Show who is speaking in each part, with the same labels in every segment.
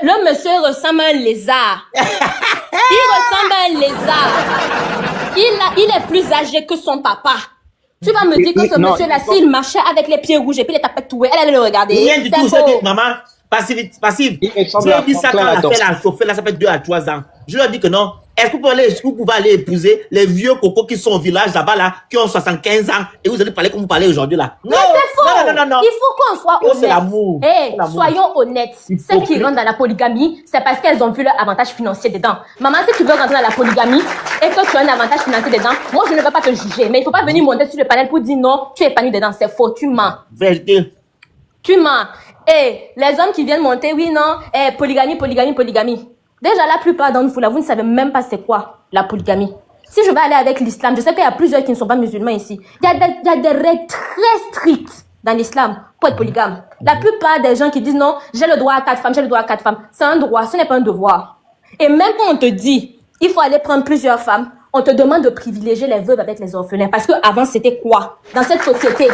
Speaker 1: le monsieur ressemble à un lézard. Il ressemble à un lézard. Il est plus âgé que son papa. Tu vas me dire que ce monsieur-là, s'il marchait avec les pieds rouges et puis les tapettes touées, elle allait le regarder.
Speaker 2: Rien du tout. Je dis, maman, passive. Je dis ça quand elle a fait la chauffeur, là, ça fait 2 à 3 ans. Je leur dis que non. Est-ce que vous pouvez aller épouser les vieux cocos qui sont au village là-bas, là, qui ont 75 ans, et vous allez parler comme vous parlez aujourd'hui, là?
Speaker 1: Non, c'est faux. Non. Il faut qu'on soit honnête.
Speaker 2: C'est l'amour.
Speaker 1: Soyons honnêtes. Celles qui rentrent dans la polygamie, c'est parce qu'elles ont vu leur avantage financier dedans. Maman, si tu veux rentrer dans la polygamie et que tu as un avantage financier dedans, moi, je ne vais pas te juger. Mais il ne faut pas venir monter sur le panel pour dire non, tu es épanoui dedans. C'est faux. Tu mens.
Speaker 2: Vérité.
Speaker 1: Tu mens. Les hommes qui viennent monter, oui, non, polygamie. Déjà, la plupart d'entre vous, là, vous ne savez même pas c'est quoi la polygamie. Si je vais aller avec l'islam, je sais qu'il y a plusieurs qui ne sont pas musulmans ici. Il y a des règles très strictes dans l'islam pour être polygame. La plupart des gens qui disent non, j'ai le droit à 4 femmes, c'est un droit, ce n'est pas un devoir. Et même quand on te dit, il faut aller prendre plusieurs femmes, on te demande de privilégier les veuves avec les orphelins. Parce qu'avant, c'était quoi? Dans cette société,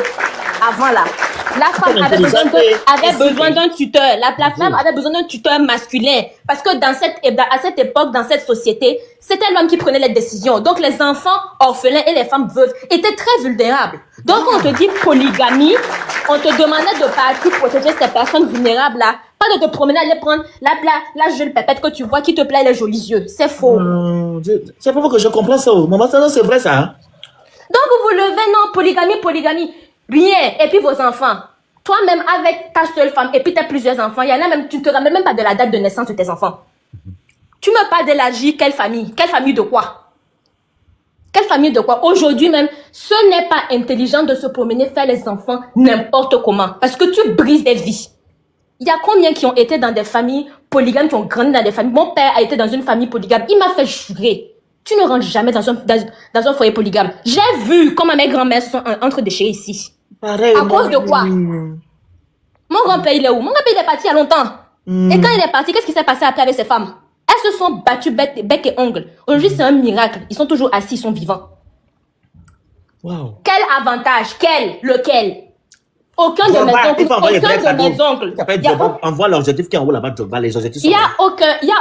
Speaker 1: avant là, la femme avait besoin d'un tuteur. La femme avait besoin d'un tuteur masculin. Parce que à cette époque, dans cette société, c'était l'homme qui prenait les décisions. Donc, les enfants orphelins et les femmes veuves étaient très vulnérables. Donc, on te dit polygamie, on te demandait de partir protéger ces personnes vulnérables-là. Pas de te promener, aller prendre la jeune pépette que tu vois qui te plaît les jolis yeux. C'est faux.
Speaker 2: C'est pas que je comprends ça. Maman, ça, c'est vrai, ça. Hein?
Speaker 1: Donc, vous vous levez, non, polygamie. Bien. Et puis, vos enfants. Toi-même, avec ta seule femme, et puis tu as plusieurs enfants, il y en a même, tu ne te rappelles même pas de la date de naissance de tes enfants. Tu me parles de l'âge, quelle famille? Quelle famille de quoi? Quelle famille de quoi? Aujourd'hui même, ce n'est pas intelligent de se promener, faire les enfants n'importe comment. Parce que tu brises des vies. Il y a combien qui ont été dans des familles polygames, qui ont grandi dans des familles? Mon père a été dans une famille polygame. Il m'a fait jurer. Tu ne rentres jamais dans un foyer polygame. J'ai vu comment mes grands-mères sont en train de déchirer ici.
Speaker 2: Pareil,
Speaker 1: à cause de quoi? Mon grand-père, il est où? Mon grand-père, il est parti il y a longtemps. Et quand il est parti, qu'est-ce qui s'est passé après avec ses femmes? Elles se sont battues bec et ongles. Aujourd'hui, c'est un miracle. Ils sont toujours assis, ils sont vivants.
Speaker 2: Wow.
Speaker 1: Quel avantage? Lequel? Aucun de mes oncles.
Speaker 2: Envoie l'objectif qui est en haut là-bas, les objectifs.
Speaker 1: Il y a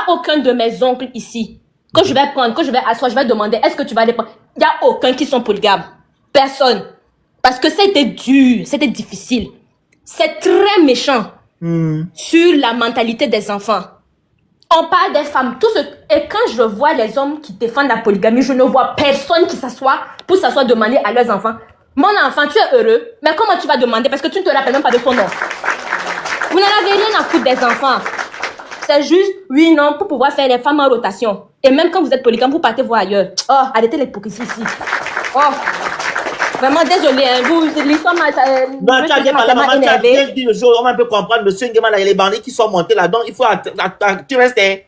Speaker 1: aucun de mes oncles ici que je vais prendre, que je vais asseoir, je vais demander, est-ce que tu vas les prendre? Il n'y a aucun qui sont polygames. Personne. Parce que c'était dur, c'était difficile. C'est très méchant sur la mentalité des enfants. On parle des femmes. Et quand je vois les hommes qui défendent la polygamie, je ne vois personne qui s'assoit pour s'asseoir demander à leurs enfants, mon enfant, tu es heureux, mais comment tu vas demander? Parce que tu ne te rappelles même pas de son nom. Vous n'en avez rien à foutre des enfants. C'est juste, oui, non, pour pouvoir faire les femmes en rotation. Et même quand vous êtes polygame, vous partez voir ailleurs. Oh, arrêtez l'hypocrisie ici. Oh. Vraiment désolé, hein, l'histoire m'a
Speaker 2: énervé. On va un peu comprendre, monsieur Nguema, il y a les bandits qui sont montés là-dedans, il faut tu restes. Et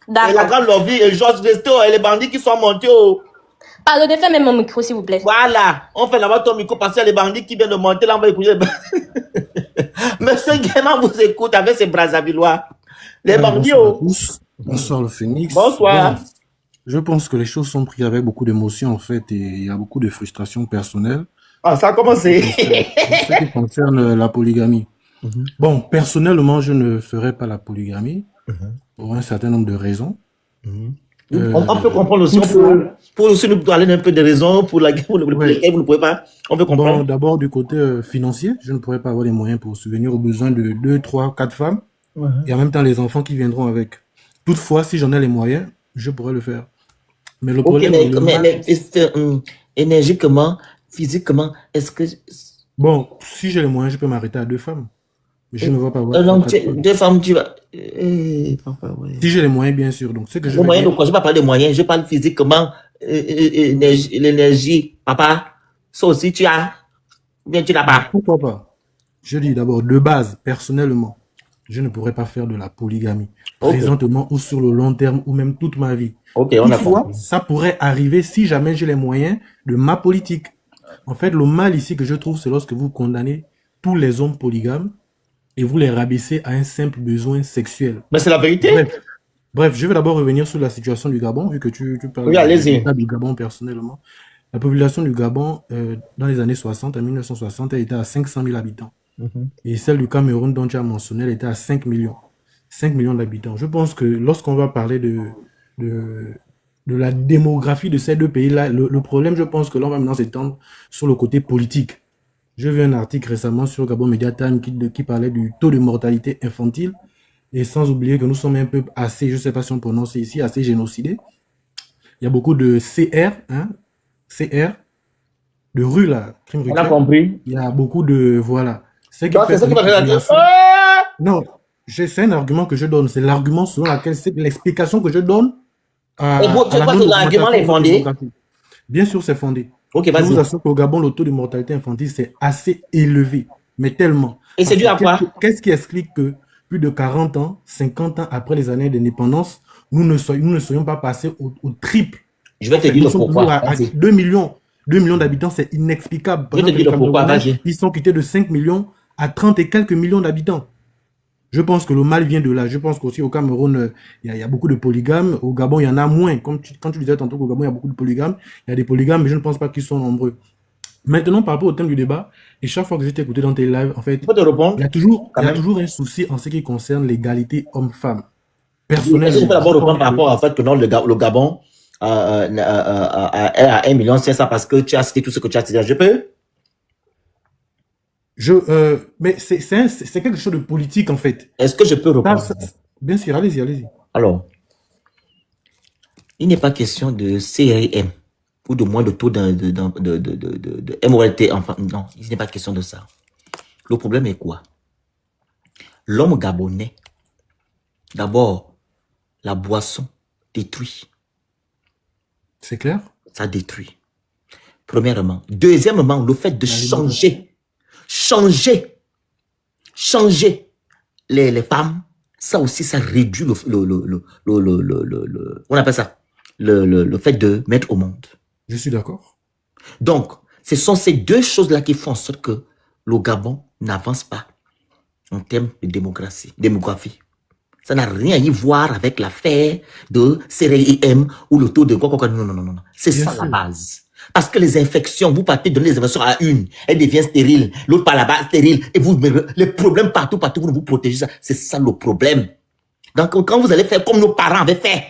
Speaker 2: la grande lobby, et Georges Resto, et les bandits qui sont montés au...
Speaker 1: Pardonnez, fais même mon micro, s'il vous plaît.
Speaker 2: Voilà, on fait là-bas ton micro parce qu'il y a les bandits qui viennent de monter, là, on va écouter. Monsieur Nguema vous écoute avec ses Brazzavillois. Les bandits,
Speaker 3: Bonsoir le Phénix.
Speaker 2: Bonsoir.
Speaker 3: Bon, je pense que les choses sont prises avec beaucoup d'émotion en fait et il y a beaucoup de frustration personnelle.
Speaker 2: Ah, ça a commencé.
Speaker 3: Ce qui concerne la polygamie. Bon, personnellement, je ne ferai pas la polygamie pour un certain nombre de raisons.
Speaker 2: On peut comprendre aussi, pour aussi nous parler un peu des raisons pour lesquelles vous ne pouvez pas. On peut comprendre.
Speaker 3: Bon, d'abord, du côté financier, je ne pourrais pas avoir les moyens pour subvenir aux besoins de 2, 3, 4 femmes et en même temps les enfants qui viendront avec. Toutefois, si j'en ai les moyens, je pourrais le faire. Mais le problème
Speaker 2: énergiquement, physiquement, est-ce que...
Speaker 3: Bon, si j'ai les moyens, je peux m'arrêter à 2 femmes. Mais je ne vois pas voir.
Speaker 2: Donc, 2 femmes, tu vas...
Speaker 3: Si j'ai les moyens, bien sûr. Donc, c'est que je
Speaker 2: les moyens, je ne parle pas de moyens, je parle physiquement, l'énergie. Papa, ça aussi, tu as... Bien, tu n'as pas.
Speaker 3: Pourquoi pas? Je dis d'abord, de base, personnellement, je ne pourrais pas faire de la polygamie. Présentement, ou sur le long terme, ou même toute ma vie. Toutefois, ça pourrait arriver si jamais j'ai les moyens de ma politique. En fait, le mal ici que je trouve, c'est lorsque vous condamnez tous les hommes polygames et vous les rabaissez à un simple besoin sexuel.
Speaker 2: Mais c'est la vérité.
Speaker 3: Bref, je vais d'abord revenir sur la situation du Gabon, vu que tu parles du Gabon personnellement. La population du Gabon, dans les années 60, en 1960, elle était à 500 000 habitants. Et celle du Cameroun, dont tu as mentionné, elle était à 5 millions. 5 millions d'habitants. Je pense que lorsqu'on va parler de la démographie de ces deux pays-là, le problème, je pense que l'on va maintenant s'étendre sur le côté politique. J'ai vu un article récemment sur Gabon Media Time qui parlait du taux de mortalité infantile, et sans oublier que nous sommes un peu assez, je ne sais pas si on prononce ici, assez génocidés. Il y a beaucoup de CR, de rue là, crime
Speaker 2: On a compris.
Speaker 3: Il y a beaucoup de, voilà.
Speaker 2: C'est ça qui va dire.
Speaker 3: Non, c'est un argument que je donne, c'est l'argument selon lequel, c'est l'explication que je donne.
Speaker 2: Et vous, tu crois que l'argument est fondé?
Speaker 3: Bien sûr, c'est fondé.
Speaker 2: Ok,
Speaker 3: je vous assure qu'au Gabon, le taux de mortalité infantile, c'est assez élevé, mais tellement.
Speaker 2: Et c'est dû à quoi?
Speaker 3: Qu'est-ce qui explique que plus de 40 ans, 50 ans après les années d'indépendance, nous ne soyons pas passés au triple.
Speaker 2: Je vais te dire le pourquoi.
Speaker 3: À 2 millions d'habitants, c'est inexplicable.
Speaker 2: Je vais te dire le pourquoi, vas-y.
Speaker 3: Ils sont quittés de 5 millions à 30 et quelques millions d'habitants. Je pense que le mal vient de là. Je pense qu'aussi au Cameroun, il y a beaucoup de polygames. Au Gabon, il y en a moins. Quand tu disais tantôt qu'au Gabon, il y a beaucoup de polygames. Il y a des polygames, mais je ne pense pas qu'ils sont nombreux. Maintenant, par rapport au thème du débat, et chaque fois que j'ai écouté dans tes lives, en fait, il y a toujours un souci en ce qui concerne l'égalité homme-femme. Personnellement.
Speaker 2: Je peux d'abord répondre par rapport au fait que non, le Gabon est à 1,5 million, c'est ça parce que tu as cité tout ce que tu as cité. Je peux?
Speaker 3: Mais c'est quelque chose de politique, en fait.
Speaker 2: Est-ce que je peux répondre?
Speaker 3: Bien sûr, allez-y.
Speaker 2: Alors, il n'est pas question de CRM ou de moins de taux de MOLT. Enfin, non, il n'est pas question de ça. Le problème est quoi? L'homme gabonais, d'abord, la boisson détruit.
Speaker 3: C'est clair?
Speaker 2: Ça détruit. Premièrement. Deuxièmement, le fait de changer les femmes, ça aussi, ça réduit on appelle ça, le fait de mettre au monde.
Speaker 3: Je suis d'accord.
Speaker 2: Donc, ce sont ces deux choses-là qui font en sorte que le Gabon n'avance pas en termes de démographie. Ça n'a rien à y voir avec l'affaire de CRIM ou le taux de quoi. Non. C'est ça la base. Parce que les infections, vous partez donner les infections à une, elle devient stérile, l'autre par là-bas stérile, et vous, les problèmes partout, vous ne vous protégez ça. C'est ça le problème. Donc, quand vous allez faire comme nos parents avaient fait,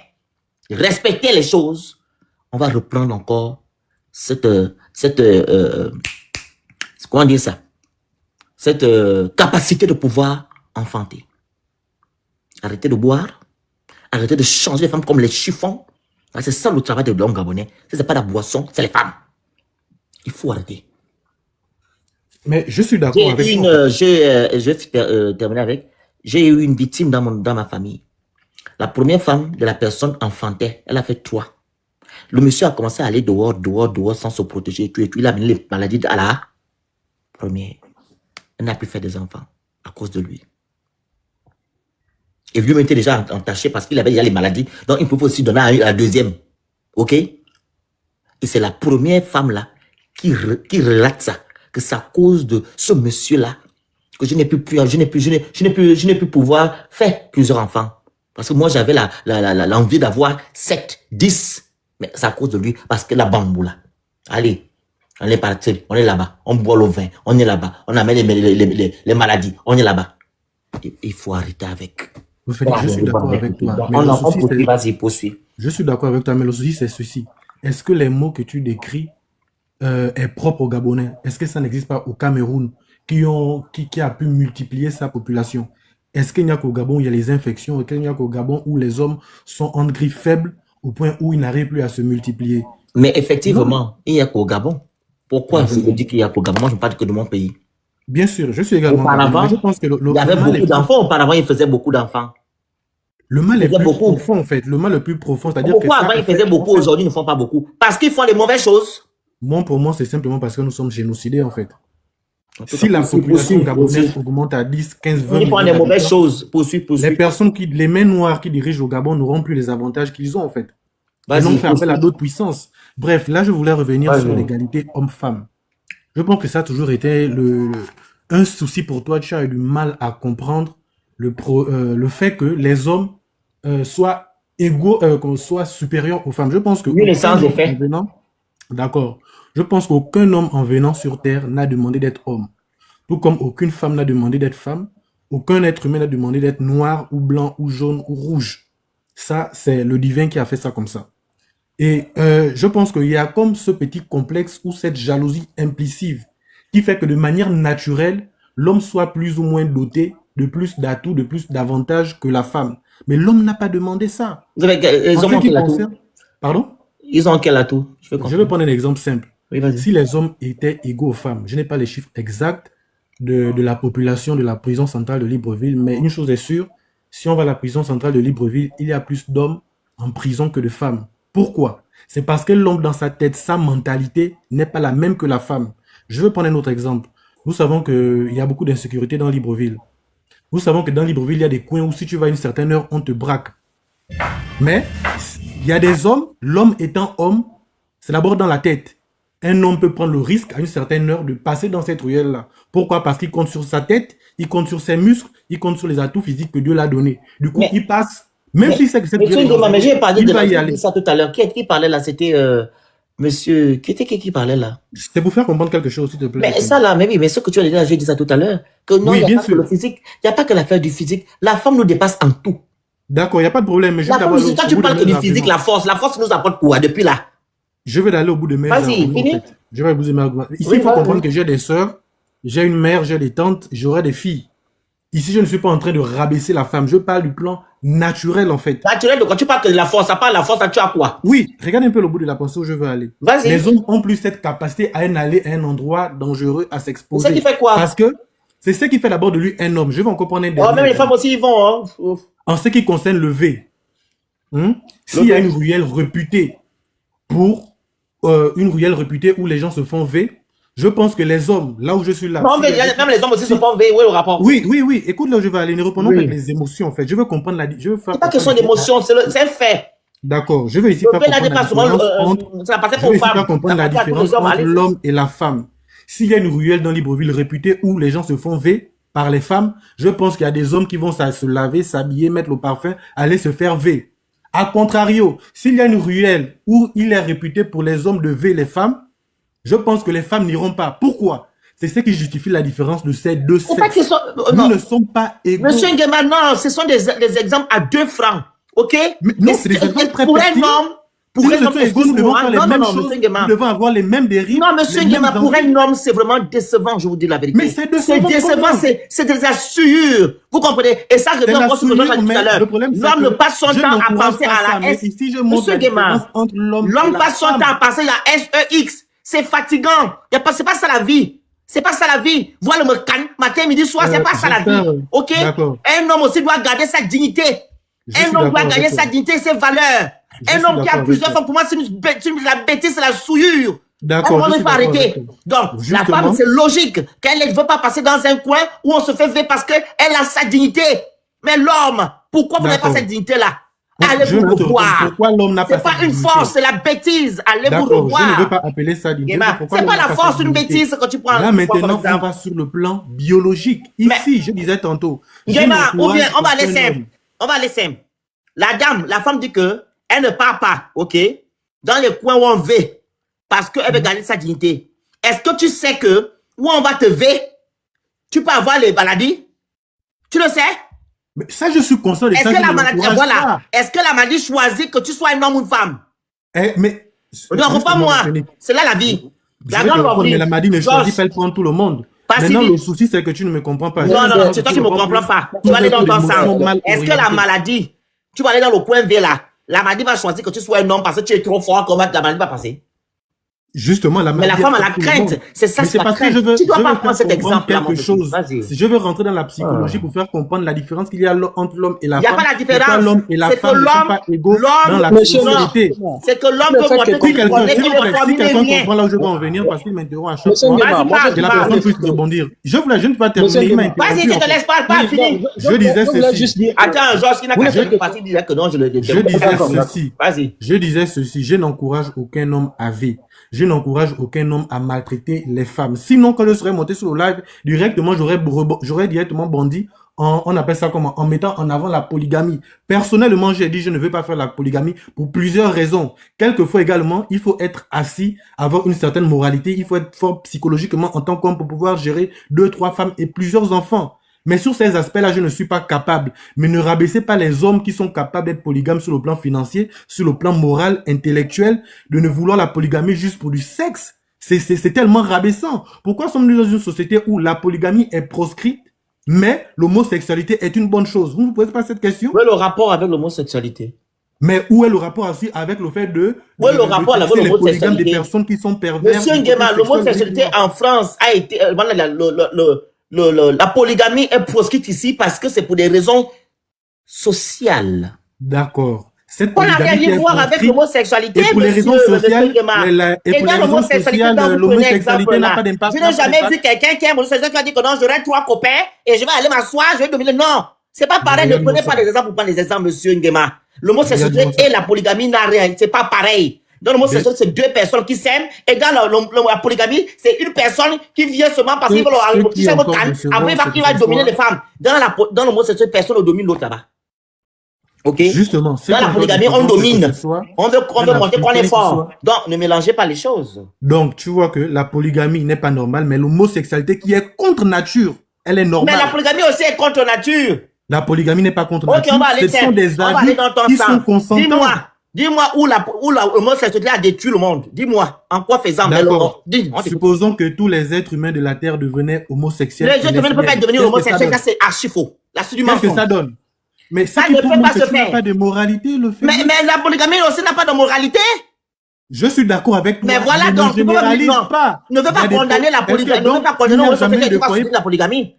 Speaker 2: respecter les choses, on va reprendre encore comment dire ça? Cette capacité de pouvoir enfanter. Arrêtez de boire, arrêtez de changer les femmes comme les chiffons. C'est ça le travail de l'homme gabonais. Ce n'est pas la boisson, c'est les femmes. Il faut arrêter.
Speaker 3: Mais je suis d'accord avec
Speaker 2: toi. Je vais terminer avec. J'ai eu une victime dans ma famille. La première femme de la personne enfantait. Elle a fait 3. Le monsieur a commencé à aller dehors sans se protéger. Et tout. Il a amené les maladies à la première. Elle n'a plus fait des enfants à cause de lui. Et lui-même était déjà entaché parce qu'il avait déjà les maladies. Donc, il pouvait aussi donner à la deuxième. OK? Et c'est la première femme-là qui relate ça. Que c'est à cause de ce monsieur-là que je n'ai plus pouvoir faire plusieurs enfants. Parce que moi, j'avais l'envie d'avoir 7, 10. Mais c'est à cause de lui. Parce que la bambou, là. Allez, on est parti. On est là-bas. On boit le vin. On est là-bas. On amène les maladies. On est là-bas. Il faut arrêter avec.
Speaker 3: Je suis d'accord avec toi. Je suis d'accord avec toi, mais le souci, c'est ceci. Est-ce que les mots que tu décris est propre aux Gabonais? Est-ce que ça n'existe pas au Cameroun qui a pu multiplier sa population? Est-ce qu'il n'y a qu'au Gabon où il y a les infections? Est-ce qu'il n'y a qu'au Gabon où les hommes sont en griffes faibles au point où ils n'arrivent plus à se multiplier?
Speaker 2: Mais effectivement, il n'y a qu'au Gabon. Pourquoi je me dis qu'il y a qu'au Gabon? Moi, je ne parle que de mon pays.
Speaker 3: Bien sûr, je suis également...
Speaker 2: Auparavant, je pense que il y avait beaucoup d'enfants. Auparavant, il faisait beaucoup d'enfants.
Speaker 3: Le mal est plus profond, en fait. Le mal le plus profond, c'est-à-dire
Speaker 2: pourquoi avant, ils faisaient beaucoup, aujourd'hui, ils ne font pas beaucoup? Parce qu'ils font les mauvaises choses.
Speaker 3: Pour moi, c'est simplement parce que nous sommes génocidés, en fait. Si la population gabonaise augmente à 10, 15, 20
Speaker 2: ils font les mauvaises choses. Poursuis.
Speaker 3: Les mains noires qui dirigent au Gabon n'auront plus les avantages qu'ils ont, en fait. Ils ont fait appel à d'autres puissances. Bref, là, je voulais revenir sur l'égalité homme-femme. Je pense que ça a toujours été un souci pour toi. Tu as eu du mal à comprendre le fait que les hommes soient égaux, soient supérieurs aux femmes. Je pense que...
Speaker 2: Oui, les sens est fait.
Speaker 3: D'accord. Je pense qu'aucun homme en venant sur Terre n'a demandé d'être homme. Tout comme aucune femme n'a demandé d'être femme, Aucun être humain n'a demandé d'être noir ou blanc ou jaune ou rouge. Ça, c'est le divin qui a fait ça comme ça. Et je pense qu'il y a comme ce petit complexe ou cette jalousie implicite qui fait que de manière naturelle, l'homme soit plus ou moins doté de plus d'atouts, de plus d'avantages que la femme. Mais l'homme n'a pas demandé ça.
Speaker 2: Ils ont quel atout?
Speaker 3: Pardon?
Speaker 2: Ils ont quel atout?
Speaker 3: Je vais prendre un exemple simple.
Speaker 2: Oui,
Speaker 3: si les hommes étaient égaux aux femmes, je n'ai pas les chiffres exacts de la population de la prison centrale de Libreville, mais une chose est sûre, si on va à la prison centrale de Libreville, il y a plus d'hommes en prison que de femmes. Pourquoi? C'est parce que l'homme dans sa tête, sa mentalité n'est pas la même que la femme. Je vais prendre un autre exemple. Nous savons qu'il y a beaucoup d'insécurité dans Libreville. Nous savons que dans Libreville, il y a des coins où si tu vas à une certaine heure, on te braque. Mais il y a des hommes, l'homme étant homme, c'est d'abord dans la tête. Un homme peut prendre le risque à une certaine heure de passer dans cette ruelle-là. Pourquoi? Parce qu'il compte sur sa tête, il compte sur ses muscles, il compte sur les atouts physiques que Dieu l'a donné. Du coup, il passe, même si c'est que cette
Speaker 2: mais j'ai parlé de ça tout à l'heure. Qui parlait là? C'était monsieur... Qui parlait là?
Speaker 3: C'est pour faire comprendre quelque chose, s'il te plaît.
Speaker 2: Mais ça là, mais ce que tu as dit, j'ai dit ça tout à l'heure. Que non, il n'y a pas que le physique. Il n'y a pas que l'affaire du physique. La femme nous dépasse en tout.
Speaker 3: D'accord, il n'y a pas de problème. Mais
Speaker 2: la femme, quand tu parles que du physique, la force nous apporte quoi depuis là?
Speaker 3: Je vais aller au bout de mes arguments.
Speaker 2: Vas-y, finis.
Speaker 3: Je vais au bout de mes arguments. Ici, il faut comprendre que j'ai des sœurs, j'ai une mère, j'ai des tantes, j'aurai des filles. Ici, je ne suis pas en train de rabaisser la femme. Je parle du plan naturel, en fait.
Speaker 2: Naturel, quand tu parles de la force, ça parle de la force, tu as quoi?
Speaker 3: Oui, regarde un peu le bout de la pensée où je veux aller.
Speaker 2: Vas-y.
Speaker 3: Les hommes ont plus cette capacité à aller à un endroit dangereux, à s'exposer.
Speaker 2: C'est ce qui fait quoi?
Speaker 3: Parce que c'est ce qui fait d'abord de lui un homme. Je vais encore prendre un dernier.
Speaker 2: Même les femmes aussi, ils vont. Hein.
Speaker 3: En ce qui concerne le V, s'il y a une ruelle réputée pour une ruelle réputée où les gens se font V, je pense que les hommes, là où je suis là...
Speaker 2: Non, mais même les hommes aussi se font V, oui, au rapport.
Speaker 3: Oui, écoute là où je vais aller, ne reprenons pas avec les émotions en fait. Je veux comprendre la...
Speaker 2: C'est pas question d'émotion, c'est un fait.
Speaker 3: D'accord, je vais ici faire comprendre la différence entre l'homme et la femme. S'il y a une ruelle dans Libreville réputée où les gens se font V par les femmes, je pense qu'il y a des hommes qui vont se laver, s'habiller, mettre le parfum, aller se faire V. A contrario, s'il y a une ruelle où il est réputé pour les hommes de V les femmes, je pense que les femmes n'iront pas. Pourquoi? C'est ce qui justifie la différence de ces deux sexes. Nous ne sommes pas égaux.
Speaker 2: Monsieur Nguema, non, ce sont des exemples à 2 francs. Ok?
Speaker 3: Mais non, c'est des exemples très
Speaker 2: pour un homme,
Speaker 3: pour un homme, nous devons faire les mêmes choses. Nous devons avoir les mêmes dérives.
Speaker 2: Non, monsieur Nguema, pour un homme, c'est vraiment décevant, je vous dis la vérité.
Speaker 3: Mais c'est décevant.
Speaker 2: C'est des assurures. Vous comprenez? Et ça, je viens encore ce que j'ai dit tout à l'heure. L'homme ne passe son temps à penser à la S. Monsieur Nguema, l'homme passe son temps à penser à la SEX. C'est fatigant. C'est pas ça la vie. C'est pas ça la vie. Voir le matin, midi, soir, c'est pas ça la vie. Ok? Un homme aussi doit garder sa dignité. Un homme doit gagner sa dignité et ses valeurs. Un homme qui a plusieurs femmes, pour moi, c'est la bêtise, c'est la souillure.
Speaker 3: D'accord.
Speaker 2: On ne pas arrêter. Donc, la femme, c'est logique qu'elle ne veut pas passer dans un coin où on se fait ver parce qu'elle a sa dignité. Mais l'homme, pourquoi vous n'avez pas cette dignité-là? Allez-vous le voir.
Speaker 3: Pourquoi l'homme n'a pas
Speaker 2: cette dignité? C'est pas une force, c'est la bêtise. Allez-vous le voir.
Speaker 3: Je ne veux pas appeler ça dignité.
Speaker 2: C'est pas la force, une bêtise quand tu prends.
Speaker 3: Là, maintenant, on va sur le plan biologique. Ici, je disais tantôt.
Speaker 2: Ou bien, on va aller simple. On va aller simple. La dame, la femme dit que elle ne part pas, ok, dans les coins où on veut, parce qu'elle veut garder sa dignité. Est-ce que tu sais que où on va te ver, tu peux avoir les maladies? Tu le sais?
Speaker 3: Mais ça, je suis conscient de ça.
Speaker 2: Est-ce que la maladie, voilà, est-ce que la maladie choisit que tu sois un homme ou une femme?
Speaker 3: Mais
Speaker 2: non, pas moi. C'est là la vie.
Speaker 3: Mais la maladie ne choisit pas, elle prend tout le monde. Maintenant, le souci, c'est que tu ne me comprends pas.
Speaker 2: Non, c'est toi qui ne me comprends pas. Tu vas aller dans ton sens. Est-ce que la maladie, tu vas aller dans le coin V là, la maladie va choisir que tu sois un homme parce que tu es trop fort, comment la maladie va passer?
Speaker 3: Justement, la
Speaker 2: maladie. Mais la femme a la crainte. C'est ça, c'est la crainte. Tu dois pas prendre cet exemple là.
Speaker 3: Je veux rentrer dans la psychologie pour faire comprendre la différence qu'il y a entre l'homme et la femme.
Speaker 2: Il n'y a pas la différence.
Speaker 3: L'homme et la femme ne sont pas égaux dans la société.
Speaker 2: C'est que l'homme peut montrer qu'il connaît, qu'il
Speaker 3: si quelqu'un comprend là où je veux en venir parce qu'il m'interrompt à chaque fois, que la personne puisse rebondir. Je ne peux pas terminer.
Speaker 2: Vas-y, je te laisse pas finir.
Speaker 3: Je disais ceci.
Speaker 2: Attends, Georges, il n'a qu'à faire une partie dire que non, je
Speaker 3: disais ceci. Je n'encourage aucun homme à vivre. Je n'encourage aucun homme à maltraiter les femmes. Sinon, quand je serais monté sur le live, directement, j'aurais directement bondi on appelle ça comment? En mettant en avant la polygamie. Personnellement, j'ai dit, je ne veux pas faire la polygamie pour plusieurs raisons. Quelquefois également, il faut être assis, avoir une certaine moralité. Il faut être fort psychologiquement en tant qu'homme pour pouvoir gérer 2, 3 femmes et plusieurs enfants. Mais sur ces aspects-là, je ne suis pas capable. Mais ne rabaissez pas les hommes qui sont capables d'être polygames sur le plan financier, sur le plan moral, intellectuel, de ne vouloir la polygamie juste pour du sexe. C'est tellement rabaissant. Pourquoi sommes-nous dans une société où la polygamie est proscrite, mais l'homosexualité est une bonne chose? Vous ne vous posez pas cette question?
Speaker 2: Où est le rapport avec l'homosexualité?
Speaker 3: Mais où est le rapport aussi avec le fait de...
Speaker 2: Où est le rapport avec l'homosexualité?
Speaker 3: Des personnes qui sont perverses.
Speaker 2: Monsieur Nguema, l'homosexualité en France a été... la polygamie est proscrite ici parce que c'est pour des raisons sociales.
Speaker 3: D'accord.
Speaker 2: On n'a rien à voir avec l'homosexualité,
Speaker 3: pour les raisons sociales, l'homosexualité n'a pas d'impact.
Speaker 2: Je n'ai jamais vu quelqu'un qui aime l'homosexualité qui a dit que non, j'aurai 3 copains et je vais aller m'asseoir, je vais dominer. Non, c'est pas pareil. Ne prenez pas des exemples pour prendre des exemples, monsieur Nguema. L'homosexualité et la polygamie n'a rien, c'est pas pareil. Dans l'homosexualité, c'est 2 personnes qui s'aiment et dans la polygamie, c'est une personne qui vient seulement parce qu'il veut toucher votre canne, après il va dominer les femmes. Dans l'homosexualité, personne ne domine l'autre là-bas. Ok.
Speaker 3: Justement,
Speaker 2: dans la polygamie, on domine. On veut montrer qu'on est fort. Donc, ne mélangez pas les choses.
Speaker 3: Donc, tu vois que la polygamie n'est pas normale, mais l'homosexualité qui est contre nature, elle est normale.
Speaker 2: Mais la polygamie aussi est contre nature.
Speaker 3: La polygamie n'est pas contre nature. Ce sont des adultes qui sont consentants.
Speaker 2: Dis-moi où l'homosexualité a détruit le monde. Dis-moi, en quoi faisant?
Speaker 3: D'accord. Supposons que tous les êtres humains de la Terre devenaient homosexuels.
Speaker 2: Les êtres humains ne peuvent pas devenir homosexuels, c'est archi faux.
Speaker 3: Qu'est-ce que ça donne? Mais
Speaker 2: ça ne peut pas se faire.
Speaker 3: N'a pas de moralité, le fait.
Speaker 2: Mais la polygamie aussi n'a pas de moralité.
Speaker 3: Je suis d'accord avec toi.
Speaker 2: Mais voilà, donc,
Speaker 3: ne généralise pas.
Speaker 2: Ne veux pas condamner la polygamie. Ne veux pas condamner la polygamie.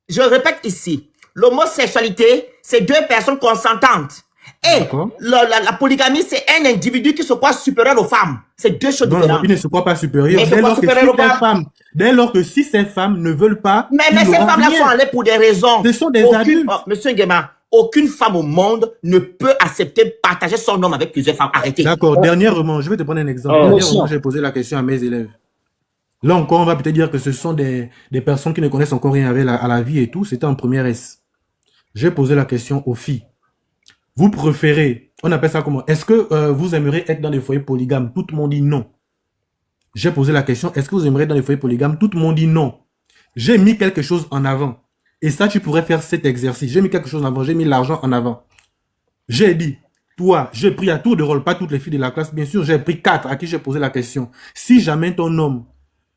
Speaker 2: Je répète ici, l'homosexualité, c'est 2 personnes consentantes. Et la polygamie, c'est un individu qui se croit supérieur aux femmes. C'est 2 choses différentes.
Speaker 3: Non, il ne se croit pas supérieur. Dès lors que si ces femmes ne veulent pas...
Speaker 2: Mais ces femmes-là sont allées pour des raisons.
Speaker 3: Ce sont des adultes.
Speaker 2: Monsieur Nguema, aucune femme au monde ne peut accepter partager son homme avec plusieurs femmes. Arrêtez.
Speaker 3: D'accord. Dernièrement, je vais te prendre un exemple. Dernièrement, j'ai posé la question à mes élèves. Là encore, on va peut-être dire que ce sont des personnes qui ne connaissent encore rien à la vie et tout. C'était en première S. J'ai posé la question aux filles. Vous préférez, on appelle ça comment? Est-ce que vous aimeriez être dans des foyers polygames? Tout le monde dit non. J'ai posé la question, est-ce que vous aimeriez être dans des foyers polygames? Tout le monde dit non. J'ai mis quelque chose en avant. Et ça, tu pourrais faire cet exercice. J'ai mis quelque chose en avant, j'ai mis l'argent en avant. J'ai dit, toi, j'ai pris à tour de rôle, pas toutes les filles de la classe, bien sûr, j'ai pris 4 à qui j'ai posé la question. Si jamais ton homme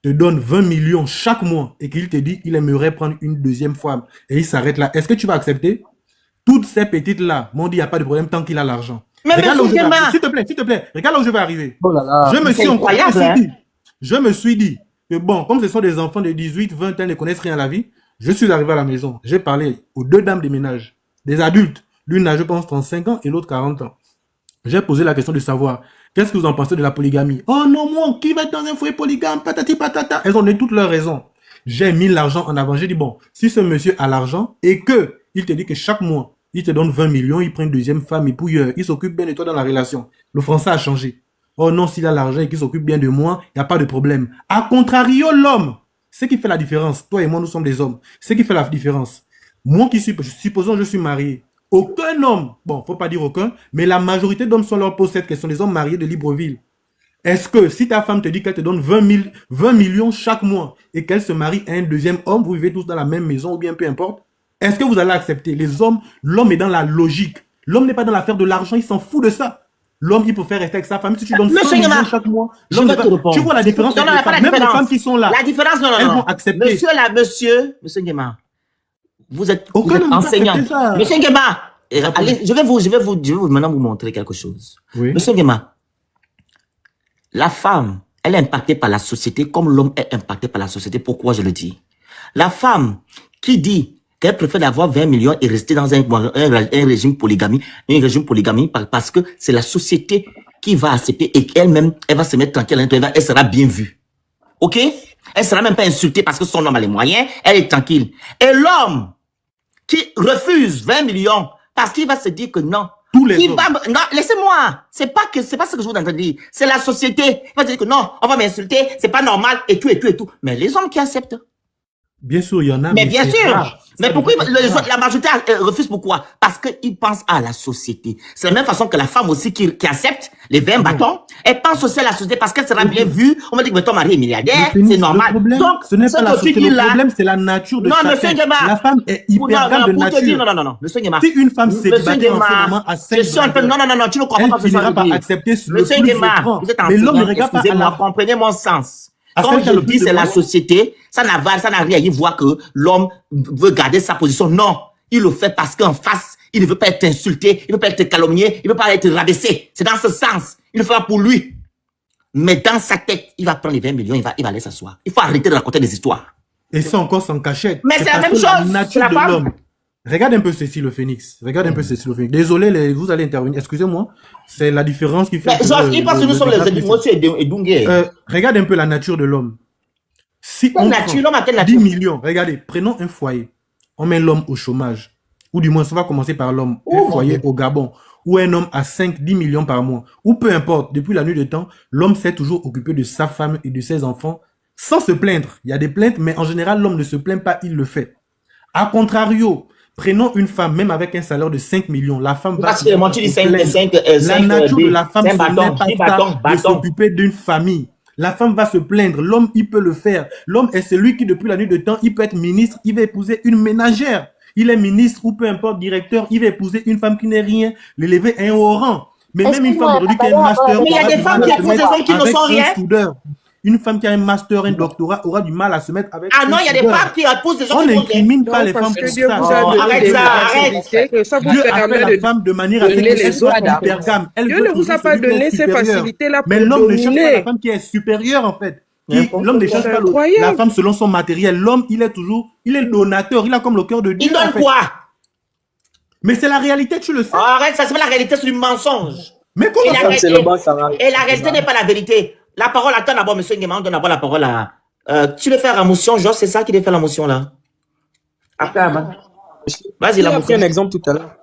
Speaker 3: te donne 20 millions chaque mois et qu'il te dit qu'il aimerait prendre une deuxième femme et il s'arrête là, est-ce que tu vas accepter? Toutes ces petites-là m'ont dit, il n'y a pas de problème tant qu'il a l'argent.
Speaker 2: Mais
Speaker 3: s'il te plaît, regarde là où je vais arriver. Oh là là, je me suis dit que bon, comme ce sont des enfants de 18, 20 ans, ils ne connaissent rien à la vie, je suis arrivé à la maison. J'ai parlé aux 2 dames des ménages, des adultes. L'une a, je pense, 35 ans et l'autre 40 ans. J'ai posé la question de savoir, qu'est-ce que vous en pensez de la polygamie? Oh non, moi, qui va être dans un foyer polygame? Patati patata. Elles ont donné toutes leurs raisons. J'ai mis l'argent en avant. J'ai dit, bon, si ce monsieur a l'argent et que il te dit que chaque mois, il te donne 20 millions, il prend une deuxième femme et puis il s'occupe bien de toi dans la relation. Le français a changé. Oh non, s'il a l'argent et qu'il s'occupe bien de moi, il n'y a pas de problème. A contrario, l'homme, ce qui fait la différence, toi et moi, nous sommes des hommes, ce qui fait la différence. Moi qui suis, supposons je suis marié, aucun homme, bon, faut pas dire aucun, mais la majorité d'hommes sont leur pose cette question, les hommes mariés de Libreville. Est-ce que si ta femme te dit qu'elle te donne 20 millions chaque mois et qu'elle se marie à un deuxième homme, vous vivez tous dans la même maison ou bien peu importe, est-ce que vous allez accepter? Les hommes, l'homme est dans la logique. L'homme n'est pas dans l'affaire de l'argent, il s'en fout de ça. L'homme, il peut faire rester avec sa femme. Si tu donnes 100 millions chaque mois, tu vois la différence?
Speaker 2: Non, pas la différence.
Speaker 3: Même les femmes qui sont là,
Speaker 2: la différence, non,
Speaker 3: elles vont accepter.
Speaker 2: Monsieur Nguema, vous êtes enseignant. Monsieur Nguema, je vais maintenant vous montrer quelque chose. Oui. Monsieur Nguema, la femme, elle est impactée par la société comme l'homme est impacté par la société. Pourquoi je le dis? La femme qui dit qu'elle préfère avoir 20 millions et rester dans un régime polygamie, parce que c'est la société qui va accepter et elle-même, elle va se mettre tranquille, elle sera bien vue. Ok? Elle sera même pas insultée parce que son homme a les moyens, elle est tranquille. Et l'homme qui refuse 20 millions parce qu'il va se dire que non.
Speaker 3: Tous les hommes.
Speaker 2: Non, laissez-moi. C'est pas ce que je vous entends dire. C'est la société. Il va dire que non, on va m'insulter, c'est pas normal et tout. Mais les hommes qui acceptent.
Speaker 3: Bien sûr, il y en a.
Speaker 2: Mais bien sûr. Mais pourquoi la majorité refuse? Pourquoi? Parce qu'ils pensent à la société. C'est la même façon que la femme aussi qui accepte les 20 bâtons. Elle pense aussi à la société parce qu'elle sera bien vue. On va dire que ton mari est milliardaire. C'est normal.
Speaker 3: Donc, ce n'est pas la société. Le problème, c'est la nature de chacun. La femme est hyper de nature.
Speaker 2: Non, monsieur Nguema.
Speaker 3: Si une femme célibataire en ce moment à 5
Speaker 2: non, tu ne comprends pas.
Speaker 3: Elle finira par accepter le plus
Speaker 2: Nguema, vous êtes
Speaker 3: mais l'homme ne regarde pas à la...
Speaker 2: comprenez mon sens. Quand je dis c'est la société, ça n'a rien à y voir que l'homme veut garder sa position. Non, il le fait parce qu'en face, il ne veut pas être insulté, il ne veut pas être calomnié, il ne veut pas être rabaissé. C'est dans ce sens. Il le fera pour lui. Mais dans sa tête, il va prendre les 20 millions, il va aller s'asseoir. Il faut arrêter de raconter des histoires.
Speaker 3: Et ça encore sans cachette.
Speaker 2: Mais c'est la même chose.
Speaker 3: La nature de l'homme. Regarde un peu ceci, le Phénix. Regarde un peu ceci, le Phénix. Désolé, vous allez intervenir. Excusez-moi. C'est la différence qui fait...
Speaker 2: il pense que nous sommes les monsieur Edungé.
Speaker 3: Regarde un peu la nature de l'homme. Si on prend 10 millions, regardez, prenons un foyer. On met l'homme au chômage. Ou du moins, ça va commencer par l'homme. Un foyer au Gabon. Ou un homme à 5-10 millions par mois. Ou peu importe, depuis la nuit de temps, l'homme s'est toujours occupé de sa femme et de ses enfants sans se plaindre. Il y a des plaintes, mais en général, l'homme ne se plaint pas, il le fait. A contrario, prenons une femme, même avec un salaire de 5 millions, la femme va... La nature de la femme, ce n'est pas de s'occuper d'une famille. La femme va se plaindre. L'homme, il peut le faire. L'homme est celui qui, depuis la nuit de temps, il peut être ministre, il va épouser une ménagère. Il est ministre ou peu importe, directeur, il va épouser une femme qui n'est rien, l'élever à un haut rang. Mais même une femme aujourd'hui qui a un master...
Speaker 2: Mais il y a des femmes qui épousent des hommes qui ne sont rien.
Speaker 3: Une femme qui a un master, un doctorat aura du mal à se mettre avec...
Speaker 2: Ah non, il y a des femmes qui épousent des gens qui
Speaker 3: on n'incrimine pas les femmes pour ça.
Speaker 2: Arrête
Speaker 3: ça. Dieu a fait la femme de manière à ce qu'elle soit hypergame.
Speaker 4: Dieu ne vous a pas donné ces facilités-là pour
Speaker 3: mais l'homme ne cherche pas la femme qui est supérieure en fait. L'homme ne cherche pas la femme selon son matériel. L'homme, il est le donateur. Il a comme le cœur de Dieu.
Speaker 2: Il donne quoi?
Speaker 3: Mais c'est la réalité, tu le sais.
Speaker 2: Arrête, ça c'est pas la réalité, c'est du mensonge.
Speaker 3: Mais comment ça?
Speaker 2: Et la réalité n'est pas la vérité. La parole, attends d'abord, monsieur Nguema, on donne d'abord la parole à... tu veux faire la motion, Georges, c'est ça qui devait faire la motion, là? Vas-y, la motion.
Speaker 5: J'ai pris un exemple tout à l'heure.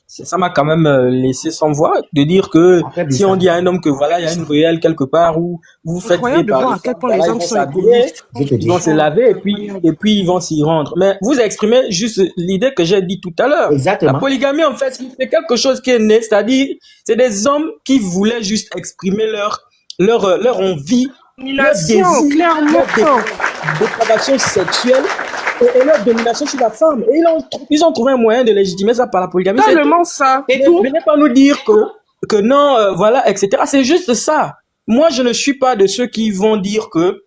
Speaker 5: Ça m'a quand même laissé sans voix de dire que si on dit à un homme que voilà, il y a une ruelle quelque part où vous faites
Speaker 4: de voir à quel point les hommes sont égoïstes.
Speaker 5: Ils vont se laver et puis ils vont s'y rendre. Mais vous exprimez juste l'idée que j'ai dit tout à l'heure.
Speaker 2: Exactement.
Speaker 5: La polygamie, en fait, c'est quelque chose qui est né, c'est-à-dire, c'est des hommes qui voulaient juste exprimer leur envie, leur désir, leur dépravation sexuelle et leur domination sur la femme. Et ils ont trouvé un moyen de légitimer ça par la polygamie.
Speaker 4: Tellement ça.
Speaker 5: Et tout. Venez pas nous dire que non, voilà, etc. C'est juste ça. Moi, je ne suis pas de ceux qui vont dire que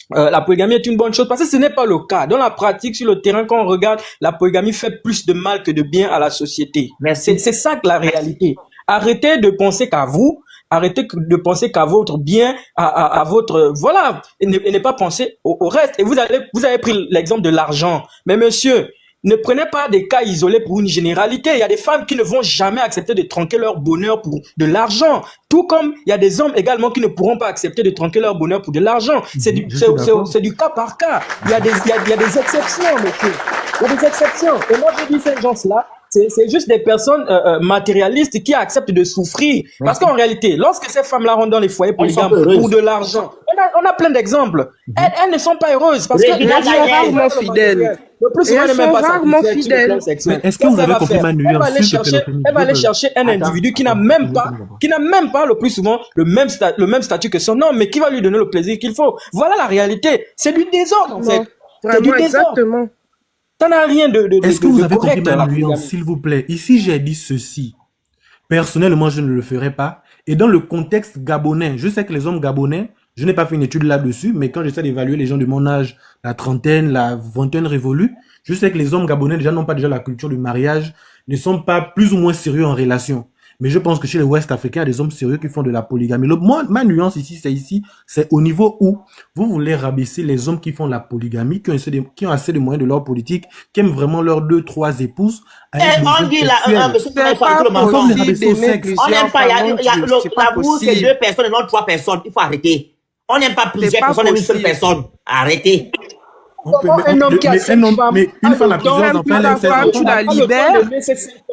Speaker 5: la polygamie est une bonne chose, parce que ce n'est pas le cas. Dans la pratique, sur le terrain, quand on regarde, la polygamie fait plus de mal que de bien à la société. C'est ça que la réalité. Arrêtez de penser qu'à vous. Arrêtez de penser qu'à votre bien, à votre... Voilà, et ne pas penser au reste. Et vous avez pris l'exemple de l'argent. Mais monsieur, ne prenez pas des cas isolés pour une généralité. Il y a des femmes qui ne vont jamais accepter de tronquer leur bonheur pour de l'argent. Tout comme il y a des hommes également qui ne pourront pas accepter de tronquer leur bonheur pour de l'argent. C'est du cas par cas. Il y a des exceptions, monsieur. Il y a des exceptions. Et moi, je dis ces gens-là, c'est juste des personnes matérialistes qui acceptent de souffrir. Parce qu'en réalité, lorsque ces femmes-là rentrent dans les foyers polygames pour de l'argent, on a plein d'exemples. Elles ne sont pas heureuses parce qu'elles
Speaker 4: sont rarement fidèles.
Speaker 5: Le plus souvent, elles sont
Speaker 4: rarement fidèles.
Speaker 3: Est-ce que vous avez compris ma nuance?
Speaker 5: Elle va aller chercher un individu qui n'a même pas le plus souvent le même statut que son homme, mais qui va lui donner le plaisir qu'il faut. Voilà la réalité. C'est du désordre, en fait. C'est du désordre.
Speaker 4: Exactement.
Speaker 5: Ça n'a rien de
Speaker 3: Est-ce que vous avez compris ma nuance, s'il vous plaît? Ici, j'ai dit ceci. Personnellement, je ne le ferai pas. Et dans le contexte gabonais, je sais que les hommes gabonais, je n'ai pas fait une étude là-dessus, mais quand j'essaie d'évaluer les gens de mon âge, la trentaine, la vingtaine révolue, je sais que les hommes gabonais déjà n'ont pas déjà la culture du mariage, ne sont pas plus ou moins sérieux en relation. Mais je pense que chez les Ouest africains, il y a des hommes sérieux qui font de la polygamie. Ma nuance ici, c'est au niveau où vous voulez rabaisser les hommes qui font la polygamie, qui ont assez de moyens de leur politique, qui aiment vraiment leurs 2-3 épouses.
Speaker 2: On dit là, on n'aime pas, l'amour, c'est 2 personnes et non 3 personnes. Il faut arrêter. On n'aime pas plusieurs personnes, on aime une seule personne. Arrêtez.
Speaker 5: Un homme qui a 5 femmes,
Speaker 3: mais une femme a plusieurs enfants, elle a 16 enfants.
Speaker 4: Tu la libères.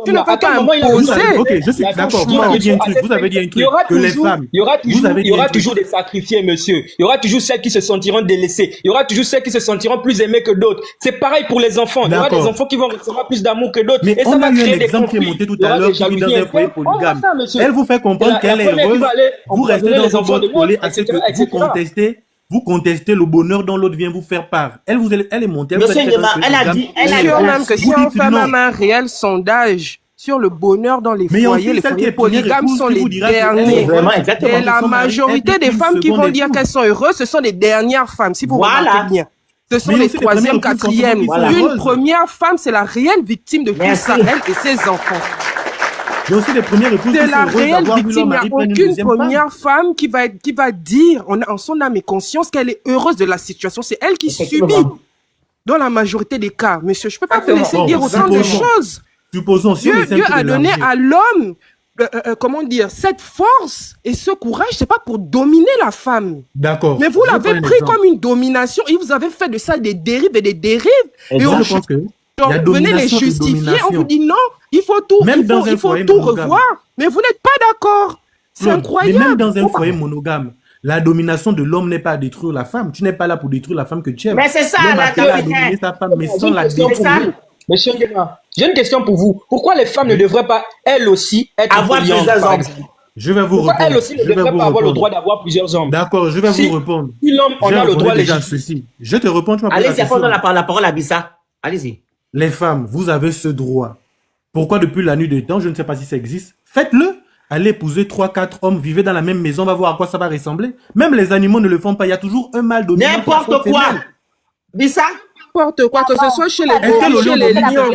Speaker 4: Tu ne peux pas imposer.
Speaker 3: Ok, je suis d'accord. Vous avez dit un truc. Vous avez dit un truc. Que les femmes.
Speaker 5: Il y aura toujours des sacrifiés, monsieur. Il y aura toujours celles qui se sentiront délaissées. Il y aura toujours celles qui se sentiront plus aimées que d'autres. C'est pareil pour les enfants. Il y aura des enfants qui vont recevoir plus d'amour que d'autres.
Speaker 3: Mais on a eu un exemple qui est monté tout à l'heure qui vit dans un foyer polygame. Elle vous fait comprendre qu'elle est heureuse. Vous restez dans un bon foyer à ce que vous contestez le bonheur dont l'autre vient vous faire part. Elle est montée.
Speaker 2: Elle a dit
Speaker 4: même que si on fait même un réel sondage sur le bonheur dans les foyers polygames sont les derniers. Et la majorité des femmes qui vont dire qu'elles sont heureuses, ce sont les dernières femmes, si vous remarquez bien. Ce sont les troisième, quatrième. Une première femme, c'est la réelle victime de tout ça, elle et ses enfants.
Speaker 3: Mais aussi les premières épouses.
Speaker 4: C'est la réelle victime. Il n'y a aucune première femme qui va dire en son âme et conscience qu'elle est heureuse de la situation. C'est elle qui subit. Dans la majorité des cas, monsieur, je ne peux pas vous laisser dire autant de choses.
Speaker 3: Supposons,
Speaker 4: Dieu a donné à l'homme, cette force et ce courage, c'est pas pour dominer la femme.
Speaker 3: D'accord.
Speaker 4: Mais vous l'avez pris comme une domination et vous avez fait de ça des dérives et des dérives. Et on
Speaker 3: pense que
Speaker 4: venez les justifier, on vous dit non, il faut tout, il faut tout revoir. Mais vous n'êtes pas d'accord. C'est incroyable.
Speaker 3: Mais même dans un foyer monogame, la domination de l'homme n'est pas à détruire la femme. Tu n'es pas là pour détruire la femme que tu aimes.
Speaker 2: Mais c'est ça,
Speaker 3: la dominer sa femme, mais sans la détruire.
Speaker 5: Monsieur Nguema, j'ai une question pour vous. Pourquoi les femmes ne devraient pas, elles aussi, être
Speaker 2: avoir plusieurs hommes?
Speaker 3: Je vais vous répondre.
Speaker 5: Elles aussi ne devraient pas avoir le droit d'avoir plusieurs hommes.
Speaker 3: D'accord, je vais vous répondre.
Speaker 5: Si l'homme en a le droit légitime.
Speaker 3: Je te réponds, tu m'as
Speaker 2: posé la question. Allez-y, la parole à Bissa. Allez-y.
Speaker 3: Les femmes, vous avez ce droit. Pourquoi depuis la nuit des temps, je ne sais pas si ça existe, faites-le. Allez épouser 3-4 hommes, vivez dans la même maison, on va voir à quoi ça va ressembler. Même les animaux ne le font pas, il y a toujours un mâle dominant.
Speaker 2: N'importe quoi. Bissa.
Speaker 4: N'importe quoi, que ce soit chez les lions, chez les lions.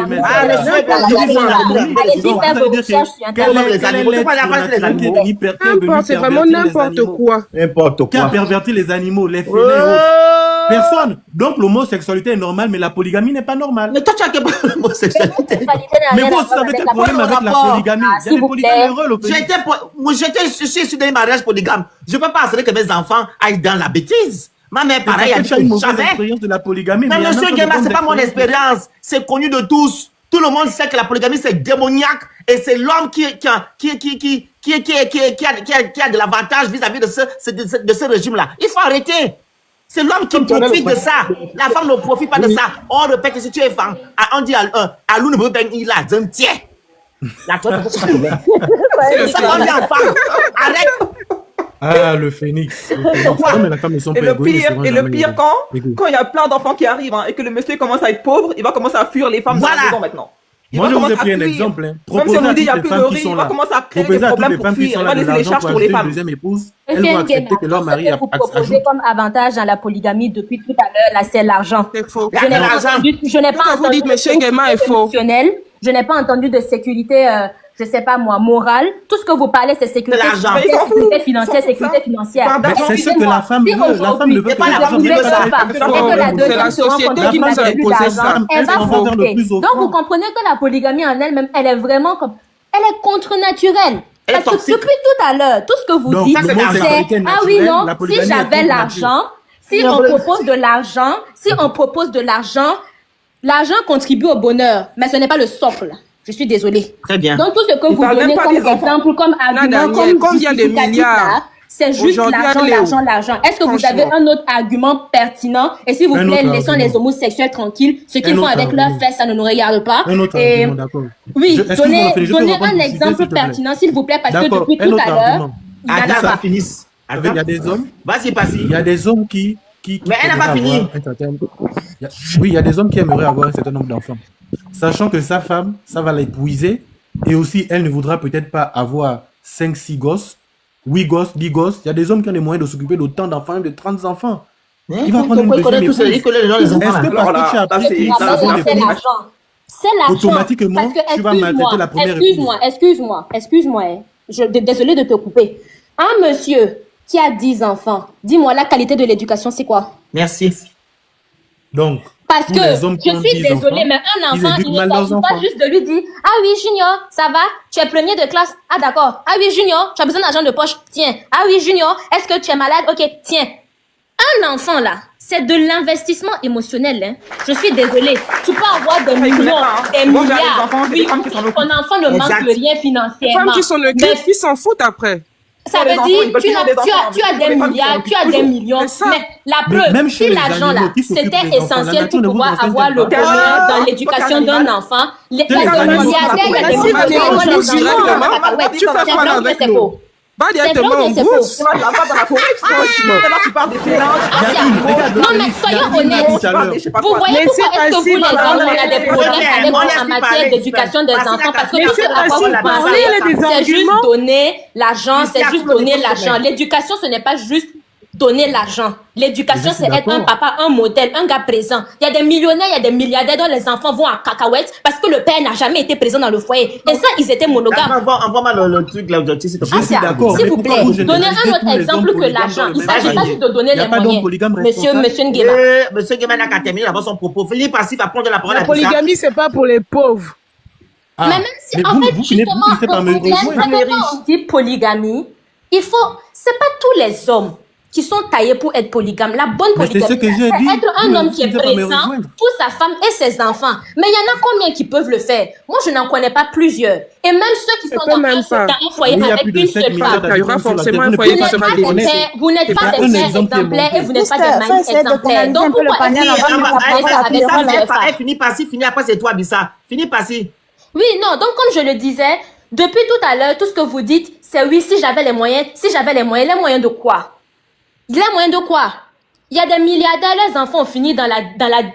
Speaker 4: C'est vraiment n'importe quoi.
Speaker 3: Qui a perverti les animaux, les félins et autres. Personne. Donc l'homosexualité est normale, mais la polygamie n'est pas normale.
Speaker 2: Mais toi, tu as quel problème l'homosexualité?
Speaker 3: Mais vous aussi, vous avez quel problème avec la polygamie? Il y a des polygames heureux au pays.
Speaker 2: Je suis sur des mariages polygames. Je ne peux pas assurer que mes enfants aillent dans la bêtise. Ma mère, pareil, elle a une mauvaise expérience
Speaker 3: de la polygamie.
Speaker 2: Mais monsieur Nguema, c'est pas mon expérience. C'est connu de tous. Tout le monde sait que la polygamie, c'est démoniaque. Et c'est l'homme qui a de l'avantage vis-à-vis de ce régime-là. Il faut arrêter. C'est l'homme qui profite de ça. La femme ne profite pas de ça. On répète que si tu es femme, on dit à l'une de il a un tiers. La toi, c'est ça qu'on dit en femme. Arrête.
Speaker 3: Ah, le phénix.
Speaker 6: Mais la femme et le pire, quand il y a plein d'enfants qui arrivent et que le monsieur commence à être pauvre, il va commencer à fuir les femmes dans la maison maintenant.
Speaker 3: Moi, je vous ai pris un exemple.
Speaker 6: Même si on nous dit qu'il n'y a plus de riz, il va commencer à créer des problèmes pour fuir. Il va laisser les charges pour les femmes.
Speaker 3: Elles vont accepter que leur mari
Speaker 1: vous proposez comme avantage dans la polygamie depuis tout à l'heure, là, c'est l'argent.
Speaker 4: C'est faux.
Speaker 1: Je n'ai pas entendu de sécurité. Je n'ai pas entendu de sécurité, je sais pas moi, morale. Tout ce que vous parlez, c'est sécurité financière, sécurité financière.
Speaker 3: Mais c'est ce que la femme veut. La femme ne veut pas l'argent.
Speaker 4: C'est la société qui nous a imposé ça.
Speaker 1: Elle va fructer. Donc vous comprenez que la polygamie en elle-même, elle est vraiment comme, elle est contre-naturelle. Parce que depuis tout à l'heure, tout ce que vous dites, c'est, ah oui, non, si j'avais l'argent, si on propose de l'argent, l'argent contribue au bonheur, mais ce n'est pas le socle. Je suis désolée.
Speaker 2: Très bien.
Speaker 1: Donc tout ce que vous donnez comme exemple, comme argument, comme justificatif là, c'est juste l'argent. Est-ce que vous avez un autre argument pertinent? Et s'il vous plaît, laissons les homosexuels tranquilles. Ce qu'ils font avec leurs fesses, ça ne nous regarde pas.
Speaker 3: Un autre argument, d'accord.
Speaker 1: Oui, donnez un exemple pertinent, s'il vous plaît, parce que depuis tout à l'heure, il y en a pas.
Speaker 3: Il y a des hommes.
Speaker 2: Vas-y, vas-y.
Speaker 3: Il y a des hommes qui
Speaker 2: mais elle n'a pas fini.
Speaker 3: Oui, il y a des hommes qui aimeraient avoir un certain nombre d'enfants. Sachant que sa femme, ça va l'épuiser. Et aussi, elle ne voudra peut-être pas avoir 5-6 gosses, 8 gosses, 10 gosses. Il y a des hommes qui ont les moyens de s'occuper d'autant d'enfants, de 30 enfants. Il va prendre une deuxième épouse. Est-ce que parce que tu as pris
Speaker 1: c'est l'argent.
Speaker 3: Automatiquement, tu vas maltraiter la première épouse.
Speaker 1: Excuse-moi. Désolée de te couper. Un monsieur qui a 10 enfants, dis-moi, la qualité de l'éducation, c'est quoi?
Speaker 2: Merci.
Speaker 3: Donc,
Speaker 1: parce que je suis désolée, mais un enfant, il ne s'agit pas juste de lui dire, ah oui, Junior, ça va? Tu es premier de classe? Ah d'accord. Ah oui, Junior, tu as besoin d'argent de poche? Tiens. Ah oui, Junior, est-ce que tu es malade? Ok, tiens. Un enfant là, c'est de l'investissement émotionnel. Hein. Je suis désolée. Tu peux avoir des millions, des milliards. Oui, ton enfant ne manque de rien financièrement.
Speaker 4: Les femmes qui s'en occupent, qui s'en foutent après.
Speaker 1: Ça veut dire tu as des milliards, tu as des millions. Mais la preuve, si l'argent là, c'était essentiel pour pouvoir avoir le bonheur dans l'éducation d'un enfant, il y a des milliardaires, il y a des milliardaires,
Speaker 4: tu fais quoi avec nous? Pas directement en bourse.
Speaker 1: Tu parles de finances. Non, mais soyons honnêtes. Vous voyez pourquoi est-ce que vous, les hommes, on a des problèmes avec vous en matière d'éducation des enfants? Parce que tout ce à quoi vous pensez, c'est juste donner l'argent, c'est juste donner l'argent. L'éducation, ce n'est pas juste donner l'argent. L'éducation, c'est être un papa, un modèle, un gars présent. Il y a des millionnaires, il y a des milliardaires dont les enfants vont à cacahuètes parce que le père n'a jamais été présent dans le foyer. Et ça, ils étaient monogames.
Speaker 2: Envoie-moi le truc là, je suis
Speaker 3: d'accord.
Speaker 1: S'il vous plaît, donnez un autre exemple que l'argent. Il ne s'agit pas juste de donner les moyens. Monsieur Nguema.
Speaker 2: Monsieur Nguema n'a qu'à terminer d'abord son propos. Philippe Passy va prendre la parole.
Speaker 4: La polygamie, c'est pas pour les pauvres.
Speaker 1: Mais même si, en fait, justement, quand on dit polygamie, c'est pas tous les hommes qui sont taillés pour être polygames. La bonne polygamie, c'est être un homme qui est présent pour sa femme et ses enfants. Mais il y en a combien qui peuvent le faire? Moi, je n'en connais pas plusieurs. Et même ceux qui sont dans un foyer avec une seule femme.
Speaker 4: Il y aura forcément un foyer qui sera déconné.
Speaker 1: Vous n'êtes pas des pères exemplaires et vous n'êtes pas des maris exemplaires. Donc, pourquoi
Speaker 2: Fini Passy, fini après c'est toi, Bissa. Fini Passy.
Speaker 1: Oui, non, donc comme je le disais, depuis tout à l'heure, tout ce que vous dites, c'est oui, si j'avais les moyens, les moyens de quoi? Les moyens de quoi? Il y a des milliardaires, les enfants ont fini dans la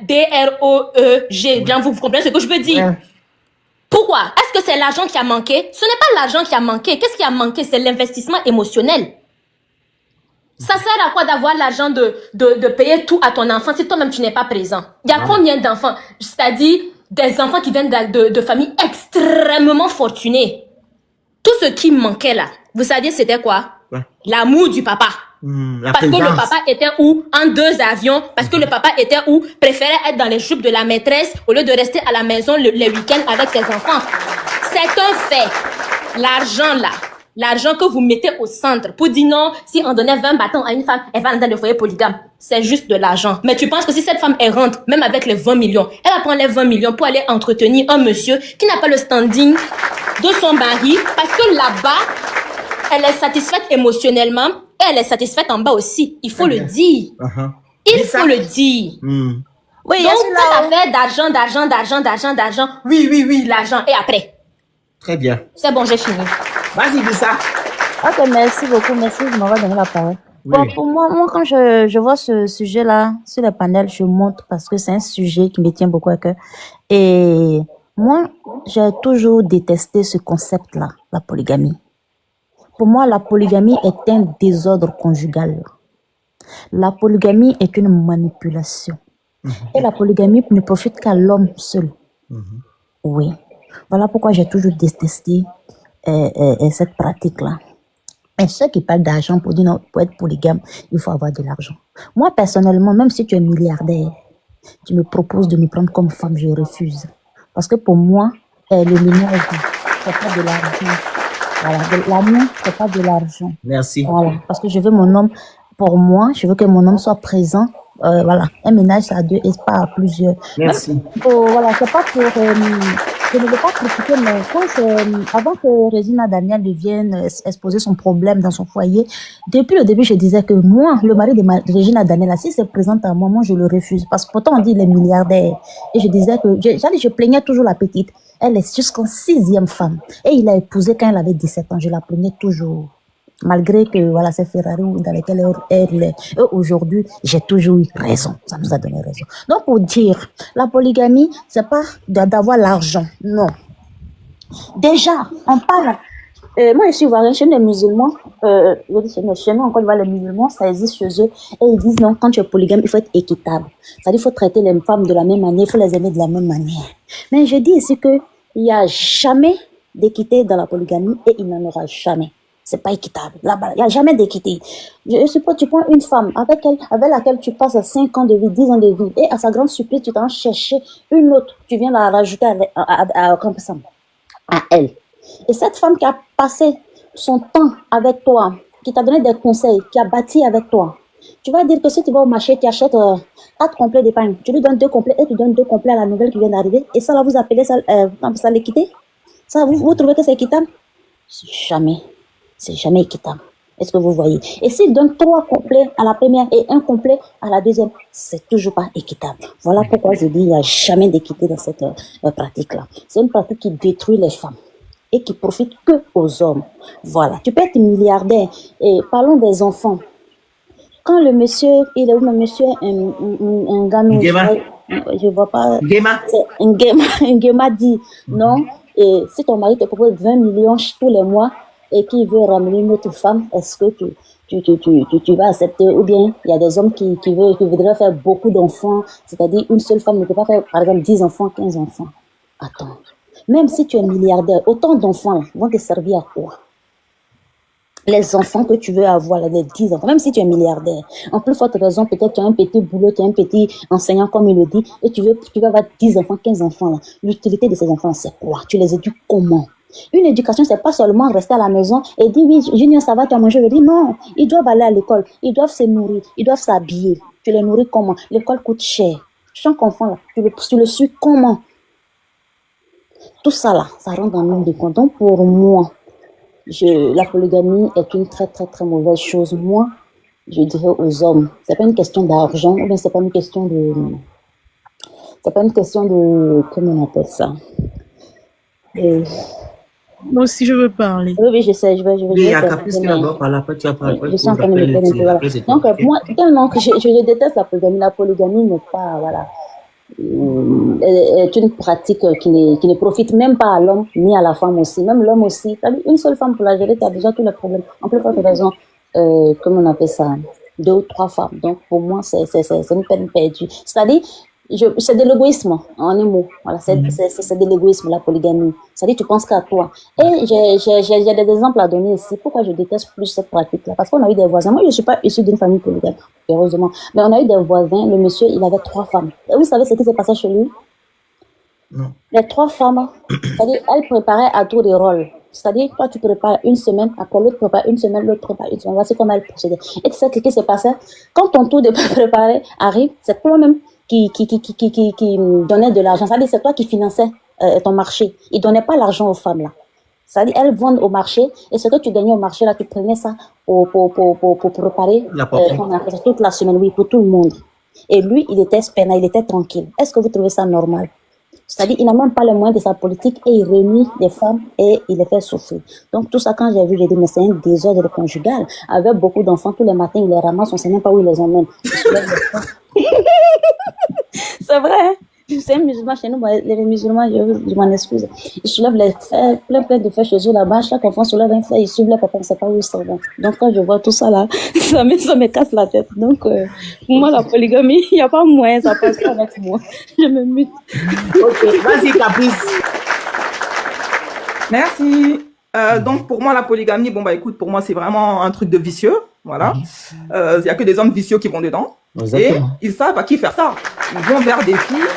Speaker 1: DROEG. Bien, vous comprenez ce que je veux dire? Pourquoi? Est-ce que c'est l'argent qui a manqué? Ce n'est pas l'argent qui a manqué. Qu'est-ce qui a manqué? C'est l'investissement émotionnel. Ça sert à quoi d'avoir l'argent de payer tout à ton enfant si toi-même tu n'es pas présent? Il y a combien d'enfants? C'est-à-dire des enfants qui viennent de familles extrêmement fortunées. Tout ce qui manquait là, vous saviez c'était quoi? L'amour du papa. Parce que le papa était où? En 2 avions. Parce que le papa était où? Préférait être dans les jupes de la maîtresse au lieu de rester à la maison les week-ends avec ses enfants. C'est un fait. L'argent là, l'argent que vous mettez au centre pour dire non, si on donnait 20 bâtons à une femme, elle va dans le foyer polygame. C'est juste de l'argent. Mais tu penses que si cette femme elle rentre, même avec les 20 millions, elle va prendre les 20 millions pour aller entretenir un monsieur qui n'a pas le standing de son mari parce que là-bas, elle est satisfaite émotionnellement et elle est satisfaite en bas aussi. Il faut le dire. Il faut le dire. Oui, donc, cette affaire d'argent. Oui, l'argent. Et après?
Speaker 2: Très bien.
Speaker 1: C'est bon, j'ai fini.
Speaker 2: Vas-y, dis ça.
Speaker 7: Ok, merci beaucoup. Merci de m'avoir donné la parole. Oui. Bon, pour moi, quand je vois ce sujet-là sur le panel, je monte parce que c'est un sujet qui me tient beaucoup à cœur. Et moi, j'ai toujours détesté ce concept-là, la polygamie. Pour moi, la polygamie est un désordre conjugal. La polygamie est une manipulation. Et la polygamie ne profite qu'à l'homme seul. Oui. Voilà pourquoi j'ai toujours détesté cette pratique-là. Et ceux qui parlent d'argent pour dire non, pour être polygame, il faut avoir de l'argent. Moi, personnellement, même si tu es milliardaire, tu me proposes de me prendre comme femme, je refuse. Parce que pour moi, le ménage, c'est pas de l'argent. Voilà, l'amour, c'est pas de l'argent.
Speaker 2: Merci.
Speaker 7: Voilà, parce que je veux mon homme, pour moi, je veux que mon homme soit présent. Voilà, un ménage, c'est à 2 et pas à plusieurs.
Speaker 2: Merci.
Speaker 7: Voilà, c'est pas pour... je ne veux pas critiquer, mais avant que Regina Daniel vienne exposer son problème dans son foyer, depuis le début, je disais que moi, le mari de Regina Daniel, si c'est présent à moi, je le refuse. Parce que pourtant, on dit les milliardaires. Et je disais que... Je plaignais toujours la petite. Elle est jusqu'en 6e femme. Et il a épousé quand elle avait 17 ans. Je la plaignais toujours. Malgré que, voilà, c'est Ferrari dans lesquels elle est. Et aujourd'hui, j'ai toujours eu raison. Ça nous a donné raison. Donc, pour dire, la polygamie, c'est pas d'avoir l'argent. Non. Déjà, on parle... moi, je suis ivoirienne, chez les musulmans, je dis chez nous, encore une fois, les musulmans, ça existe chez eux. Et ils disent, non, quand tu es polygame, il faut être équitable. C'est-à-dire, il faut traiter les femmes de la même manière, il faut les aimer de la même manière. Mais je dis ici qu'il n'y a jamais d'équité dans la polygamie et il n'en aura jamais. C'est pas équitable. Là-bas, il n'y a jamais d'équité. Je suppose, tu prends une femme avec laquelle tu passes 5 ans de vie, 10 ans de vie, et à sa grande surprise, tu t'en chercher une autre. Tu viens la rajouter à elle. Et cette femme qui a passé son temps avec toi, qui t'a donné des conseils, qui a bâti avec toi, Tu vas dire que si tu vas au marché, tu achètes 4 complets d'épargne. Tu lui donnes 2 complets et tu donnes 2 complets à la nouvelle qui vient d'arriver. Et ça, là, vous appelez ça, ça l'équité? Ça, vous trouvez que c'est équitable? C'est jamais équitable. Est-ce que vous voyez? Et s'il donne 3 complets à la première et 1 complet à la deuxième, c'est toujours pas équitable. Voilà pourquoi je dis il n'y a jamais d'équité dans cette pratique-là. C'est une pratique qui détruit les femmes et qui profite que aux hommes. Voilà. Tu peux être milliardaire. Et parlons des enfants. Quand le monsieur, il est où, le monsieur, un gamin, je vois pas. Un Gema dit, non, et si ton mari te propose 20 millions tous les mois et qu'il veut ramener une autre femme, est-ce que tu vas accepter? Ou bien il y a des hommes qui voudraient faire beaucoup d'enfants, c'est-à-dire une seule femme ne peut pas faire, par exemple, 10 enfants, 15 enfants. Attends. Même si tu es milliardaire, autant d'enfants vont te servir à quoi? Les enfants que tu veux avoir, les 10 enfants, même si tu es milliardaire. En plus forte raison, peut-être tu as un petit boulot, tu as un petit enseignant, comme il le dit, et tu vas avoir 10 enfants, 15 enfants. Là. L'utilité de ces enfants, c'est quoi? Tu les éduques comment? Une éducation, c'est pas seulement rester à la maison et dire, oui, Junior, ça va, tu as mangé. Je dis, non, ils doivent aller à l'école, ils doivent se nourrir, ils doivent s'habiller. Tu les nourris comment? L'école coûte cher. Chaque enfant, là, tu le suis comment? Tout ça, là, ça rentre dans le monde de compte. Donc, pour moi, la polygamie est une très, très, très mauvaise chose. Moi, je dirais aux hommes, c'est pas une question d'argent, ou bien c'est pas une question de, comment on appelle ça?
Speaker 8: Moi aussi, je veux parler.
Speaker 7: Oui, je sais, je vais.
Speaker 2: Oui, il y a Caprice qui d'abord par après, tu vas parler.
Speaker 7: Je suis en train de me perdre un peu, voilà. Donc, moi, tellement que je déteste la polygamie. La polygamie n'est pas, voilà, est une pratique qui ne profite même pas à l'homme ni à la femme aussi. Même l'homme aussi. Une seule femme pour la gérer, tu as déjà tous les problèmes. En plus forte raison, comment on appelle ça, 2 ou 3 femmes. Donc pour moi, c'est une peine perdue. C'est-à-dire, c'est de l'égoïsme, en un mot. Voilà, c'est de l'égoïsme, la polygamie. C'est-à-dire, tu penses qu'à toi. Et j'ai des exemples à donner ici. Pourquoi je déteste plus cette pratique-là? Parce qu'on a eu des voisins. Moi, je ne suis pas issue d'une famille polygame, heureusement. Mais on a eu des voisins. Le monsieur, il avait 3 femmes. Et vous savez ce qui s'est passé chez lui?
Speaker 2: Non.
Speaker 7: Les 3 femmes, c'est-à-dire, elles préparaient à tour des rôles. C'est-à-dire, toi, tu prépares une semaine, après l'autre prépare une semaine, l'autre prépare une semaine. Voici comment elles procédaient. Et tu sais ce qui s'est passé? Quand ton tour de préparer arrive, c'est toi-même qui donnait de l'argent. C'est-à-dire, c'est toi qui finançais ton marché. Ils donnaient pas l'argent aux femmes, là. C'est-à-dire, elles vendent au marché, et ce que tu gagnais au marché, là, tu prenais ça pour préparer toute la semaine, oui, pour tout le monde. Et lui, il était spénal, il était tranquille. Est-ce que vous trouvez ça normal? C'est-à-dire, il n'a même pas le moyen de sa politique et il réunit les femmes et il les fait souffrir. Donc, tout ça, quand j'ai vu, j'ai dit, mais c'est un désordre conjugal. Avec beaucoup d'enfants, tous les matins, il les ramasse, on ne sait même pas où il les emmène. C'est vrai, hein? C'est un musulman chez nous, les musulmans, je m'en excuse. Ils soulèvent les fers, plein de fers chez eux là-bas. Chaque enfant soulève un fer, ils soulèvent, papa, on ne sait pas où ils sont. Donc, quand je vois tout ça là, ça me casse la tête. Donc, pour moi, la polygamie, il n'y a pas moyen, ça passe pas avec moi. Je me mute.
Speaker 2: Ok, vas-y, Caprice.
Speaker 6: Merci. Donc, pour moi, la polygamie, bon, bah, écoute, pour moi, c'est vraiment un truc de vicieux. Voilà. Il n'y a que des hommes vicieux qui vont dedans. Exactement. Et ils savent à qui faire ça. Ils vont vers des filles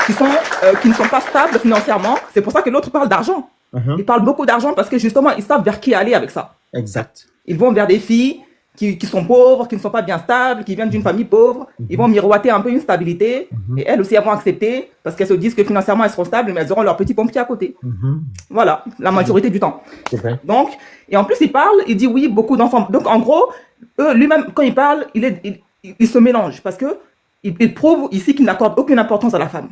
Speaker 6: qui ne sont pas stables financièrement. C'est pour ça que l'autre parle d'argent. Ils parlent beaucoup d'argent parce que justement, ils savent vers qui aller avec ça.
Speaker 2: Exact.
Speaker 6: Ils vont vers des filles qui sont pauvres, qui ne sont pas bien stables, qui viennent d'une famille pauvre. Ils vont miroiter un peu une stabilité. Et elles aussi, elles vont accepter parce qu'elles se disent que financièrement, elles seront stables, mais elles auront leur petit pompier à côté. Voilà, la majorité du temps.
Speaker 2: C'est vrai.
Speaker 6: Donc, et en plus, il dit oui, beaucoup d'enfants. Donc, en gros, lui-même, quand il parle, il se mélange parce que il prouve ici qu'il n'accorde aucune importance à la femme.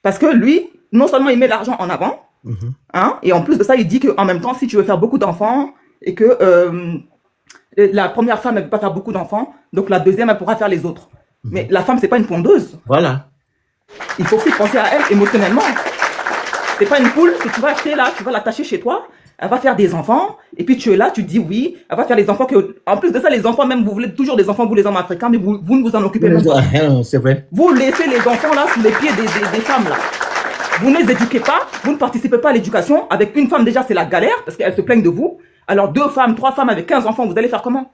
Speaker 6: Parce que lui, non seulement il met l'argent en avant, hein, et en plus de ça, il dit qu'en même temps, si tu veux faire beaucoup d'enfants et que la première femme ne veut pas faire beaucoup d'enfants, donc la deuxième, elle pourra faire les autres. Mais la femme, c'est pas une pondeuse.
Speaker 2: Voilà.
Speaker 6: Il faut aussi penser à elle émotionnellement. C'est pas une poule que tu vas acheter là, tu vas l'attacher chez toi. Elle va faire des enfants, et puis tu es là, tu dis oui, elle va faire les enfants en plus de ça, les enfants, même vous voulez toujours des enfants, vous les hommes africains, mais vous ne vous en occupez même pas.
Speaker 2: C'est vrai.
Speaker 6: Vous laissez les enfants là sous les pieds des femmes là. Vous ne les éduquez pas, vous ne participez pas à l'éducation. Avec une femme déjà, c'est la galère, parce qu'elles se plaignent de vous. Alors 2 femmes, 3 femmes avec 15 enfants, vous allez faire comment?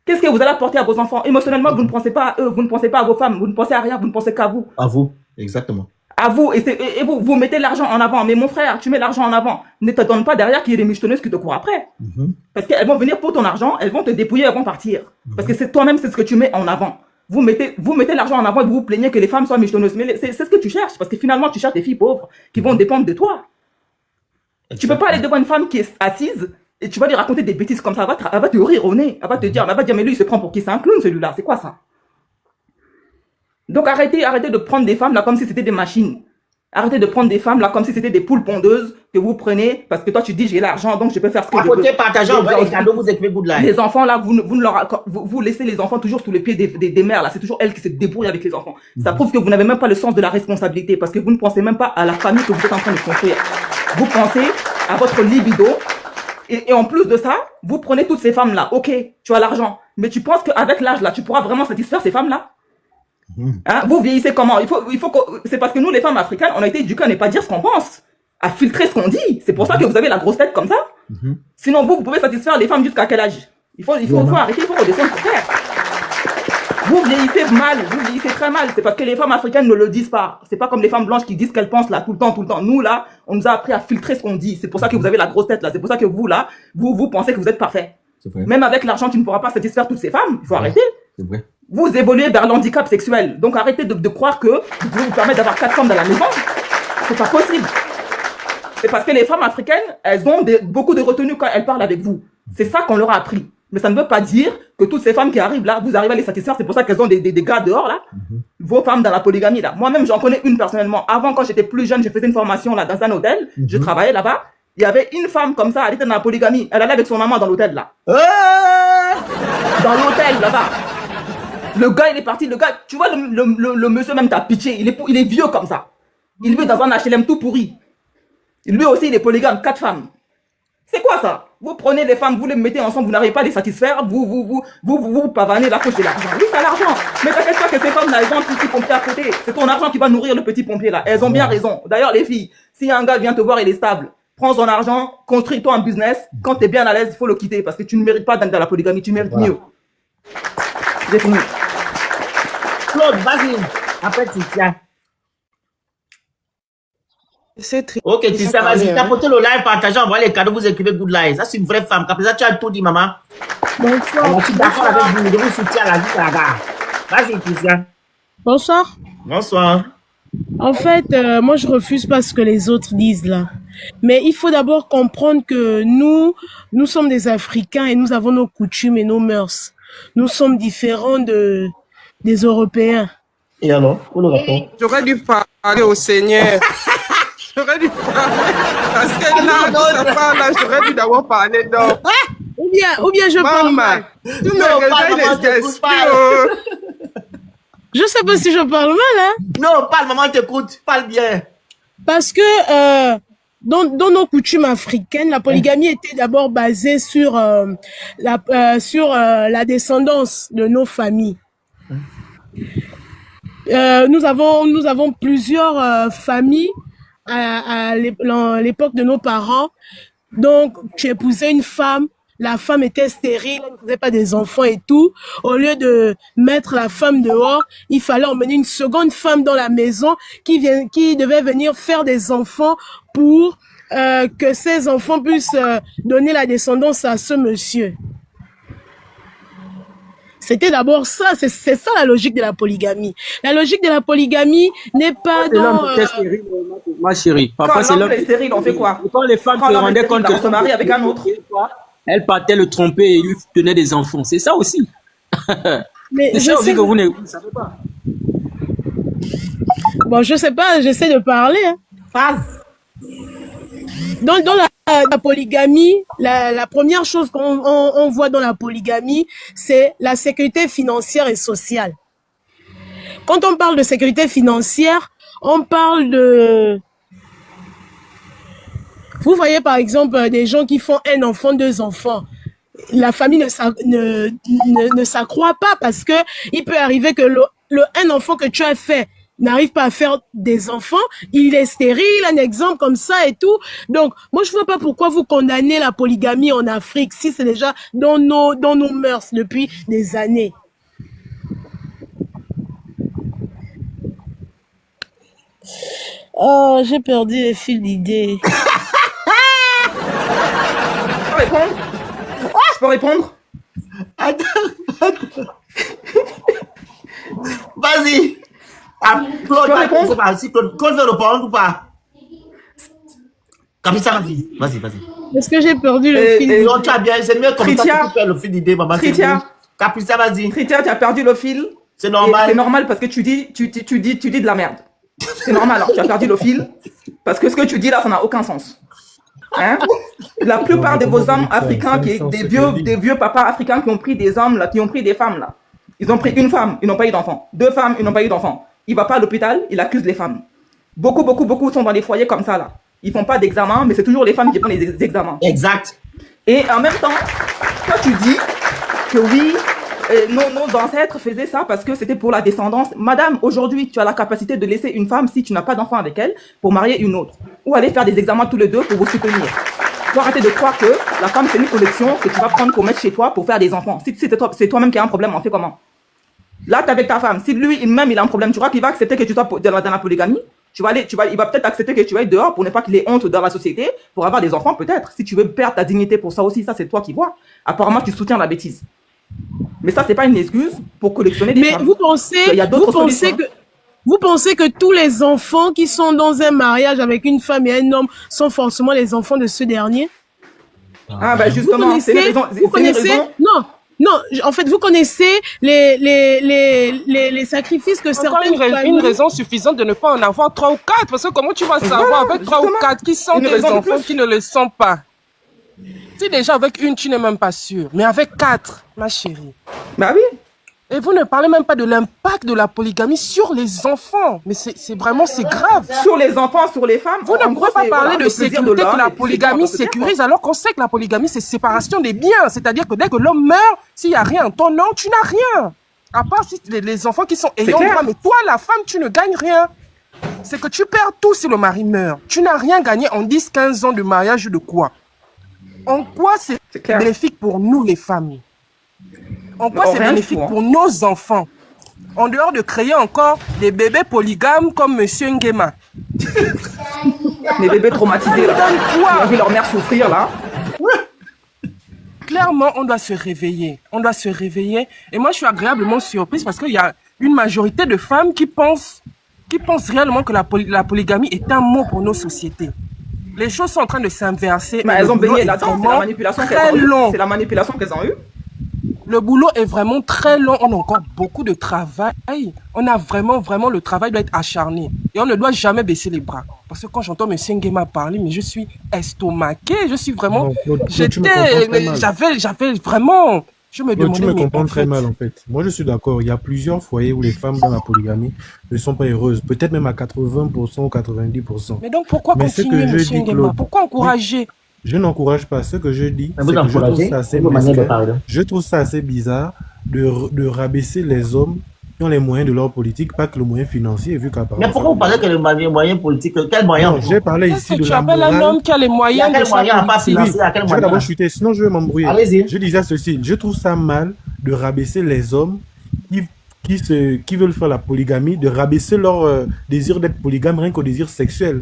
Speaker 6: Qu'est-ce que vous allez apporter à vos enfants? Émotionnellement, vous ne pensez pas à eux, vous ne pensez pas à vos femmes, vous ne pensez à rien, vous ne pensez qu'à vous.
Speaker 2: À vous, exactement.
Speaker 6: À vous, et vous mettez l'argent en avant. Mais mon frère, tu mets l'argent en avant. Ne te donne pas derrière qu'il y ait des michetonneuses qui te courent après. Parce qu'elles vont venir pour ton argent, elles vont te dépouiller, elles vont partir. Parce que c'est toi-même, c'est ce que tu mets en avant. Vous mettez l'argent en avant et vous vous plaignez que les femmes soient michetonneuses. Mais c'est ce que tu cherches. Parce que finalement, tu cherches des filles pauvres qui vont dépendre de toi. Tu peux pas aller devant une femme qui est assise et tu vas lui raconter des bêtises comme ça. Elle va te rire au nez. Elle va te dire, mais lui, il se prend pour qui? C'est un clown, celui-là. C'est quoi ça? Donc arrêtez de prendre des femmes là comme si c'était des machines. Arrêtez de prendre des femmes là comme si c'était des poules pondeuses que vous prenez parce que toi tu dis j'ai l'argent donc je peux faire ce que je veux.
Speaker 2: À côté, partagez, on va les cadeaux, vous êtes fait good life.
Speaker 6: Les enfants là, vous laissez les enfants toujours sous les pieds des mères là. C'est toujours elles qui se débrouillent avec les enfants. Ça prouve que vous n'avez même pas le sens de la responsabilité parce que vous ne pensez même pas à la famille que vous êtes en train de construire. Vous pensez à votre libido et en plus de ça, vous prenez toutes ces femmes là. Ok, tu as l'argent, mais tu penses qu'avec l'âge là, tu pourras vraiment satisfaire ces femmes là? Hein, vous vieillissez comment? C'est parce que nous, les femmes africaines, on a été éduquées à ne pas dire ce qu'on pense, à filtrer ce qu'on dit. C'est pour ça que vous avez la grosse tête comme ça. Sinon, vous pouvez satisfaire les femmes jusqu'à quel âge? Il faut arrêter, il faut redescendre sur terre. Vous vieillissez mal, vous vieillissez très mal. C'est parce que les femmes africaines ne le disent pas. C'est pas comme les femmes blanches qui disent qu'elles pensent là tout le temps. Nous là, on nous a appris à filtrer ce qu'on dit. C'est pour ça que vous avez la grosse tête là. C'est pour ça que vous là, vous pensez que vous êtes parfait. Même avec l'argent, tu ne pourras pas satisfaire toutes ces femmes. Il faut arrêter.
Speaker 2: C'est vrai.
Speaker 6: Vous évoluez vers l'handicap sexuel. Donc arrêtez de croire que vous pouvez vous permettre d'avoir 4 femmes dans la maison. C'est pas possible. C'est parce que les femmes africaines, elles ont beaucoup de retenue quand elles parlent avec vous. C'est ça qu'on leur a appris. Mais ça ne veut pas dire que toutes ces femmes qui arrivent là, vous arrivez à les satisfaire. C'est pour ça qu'elles ont des gars dehors là. Vos femmes dans la polygamie là. Moi-même, j'en connais une personnellement. Avant, quand j'étais plus jeune, je faisais une formation là dans un hôtel. Je travaillais là-bas. Il y avait une femme comme ça, elle était dans la polygamie. Elle allait avec son maman dans l'hôtel là. Dans l'hôtel là-bas. Le gars, il est parti. Le gars, tu vois, le monsieur même t'as pitié. Il est vieux comme ça. Il vit dans un HLM tout pourri. Lui aussi, il est polygame, 4 femmes. C'est quoi ça? Vous prenez les femmes, vous les mettez ensemble, vous n'arrivez pas à les satisfaire, vous pavanez la poche de l'argent. Oui, t'as l'argent. Mais t'inquiète pas que ces femmes-là, elles ont un petit pompier à côté. C'est ton argent qui va nourrir le petit pompier là. Elles ont bien raison. D'ailleurs, les filles, si un gars vient te voir, il est stable. Prends son argent, construis-toi un business. Quand t'es bien à l'aise, il faut le quitter parce que tu ne mérites pas d'être dans la polygamie, tu mérites mieux. J'ai fini.
Speaker 2: Claude, vas-y. Après, Titia.
Speaker 4: C'est très.
Speaker 2: Ok, Titia, vas-y. Tapotez le live, partagez, envoyez les cadeaux, vous écrivez good life. Ça, c'est une vraie femme. Après ça, tu as tout dit, maman.
Speaker 8: Bonsoir.
Speaker 2: Je suis d'accord avec vous. Je vous soutiens la vie, la gare. Vas-y, Titia.
Speaker 8: Bonsoir.
Speaker 2: Bonsoir.
Speaker 8: En fait, moi, je refuse pas ce que les autres disent là. Mais il faut d'abord comprendre que nous sommes des Africains et nous avons nos coutumes et nos mœurs. Nous sommes différents des Européens.
Speaker 2: Et alors, où le rapport?
Speaker 4: J'aurais dû parler au Seigneur. J'aurais dû parler. Parce que là, ça parle, là, j'aurais dû d'abord parler d'or.
Speaker 8: Ou bien je parle mal.
Speaker 4: Tu me regardes les esprits.
Speaker 8: Je sais pas si je parle mal, hein.
Speaker 2: Non, parle, maman t'écoute. Parle bien.
Speaker 8: Parce que dans nos coutumes africaines, la polygamie était d'abord basée sur la descendance de nos familles. Nous avons plusieurs familles à l'époque de nos parents. Donc, tu épousais une femme, la femme était stérile, elle ne faisait pas des enfants et tout. Au lieu de mettre la femme dehors, il fallait emmener une seconde femme dans la maison qui devait venir faire des enfants pour que ces enfants puissent donner la descendance à ce monsieur. C'était d'abord ça, c'est ça la logique de la polygamie. La logique de la polygamie n'est pas dans...
Speaker 5: Ma chérie, parfois c'est l'homme
Speaker 6: stérile, on fait quoi?
Speaker 5: Quand les femmes se rendaient compte
Speaker 6: qu'elles se marient avec un autre,
Speaker 5: elles partaient le tromper et lui tenaient des enfants. C'est ça aussi.
Speaker 8: Mais
Speaker 5: c'est ça aussi que vous ne savez pas.
Speaker 8: Bon, je sais pas, j'essaie de parler. Hein.
Speaker 6: Parle.
Speaker 8: Dans la polygamie, la première chose qu'on voit dans la polygamie, c'est la sécurité financière et sociale. Quand on parle de sécurité financière, on parle de... Vous voyez par exemple des gens qui font un enfant, 2 enfants. La famille ne s'accroît pas parce que il peut arriver que un enfant que tu as fait n'arrive pas à faire des enfants, il est stérile, un exemple comme ça et tout. Donc, moi, je vois pas pourquoi vous condamnez la polygamie en Afrique si c'est déjà dans nos mœurs depuis des années. Oh, j'ai perdu le fil d'idée.
Speaker 6: Je peux répondre? Je peux répondre?
Speaker 2: Attends. Vas-y. Claude veut répondre ou pas? Capitaine, vas-y.
Speaker 8: Est-ce que j'ai perdu le fil d'idée?
Speaker 2: Non, tu as bien, c'est mieux comme ça que tu perds le fil d'idée, maman. Capitaine, vas-y.
Speaker 6: Tritia, tu as perdu le fil.
Speaker 2: C'est normal.
Speaker 6: C'est normal parce que tu dis de la merde. C'est normal, hein, tu as perdu le fil. Parce que ce que tu dis là, ça n'a aucun sens. Hein? La plupart de vos hommes africains, des vieux papas africains qui ont pris des hommes là, qui ont pris des femmes là. Ils ont pris une femme, ils n'ont pas eu d'enfant. 2 femmes, ils n'ont pas eu d'enfant. Il va pas à l'hôpital, il accuse les femmes. Beaucoup sont dans les foyers comme ça là. Ils font pas d'examen, mais c'est toujours les femmes qui font les examens.
Speaker 2: Exact.
Speaker 6: Et en même temps, toi tu dis que oui, nos ancêtres faisaient ça parce que c'était pour la descendance. Madame, aujourd'hui, tu as la capacité de laisser une femme, si tu n'as pas d'enfant avec elle, pour marier une autre. Ou aller faire des examens tous les deux pour vous soutenir. Faut arrêter de croire que la femme, c'est une collection que tu vas prendre pour mettre chez toi pour faire des enfants. Si c'est toi-même qui as un problème, on fait comment? Là, tu es avec ta femme. Si lui-même, il a un problème, tu crois qu'il va accepter que tu sois dans la polygamie? Il va peut-être accepter que tu ailles dehors pour ne pas qu'il ait honte dans la société, pour avoir des enfants peut-être. Si tu veux perdre ta dignité pour ça aussi, ça c'est toi qui vois. Apparemment, tu soutiens la bêtise. Mais ça, c'est pas une excuse pour collectionner des femmes.
Speaker 8: Mais vous pensez que tous les enfants qui sont dans un mariage avec une femme et un homme sont forcément les enfants de ce dernier?
Speaker 6: Ah, bah justement, c'est les raisons.
Speaker 8: Non, en fait, vous connaissez les sacrifices que certaines familles...
Speaker 4: Une raison suffisante de ne pas en avoir 3 ou 4, parce que comment tu vas savoir avec 3 ou 4 qui sont des enfants qui ne le sont pas? Si déjà avec une, tu n'es même pas sûr, mais avec 4, ma chérie.
Speaker 6: Bah oui.
Speaker 4: Et vous ne parlez même pas de l'impact de la polygamie sur les enfants. Mais c'est grave.
Speaker 6: Sur les enfants, sur les femmes.
Speaker 4: Vous ne pouvez pas parler de sécurité que la polygamie sécurise, alors qu'on sait que la polygamie, c'est séparation des biens. C'est-à-dire que dès que l'homme meurt, s'il n'y a rien en ton nom, tu n'as rien. À part si les enfants qui sont ayant droit. Mais toi, la femme, tu ne gagnes rien. C'est que tu perds tout si le mari meurt. Tu n'as rien gagné en 10-15 ans de mariage de quoi? En quoi c'est bénéfique pour nous, les familles? En quoi c'est bénéfique pour nos enfants? En dehors de créer encore des bébés polygames comme Monsieur Nguema.
Speaker 6: Les bébés traumatisés là. Ils ont vu leur mère souffrir là.
Speaker 4: Clairement, on doit se réveiller. On doit se réveiller. Et moi, je suis agréablement surprise parce qu'il y a une majorité de femmes qui pensent réellement que la polygamie est un mot pour nos sociétés. Les choses sont en train de s'inverser.
Speaker 6: Mais elles ont baigné là-dedans. C'est la manipulation qu'elles ont eue. C'est la manipulation qu'elles ont eue.
Speaker 4: Le boulot est vraiment très long. On a encore beaucoup de travail. On a vraiment, le travail doit être acharné. Et on ne doit jamais baisser les bras. Parce que quand j'entends M. Nguema parler, mais je suis estomaqué. Je suis vraiment... J'avais vraiment... Je me demandais...
Speaker 3: Tu me comprends très mal, en fait. Moi, je suis d'accord. Il y a plusieurs foyers où les femmes dans la polygamie ne sont pas heureuses. Peut-être même à 80% ou 90%.
Speaker 4: Mais donc, pourquoi continuer, M. Nguema? Pourquoi encourager?
Speaker 3: Je n'encourage pas. Ce que je dis, c'est que je trouve ça assez bizarre de rabaisser les hommes qui ont les moyens de leur politique, pas que le moyen financier, vu qu'apparemment...
Speaker 2: Mais pourquoi vous parlez que les moyens politiques, quels moyens?
Speaker 3: J'ai parlé ici de la
Speaker 4: morale. Tu appelles un homme qui a les moyens de sa
Speaker 2: politique.
Speaker 3: Je vais d'abord chuter, sinon je vais m'embrouiller.
Speaker 2: Allez-y.
Speaker 3: Je disais ceci, je trouve ça mal de rabaisser les hommes qui veulent faire la polygamie, de rabaisser leur désir d'être polygame rien qu'au désir sexuel.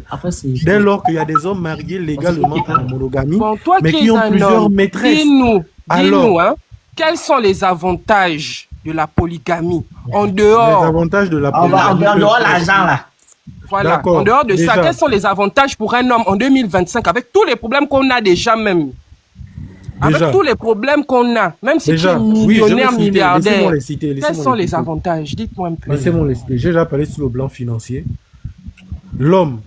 Speaker 3: Dès lors qu'il y a des hommes mariés légalement à la monogamie, mais qui ont plusieurs maîtresses.
Speaker 4: Dis-nous, hein, quels sont les avantages de la polygamie en dehors?
Speaker 3: Les avantages de la polygamie.
Speaker 2: En dehors de l'argent là.
Speaker 4: Voilà, en dehors de ça, quels sont les avantages pour un homme en 2025 avec tous les problèmes qu'on a déjà même? Avec tous les problèmes qu'on a, même si tu es millionnaire, milliardaire, quels sont les avantages? Dites-moi un peu.
Speaker 3: Laissez-moi l'expliquer. J'ai déjà parlé sur le plan financier. L'homme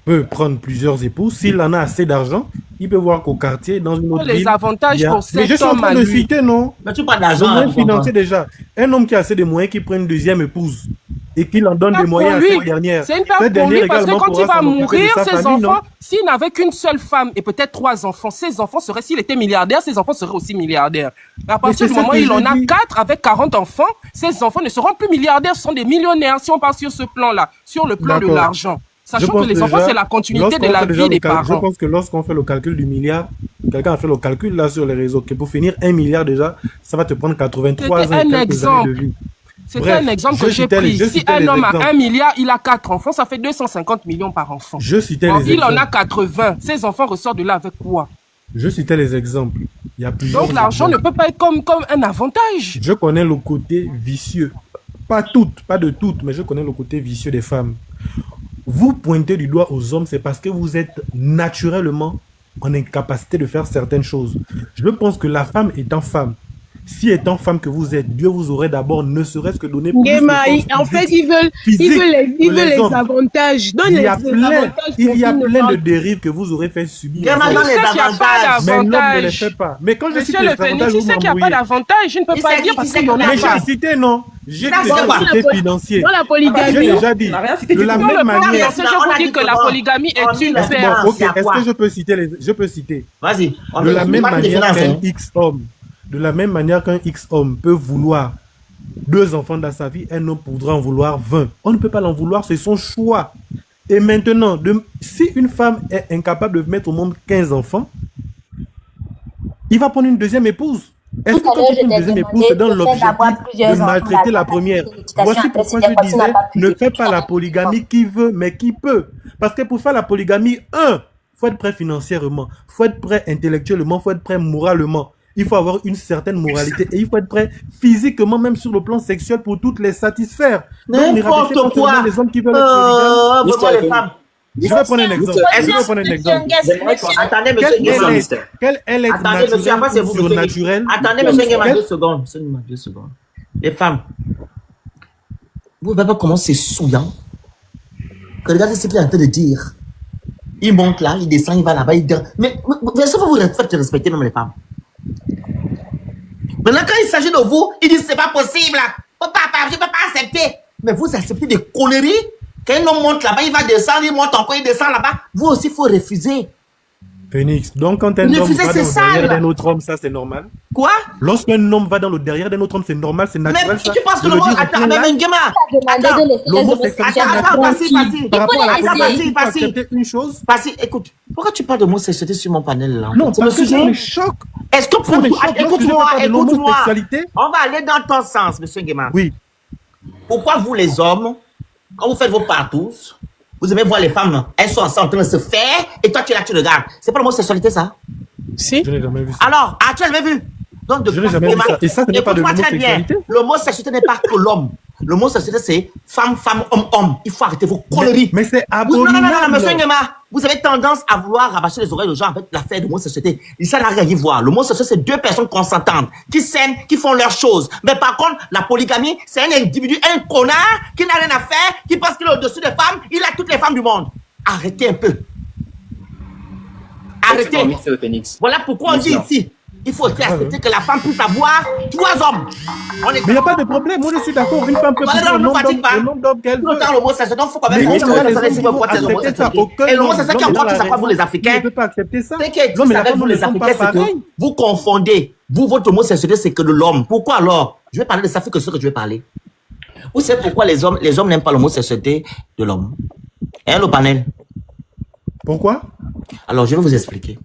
Speaker 3: peut prendre plusieurs épouses. S'il en a assez d'argent, il peut voir qu'au quartier, dans une autre ville...
Speaker 4: Les avantages pour cet homme.
Speaker 3: Mais je suis en train de citer, non?
Speaker 2: Mais tu parles d'argent.
Speaker 3: Le moyen financier déjà. Un homme qui a assez de moyens, qui prend une deuxième épouse et qu'il en donne des moyens à cette dernière.
Speaker 4: C'est une perte pour lui parce que quand il va mourir, ses enfants, s'il n'avait qu'une seule femme et peut-être 3 enfants, ses enfants seraient, s'il était milliardaire, ses enfants seraient aussi milliardaires. À partir du moment où il en a 4 avec 40 enfants, ses enfants ne seront plus milliardaires, ce sont des millionnaires si on part sur ce plan-là, sur le plan de l'argent. Sachant que les enfants, c'est la continuité de la vie des parents.
Speaker 3: Je pense que lorsqu'on fait le calcul du milliard, quelqu'un a fait le calcul là sur les réseaux, que pour finir 1 milliard déjà, ça va te prendre 83 ans et quelques années de vie.
Speaker 4: C'était un exemple que j'ai pris. Si un homme a 1 milliard, il a 4 enfants, ça fait 250 millions par enfant.
Speaker 3: Je citais les exemples.
Speaker 4: Il en a 80. Ses enfants ressortent de là avec quoi?
Speaker 3: Je citais les exemples. Il y a plusieurs
Speaker 4: Donc l'argent ne peut pas être comme un avantage.
Speaker 3: Je connais le côté vicieux. Pas de toutes, mais je connais le côté vicieux des femmes. Vous pointez du doigt aux hommes, c'est parce que vous êtes naturellement en incapacité de faire certaines choses. Je pense que la femme étant femme, si étant femme que vous êtes, Dieu vous aurait d'abord ne serait-ce que donné plus
Speaker 8: en fait, ils veulent les avantages.
Speaker 3: Il y a plein de dérives que vous aurez fait subir.
Speaker 4: Mais l'homme
Speaker 3: ne les fait pas. Mais quand je cite les avantages,
Speaker 4: je sais qu'il n'y a pas d'avantage. Je ne peux pas dire parce qu'il y en a pas.
Speaker 3: Mais j'ai cité, non. J'ai cité financier.
Speaker 8: Dans la polygamie.
Speaker 3: J'ai déjà dit. De la même manière.
Speaker 4: Je vous dis que la polygamie est une perte.
Speaker 3: Ok, est-ce que je peux citer Je peux citer.
Speaker 2: Vas-y.
Speaker 3: De la même manière qu'un X-homme. De la même manière qu'un X-homme peut vouloir 2 enfants dans sa vie, un homme pourra en vouloir 20. On ne peut pas l'en vouloir, c'est son choix. Et maintenant, si une femme est incapable de mettre au monde 15 enfants, il va prendre une deuxième épouse. Est-ce que quand tu prends une deuxième épouse, c'est dans l'objectif de maltraiter la première? Voici pourquoi je disais, ne fais pas la polygamie qui veut, mais qui peut. Parce que pour faire la polygamie, il faut être prêt financièrement, il faut être prêt intellectuellement, il faut être prêt moralement. Il faut avoir une certaine moralité et il faut être prêt physiquement, même sur le plan sexuel, pour toutes les satisfaire.
Speaker 2: N'importe quoi.
Speaker 3: Les hommes qui veulent
Speaker 2: les femmes.
Speaker 3: Je vais prendre un exemple.
Speaker 2: Attendez, monsieur.
Speaker 3: Quel est surnaturel?
Speaker 2: Attendez, monsieur Nguema, 2 secondes. Les femmes, vous ne voyez pas comment c'est souillant? Regardez ce qu'il est en train de dire. Il monte là, il descend, il va là-bas, il dit. Mais est-ce que vous faites respecter même les femmes? Maintenant, quand il s'agit de vous, ils disent c'est pas possible. Je ne peux pas accepter. Mais vous acceptez des conneries. Quand un homme monte là-bas, il va descendre, il monte encore, il descend là-bas. Vous aussi, il faut refuser.
Speaker 3: Phoenix, donc quand un homme va dans le derrière d'un autre homme, ça c'est normal?
Speaker 2: Quoi?
Speaker 3: Lorsqu'un homme va dans le derrière d'un autre homme, c'est normal, c'est naturel.
Speaker 2: Mais tu penses que le monde... Attends, mais Nguema,
Speaker 3: l'homosexualité... Par rapport à la polygamie, pour accepter une chose...
Speaker 2: Passi, écoute, pourquoi tu parles de homosexualité sur mon panel là?
Speaker 3: Non, parce que ça me choque.
Speaker 2: Est-ce que pour écoute-moi, on va aller dans ton sens, monsieur Nguema.
Speaker 3: Oui.
Speaker 2: Pourquoi vous les hommes, quand vous faites vos partous, vous aimez voir les femmes, elles sont ensemble en train de se faire, et toi tu es là, tu regardes. C'est pas l'homosexualité ça?
Speaker 8: Si.
Speaker 3: Je n'ai jamais vu ça.
Speaker 2: Alors, tu l'as jamais vu? Donc,
Speaker 3: je n'ai jamais vu ça. Et ça, ce n'est pas de l'homosexualité.
Speaker 2: L'homosexualité n'est pas que l'homme. L'homosexualité, c'est femme, homme. Il faut arrêter vos conneries.
Speaker 3: Mais c'est abominable.
Speaker 2: Non, monsieur Nguema, vous avez tendance à vouloir rabâcher les oreilles aux gens avec l'affaire de l'homosexualité. Ça n'a rien à y voir. L'homosexualité, c'est 2 personnes consentantes, qui s'aiment, qui font leurs choses. Mais par contre, la polygamie, c'est un individu, un connard, qui n'a rien à faire, qui pense qu'il est au-dessus des femmes, il a toutes les femmes du monde. Arrêtez un peu. Arrêtez. Voilà pourquoi on dit ici. Il faut accepter que la femme puisse avoir 3 hommes.
Speaker 3: Mais il n'y a pas de problème, moi je suis d'accord. Une femme peut avoir le nombre d'hommes qu'elle veut.
Speaker 2: Donc, il faut quand même et l'homosexualité qui emporte ça quoi, vous les Africains?
Speaker 3: Ne peut pas accepter ça.
Speaker 2: Non, mais vous les Africains, c'est que vous confondez. Vous, votre homosexualité, c'est que de l'homme. Pourquoi alors? Je vais parler de ça, c'est que ce que je vais parler. Vous savez pourquoi les hommes n'aiment pas l'homosexualité de l'homme? Hein, le panel?
Speaker 3: Pourquoi?
Speaker 2: Alors, je vais vous expliquer.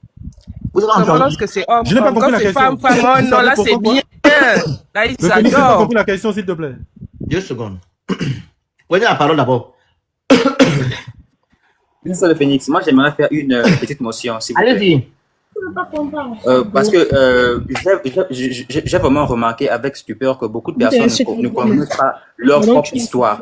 Speaker 2: Vous avez
Speaker 4: entendu que c'est homme,
Speaker 3: je n'ai pas compris la question.
Speaker 4: Femme, non, là c'est bien. Là, il s'adore.
Speaker 3: Je n'ai pas compris la question, s'il te plaît.
Speaker 2: 2 secondes. Prenez la parole d'abord.
Speaker 9: Ministre de Phoenix, moi j'aimerais faire une petite motion.
Speaker 2: Allez-y.
Speaker 9: Parce que j'ai vraiment remarqué avec stupeur que beaucoup de personnes ne connaissent pas leur propre histoire.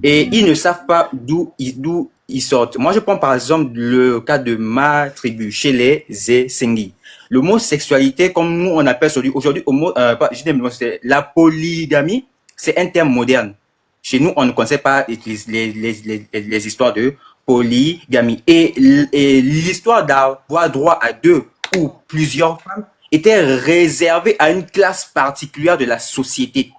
Speaker 9: Et ils ne savent pas d'où ils sortent. Moi, je prends par exemple le cas de ma tribu, chez les Zésengi. Le mot sexualité, comme nous on appelle aujourd'hui, la polygamie, c'est un terme moderne. Chez nous, on ne connaissait pas les histoires de polygamie. Et l'histoire d'avoir droit à 2 ou plusieurs femmes était réservée à une classe particulière de la société.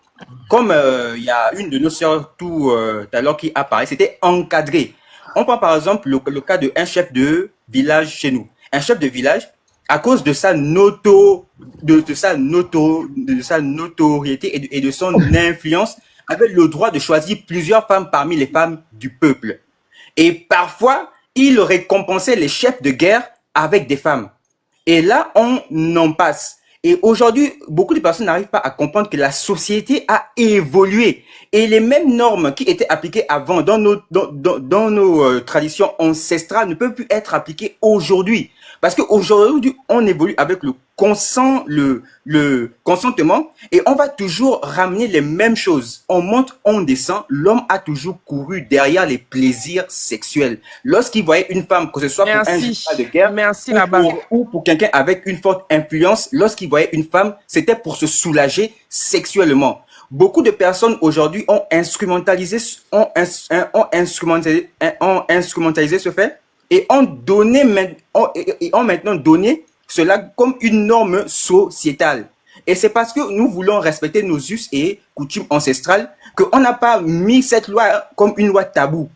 Speaker 9: Comme il y a une de nos sœurs tout à l'heure qui apparaît, c'était encadré. On prend par exemple le cas d'un chef de village chez nous. Un chef de village, à cause de sa notoriété et de son influence, avait le droit de choisir plusieurs femmes parmi les femmes du peuple. Et parfois, il récompensait les chefs de guerre avec des femmes. Et là, on en passe. Et aujourd'hui, beaucoup de personnes n'arrivent pas à comprendre que la société a évolué. Et les mêmes normes qui étaient appliquées avant dans nos traditions ancestrales ne peuvent plus être appliquées aujourd'hui. Parce qu'aujourd'hui, on évolue avec le consentement et on va toujours ramener les mêmes choses. On monte, on descend. L'homme a toujours couru derrière les plaisirs sexuels. Lorsqu'il voyait une femme, que ce soit pour un général de guerre ou pour quelqu'un avec une forte influence, lorsqu'il voyait une femme, c'était pour se soulager sexuellement. Beaucoup de personnes aujourd'hui ont instrumentalisé ce fait et ont maintenant donné cela comme une norme sociétale. Et c'est parce que nous voulons respecter nos us et coutumes ancestrales qu'on n'a pas mis cette loi comme une loi taboue.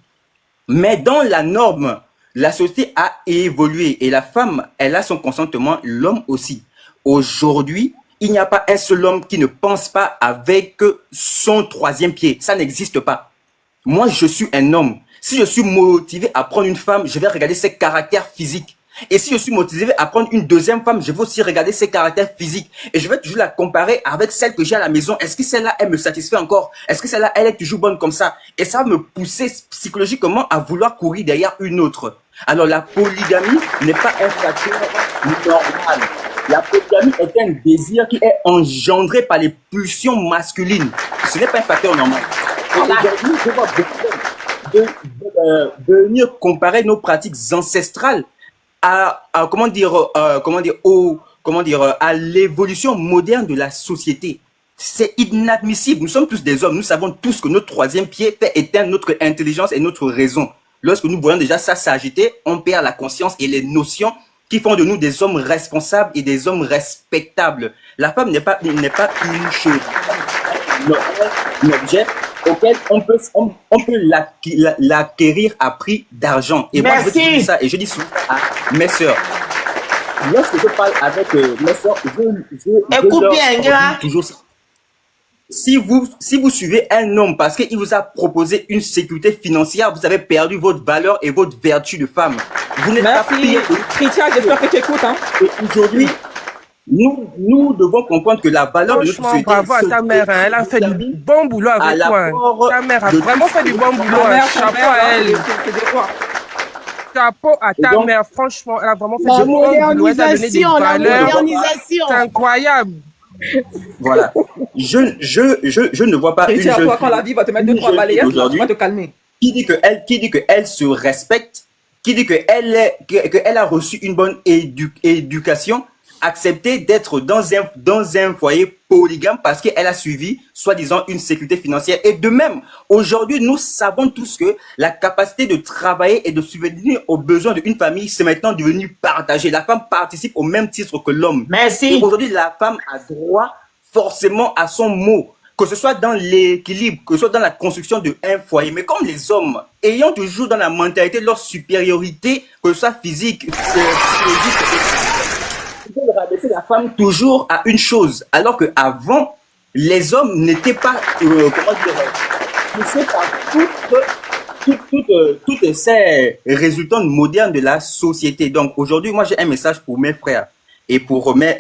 Speaker 9: Mais dans la norme, la société a évolué et la femme, elle a son consentement, l'homme aussi. Aujourd'hui, il n'y a pas un seul homme qui ne pense pas avec son troisième pied. Ça n'existe pas. Moi, je suis un homme. Si je suis motivé à prendre une femme, je vais regarder ses caractères physiques. Et si je suis motivé à prendre une deuxième femme, je vais aussi regarder ses caractères physiques. Et je vais toujours la comparer avec celle que j'ai à la maison. Est-ce que celle-là, elle me satisfait encore? Est-ce que celle-là, elle est toujours bonne comme ça? Et ça va me pousser psychologiquement à vouloir courir derrière une autre. Alors la polygamie n'est pas un facteur normal. La polygamie est un désir qui est engendré par les pulsions masculines. Ce n'est pas un facteur normal. Et aujourd'hui, je vois beaucoup de venir comparer nos pratiques ancestrales à l'évolution moderne de la société. C'est inadmissible. Nous sommes tous des hommes. Nous savons tous que notre troisième pied fait éteindre notre intelligence et notre raison. Lorsque nous voyons déjà ça s'agiter, on perd la conscience et les notions qui font de nous des hommes responsables et des hommes respectables. La femme n'est pas une chose, un objet auquel on peut l'acquérir à prix d'argent. Et moi, je dis ça et je dis souvent à mes sœurs. Lorsque je parle avec mes sœurs, je toujours ça. Si vous suivez un homme parce qu'il vous a proposé une sécurité financière, vous avez perdu votre valeur et votre vertu de femme. Vous n'êtes pas payé.
Speaker 6: Christian, j'espère que tu écoutes. Hein.
Speaker 9: Aujourd'hui, nous devons comprendre que la valeur de notre société...
Speaker 4: Bravo à ta mère, hein. Elle a fait du bon boulot avec toi. Ta mère a vraiment fait du bon boulot. Chapeau à elle. Chapeau à ta mère, franchement, elle a vraiment fait du bon boulot. Elle a donné des valeurs. C'est incroyable.
Speaker 9: Voilà. Je ne vois pas
Speaker 6: Christian, une jeune quand la vie va te mettre 2-3 balayettes, tu vas te calmer.
Speaker 9: Qui dit qu'elle se respecte, qui dit qu'elle a reçu une bonne éducation, accepter d'être dans un foyer polygame parce qu'elle a suivi, soi-disant, une sécurité financière. Et de même, aujourd'hui, nous savons tous que la capacité de travailler et de subvenir aux besoins d'une famille, c'est maintenant devenu partagé. La femme participe au même titre que l'homme.
Speaker 2: Merci.
Speaker 9: Aujourd'hui, la femme a droit forcément à son mot, que ce soit dans l'équilibre, que ce soit dans la construction d'un foyer. Mais comme les hommes, ayant toujours dans la mentalité leur supériorité, que ce soit physique, psychologique, ils veulent rabaisser la femme toujours à une chose, alors qu'avant, les hommes n'étaient pas, poussés par toutes ces résultats modernes de la société. Donc aujourd'hui, moi j'ai un message pour mes frères et pour mes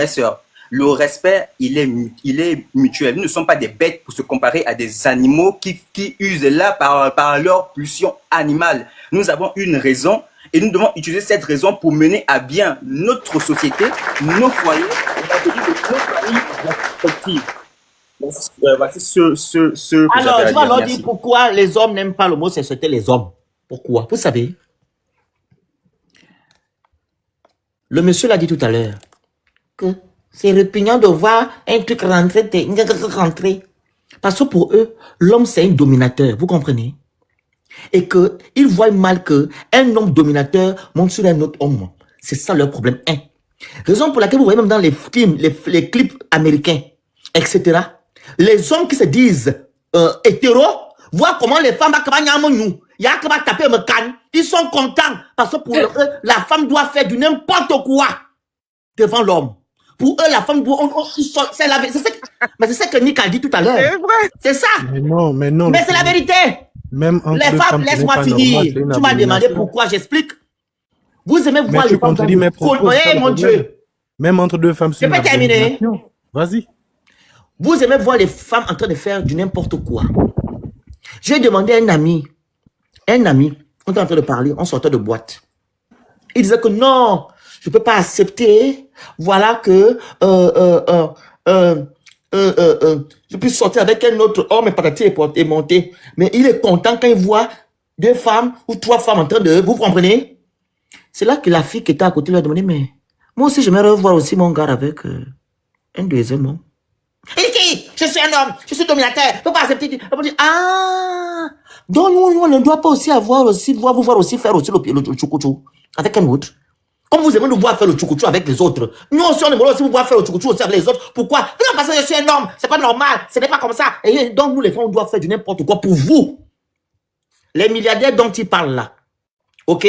Speaker 9: sœurs. Le respect, il est mutuel. Nous ne sommes pas des bêtes pour se comparer à des animaux qui usent là par leur pulsion animale. Nous avons une raison et nous devons utiliser cette raison pour mener à bien notre société, nos foyers et nos familles respectives. Voici ce que
Speaker 2: alors, tu vas leur
Speaker 9: dire
Speaker 2: pourquoi les hommes n'aiment pas l'homosexualité, les hommes. Pourquoi? Vous savez, le monsieur l'a dit tout à l'heure, que c'est répugnant de voir un truc rentrer. Parce que pour eux, l'homme c'est un dominateur, vous comprenez? Et qu'ils voient mal qu'un homme dominateur monte sur un autre homme. C'est ça leur problème. Raison pour laquelle vous voyez même dans les films, les clips américains, etc. Les hommes qui se disent hétéros, voient comment les femmes taper me canne. Ils sont contents parce que pour eux, la femme doit faire du n'importe quoi devant l'homme. Pour eux, la femme doit... c'est la vérité. Mais c'est ça que Nick a dit tout à l'heure. C'est vrai. C'est ça. Mais non. Mais c'est la vérité.
Speaker 3: Même
Speaker 2: les femmes, laisse-moi finir. Tu m'as demandé pourquoi, j'explique. Vous aimez voir les femmes.
Speaker 3: Oui, mon Dieu. Même entre deux femmes.
Speaker 2: Je peux terminer.
Speaker 3: Vas-y.
Speaker 2: Vous aimez voir les femmes en train de faire du n'importe quoi. J'ai demandé à un ami, on était en train de parler, on sortait de boîte. Il disait que non, je ne peux pas accepter, voilà que je peux sortir avec un autre homme et patati et monter. Mais il est content quand il voit 2 femmes ou 3 femmes en train de... Vous comprenez? C'est là que la fille qui était à côté lui a demandé, mais moi aussi j'aimerais revoir aussi mon gars avec un deuxième homme. Il dit, je suis un homme, je suis dominateur, je ne peux pas accepter. Ah, donc nous, on ne doit pas aussi vous voir aussi faire aussi le choukouchou avec un autre. Comme vous aimez nous voir faire le choukouchou avec les autres, nous aussi on aimerait aussi vous voir faire le choukouchou aussi avec les autres. Pourquoi? Non, parce que je suis un homme, c'est pas normal, ce n'est pas comme ça. Et donc nous les femmes, on doit faire du n'importe quoi pour vous. Les milliardaires dont ils parlent là, ok?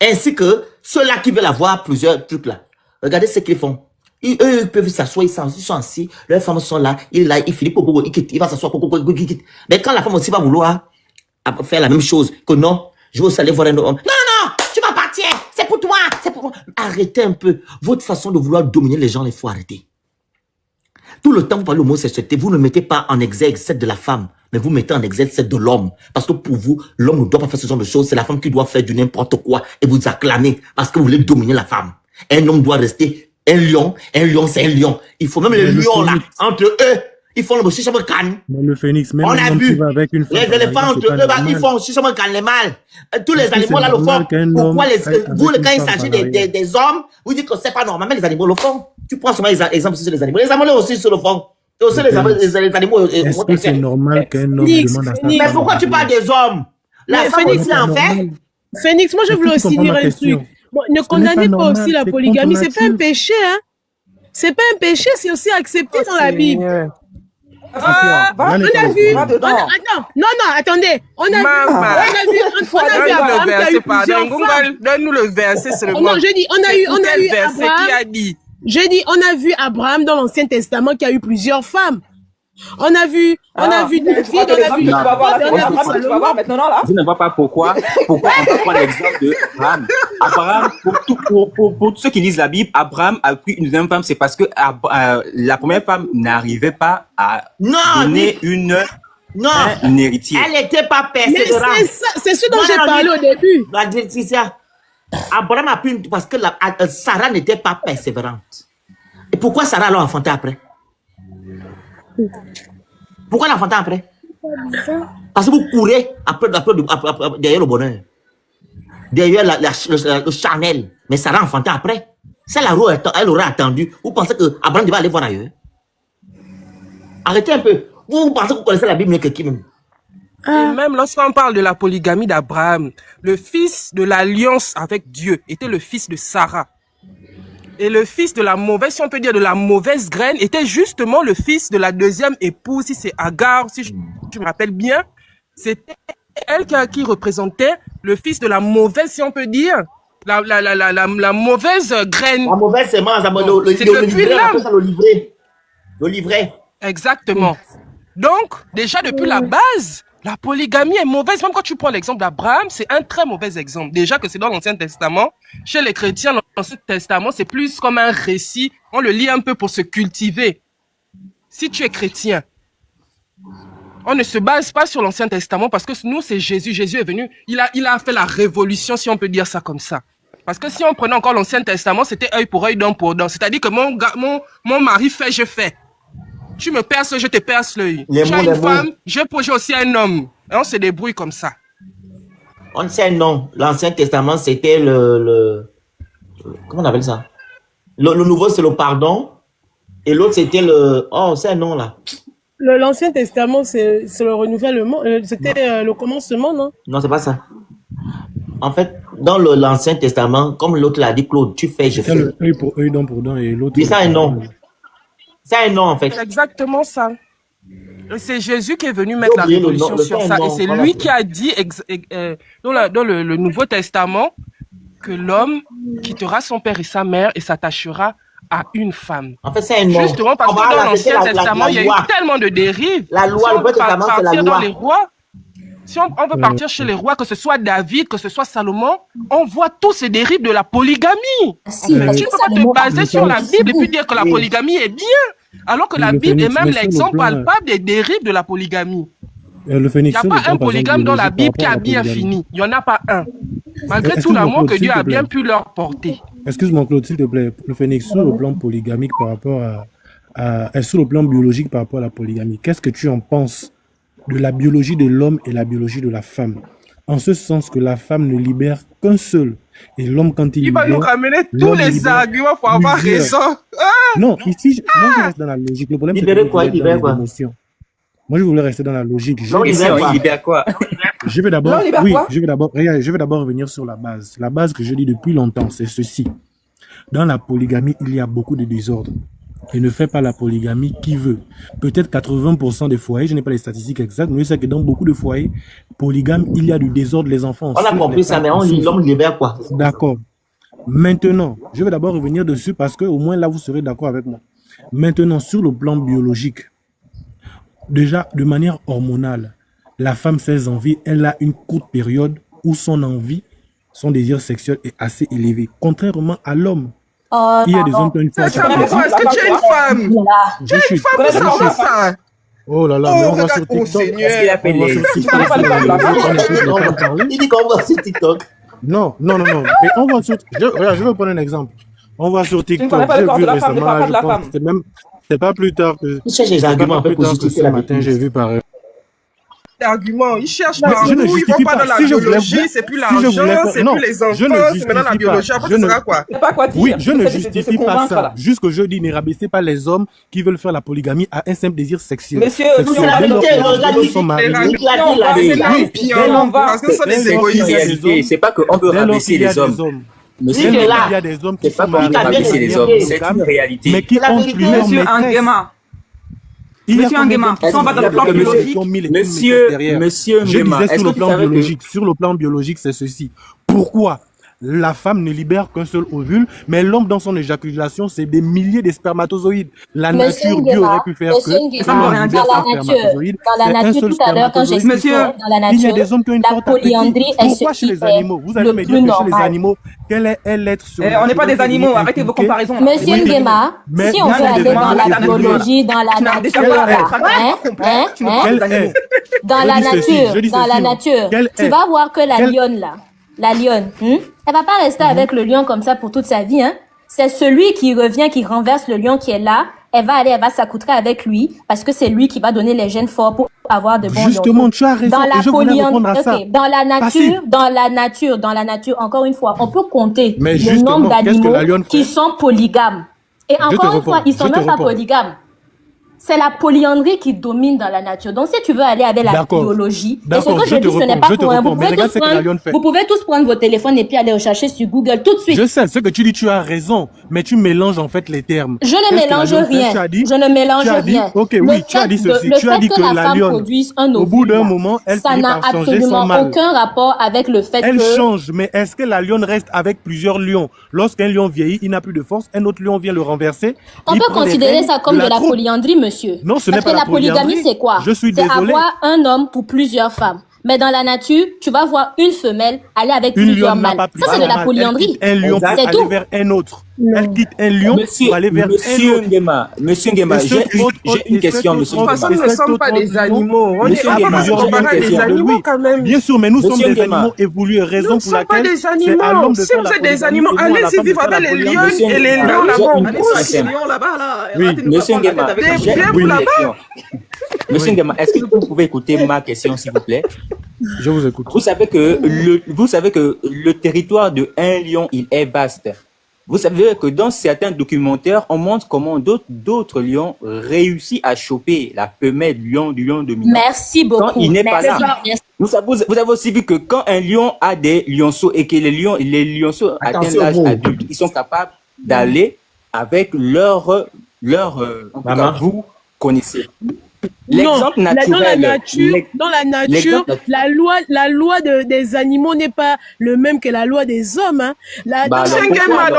Speaker 2: Ainsi que ceux-là qui veulent avoir plusieurs trucs là. Regardez ce qu'ils font. Eux, ils peuvent s'asseoir, ils sont assis, leurs femmes sont là, il finit, il va s'asseoir, mais quand la femme aussi va vouloir faire la même chose, que non, je veux aussi aller voir un homme. Non, tu m'appartiens, c'est pour toi, c'est pour moi. Arrêtez un peu. Votre façon de vouloir dominer les gens, il faut arrêter. Tout le temps, vous parlez homosexualité, vous ne mettez pas en exergue celle de la femme, mais vous mettez en exergue celle de l'homme. Parce que pour vous, l'homme ne doit pas faire ce genre de choses, c'est la femme qui doit faire du n'importe quoi et vous acclamer parce que vous voulez dominer la femme. Un homme doit rester un lion c'est un lion. Il faut même les lions là, entre eux, ils font le chichaman can.
Speaker 3: Le phénix, même
Speaker 2: on a vu les éléphants entre eux, ils font chichaman can les mâles. Tous les animaux là le font. Pourquoi vous, quand il s'agit des hommes, vous dites que c'est pas normal, mais les animaux le font. Tu prends seulement les exemples sur les animaux. Les animaux aussi se le font. Aussi les animaux.
Speaker 3: Est-ce que c'est normal qu'un homme demande à sa femme?
Speaker 2: Mais pourquoi tu parles des hommes? La femme aussi en fait.
Speaker 8: Phénix, moi je voulais aussi dire un truc. Bon, ne condamnez pas aussi la polygamie, c'est pas un péché, hein. C'est pas un péché, c'est aussi accepté dans la Bible. On a vu. Non, attendez. On a vu Abraham qui a eu plusieurs femmes.
Speaker 4: Donne-nous le verset seulement.
Speaker 8: Non, je dis, on a eu Abraham. J'ai dit, on a vu Abraham dans l'Ancien Testament qui a eu plusieurs femmes. On a vu David, on a vu
Speaker 9: Je ne vois pas pourquoi on peut prendre l'exemple de Abraham. Abraham, pour tous ceux qui lisent la Bible, Abraham a pris une deuxième femme, c'est parce que la première femme n'arrivait pas à donner une héritière.
Speaker 2: Elle n'était pas persévérante.
Speaker 8: C'est ce dont j'ai parlé au début.
Speaker 2: Abraham a pris parce que Sarah n'était pas persévérante. Et pourquoi Sarah l'a enfanté après? Pourquoi l'enfanter après? Parce que vous courez après derrière le bonheur, derrière le charnel. Mais ça l'a enfanté après. Ça, elle aurait attendu. Vous pensez que Abraham devait aller voir ailleurs? Arrêtez un peu. Vous pensez que vous connaissez la Bible mieux que qui même?
Speaker 4: Et même lorsqu'on parle de la polygamie d'Abraham, le fils de l'alliance avec Dieu était le fils de Sarah. Et le fils de la mauvaise, si on peut dire de la mauvaise graine, était justement le fils de la deuxième épouse, si c'est Agar, si je me rappelle bien. C'était elle qui représentait le fils de la mauvaise, si on peut dire, la mauvaise graine.
Speaker 2: La mauvaise semence, le livret.
Speaker 4: Exactement. Donc, déjà depuis la base, la polygamie est mauvaise. Même quand tu prends l'exemple d'Abraham, c'est un très mauvais exemple. Déjà que c'est dans l'Ancien Testament. Chez les chrétiens, l'Ancien Testament, c'est plus comme un récit. On le lit un peu pour se cultiver. Si tu es chrétien, on ne se base pas sur l'Ancien Testament parce que nous, c'est Jésus. Jésus est venu. Il a fait la révolution, si on peut dire ça comme ça. Parce que si on prenait encore l'Ancien Testament, c'était œil pour œil, dent pour dent. C'est-à-dire que mon mari fait, je fais. Tu me perces, je te perce l'œil. Tu as une femme, j'ai aussi un homme. Et on se débrouille comme ça.
Speaker 2: On sait non. L'Ancien Testament, c'était comment on appelle ça? Le Nouveau, c'est le pardon. Et l'autre, c'était le... Oh, c'est un nom là.
Speaker 8: L'Ancien Testament, c'est le renouvellement. C'était le commencement, non?
Speaker 2: Non, c'est pas ça. En fait, dans l'Ancien Testament, comme l'autre l'a dit, Claude, tu fais, je fais.
Speaker 3: Œil pour œil, dent pour dent. Et l'autre...
Speaker 2: Oui, c'est un nom. C'est un nom, en fait.
Speaker 4: C'est exactement ça. C'est Jésus qui est venu mettre la révolution sur ça. Et c'est lui qui a dit dans le Nouveau Testament que l'homme quittera son père et sa mère et s'attachera à une femme.
Speaker 2: En fait, c'est un nom.
Speaker 4: Justement parce que dans l'Ancien Testament, il y a eu tellement de dérives.
Speaker 2: La loi, le Nouveau Testament, c'est la loi.
Speaker 4: Dans les rois, Si on veut partir chez les rois, que ce soit David, que ce soit Salomon, on voit tous ces dérives de la polygamie.
Speaker 1: Si,
Speaker 4: Tu ne peux pas te baser sur la Bible et puis dire que la polygamie est bien, alors que la Bible est même l'exemple palpable des dérives de la polygamie. Il n'y a pas un polygame dans la Bible qui a bien fini. Il n'y en a pas un. Malgré tout l'amour que Dieu a bien pu leur porter.
Speaker 3: Excuse-moi Claude, s'il te plaît. Le Phénix, sur le plan polygamique par rapport sur le plan biologique par rapport à la polygamie, qu'est-ce que tu en penses de la biologie de l'homme et la biologie de la femme? En ce sens que la femme ne libère qu'un seul. Et l'homme, quand il
Speaker 4: va nous ramener tous les arguments pour avoir raison.
Speaker 3: Non, ici, moi je reste dans la logique. Le problème, c'est que l'émotion. Moi, je voulais rester dans la logique.
Speaker 9: Il libère quoi?
Speaker 3: Je vais d'abord revenir sur la base. La base que je dis depuis longtemps, c'est ceci. Dans la polygamie, il y a beaucoup de désordre. Et ne fait pas la polygamie qui veut. Peut-être 80% des foyers, je n'ai pas les statistiques exactes, mais je sais que dans beaucoup de foyers polygames, il y a du désordre, les enfants.
Speaker 2: On a compris ça, mais l'homme libère quoi?
Speaker 3: D'accord. Maintenant, je vais d'abord revenir dessus parce que au moins là, vous serez d'accord avec moi. Maintenant, sur le plan biologique, déjà, de manière hormonale, la femme, ses envies, elle a une courte période où son envie, son désir sexuel est assez élevé, contrairement à l'homme. Il y a des hommes qui ont une femme.
Speaker 4: Est-ce que tu es une femme? Tu es une femme, ça ça.
Speaker 3: Oh là là, mais on va sur TikTok.
Speaker 9: Est-ce qu'il a fait les...
Speaker 2: Il dit qu'on va sur TikTok.
Speaker 3: Non. Et on va sur... Je vais prendre un exemple. On va sur TikTok. J'ai vu récemment, c'est pas plus tard que...
Speaker 2: Il cherche des arguments
Speaker 3: plus tard que ce matin, j'ai vu pareil.
Speaker 4: Arguments, ils cherchent partout, ils vont pas dans la biologie, c'est plus l'argent, c'est plus les enfants, c'est maintenant la biologie, après ce sera quoi?
Speaker 3: Oui, je ne justifie pas ça. Juste que je dis, ne rabaissez pas les hommes qui veulent faire la polygamie à un simple désir sexuel.
Speaker 2: Monsieur, c'est la vérité,
Speaker 4: parce que ce sont des égoïstes.
Speaker 9: C'est pas qu'on veut rabaisser les hommes.
Speaker 3: Monsieur, il y a des hommes qui sont mariés,
Speaker 9: rabaisser les hommes, c'est une réalité.
Speaker 3: Mais qui ont plusieurs maîtresses.
Speaker 6: Monsieur Nguema, si on va dans le plan biologique,
Speaker 9: Monsieur Nguema,
Speaker 3: est-ce que sur le plan biologique, c'est ceci. Pourquoi la femme ne libère qu'un seul ovule, mais l'homme dans son éjaculation, c'est des milliers de spermatozoïdes. La nature, Dieu aurait pu faire que
Speaker 1: dans la nature, tout à l'heure, quand j'ai expliqué dans la nature, la polyandrie est
Speaker 3: pourquoi chez les animaux? Vous allez me dire que chez les animaux, quel est l'être sur
Speaker 6: on n'est pas des animaux, arrêtez vos comparaisons.
Speaker 1: Monsieur Nguema, si on veut aller dans la biologie, dans la nature, tu vas voir que la lionne là, la lionne, elle va pas rester avec le lion comme ça pour toute sa vie, hein. C'est celui qui revient, qui renverse le lion qui est là. Elle va s'accoutrer avec lui parce que c'est lui qui va donner les gènes forts pour avoir de bons lions.
Speaker 3: Justement, tu as raison.
Speaker 1: Dans la
Speaker 3: polyandrie,
Speaker 1: dans la nature, encore une fois, on peut compter
Speaker 3: mais
Speaker 1: le nombre d'animaux qui sont polygames. Et encore une fois, ils sont même pas polygames. C'est la polyandrie qui domine dans la nature. Donc, si tu veux aller avec la biologie, et ce que je dis, ce n'est pas pour un. Vous pouvez tous prendre vos téléphones et puis aller rechercher sur Google tout de suite.
Speaker 3: Je sais, ce que tu dis, tu as raison, mais tu mélanges en fait les termes.
Speaker 1: Je ne mélange rien. Je ne mélange rien.
Speaker 3: Ok, oui, tu as dit ceci. Tu as dit que la lionne, au bout d'un moment, elle finit par changer son mâle.
Speaker 1: Ça n'a absolument aucun rapport avec le fait que...
Speaker 3: Elle change, mais est-ce que la lionne reste avec plusieurs lions? Lorsqu'un lion vieillit, il n'a plus de force, un autre lion vient le renverser.
Speaker 1: On peut considérer ça comme de la polyandrie, monsieur.
Speaker 3: Non, ce n'est pas
Speaker 1: la polygamie, c'est quoi?
Speaker 3: C'est
Speaker 1: avoir un homme pour plusieurs femmes. Mais dans la nature, tu vas voir une femelle aller avec plusieurs mâles. Ça, c'est de la polyandrie.
Speaker 3: Un lion pour aller vers un autre. Elle quitte un lion pour aller vers un autre.
Speaker 9: Monsieur Nguema, j'ai une question, monsieur Nguema.
Speaker 4: De toute façon, nous ne sommes pas des animaux. On est des animaux quand même.
Speaker 3: Bien sûr, mais nous sommes des animaux évolués, raison pour laquelle
Speaker 4: c'est à l'homme de faire la polygamie. Si vous êtes des animaux, allez-y vivre avec les lions et les lions là-bas.
Speaker 9: Oui, monsieur Nguema, j'ai une question. Monsieur Nguema, est-ce que vous pouvez écouter ma question, s'il vous plaît?
Speaker 3: Je vous écoute.
Speaker 9: Vous savez que le territoire de un lion, il est vaste. Vous savez que dans certains documentaires, on montre comment d'autres lions réussissent à choper la femelle du lion dominant.
Speaker 1: Merci beaucoup.
Speaker 9: Quand il n'est pas là. Vous avez aussi vu que quand un lion a des lionceaux et que les lionceaux atteignent l'âge adulte, ils sont capables d'aller avec leur vous connaissez. L'exemple naturel.
Speaker 8: Dans la nature, la loi des animaux n'est pas le même que la loi des hommes. Hein.
Speaker 4: Dans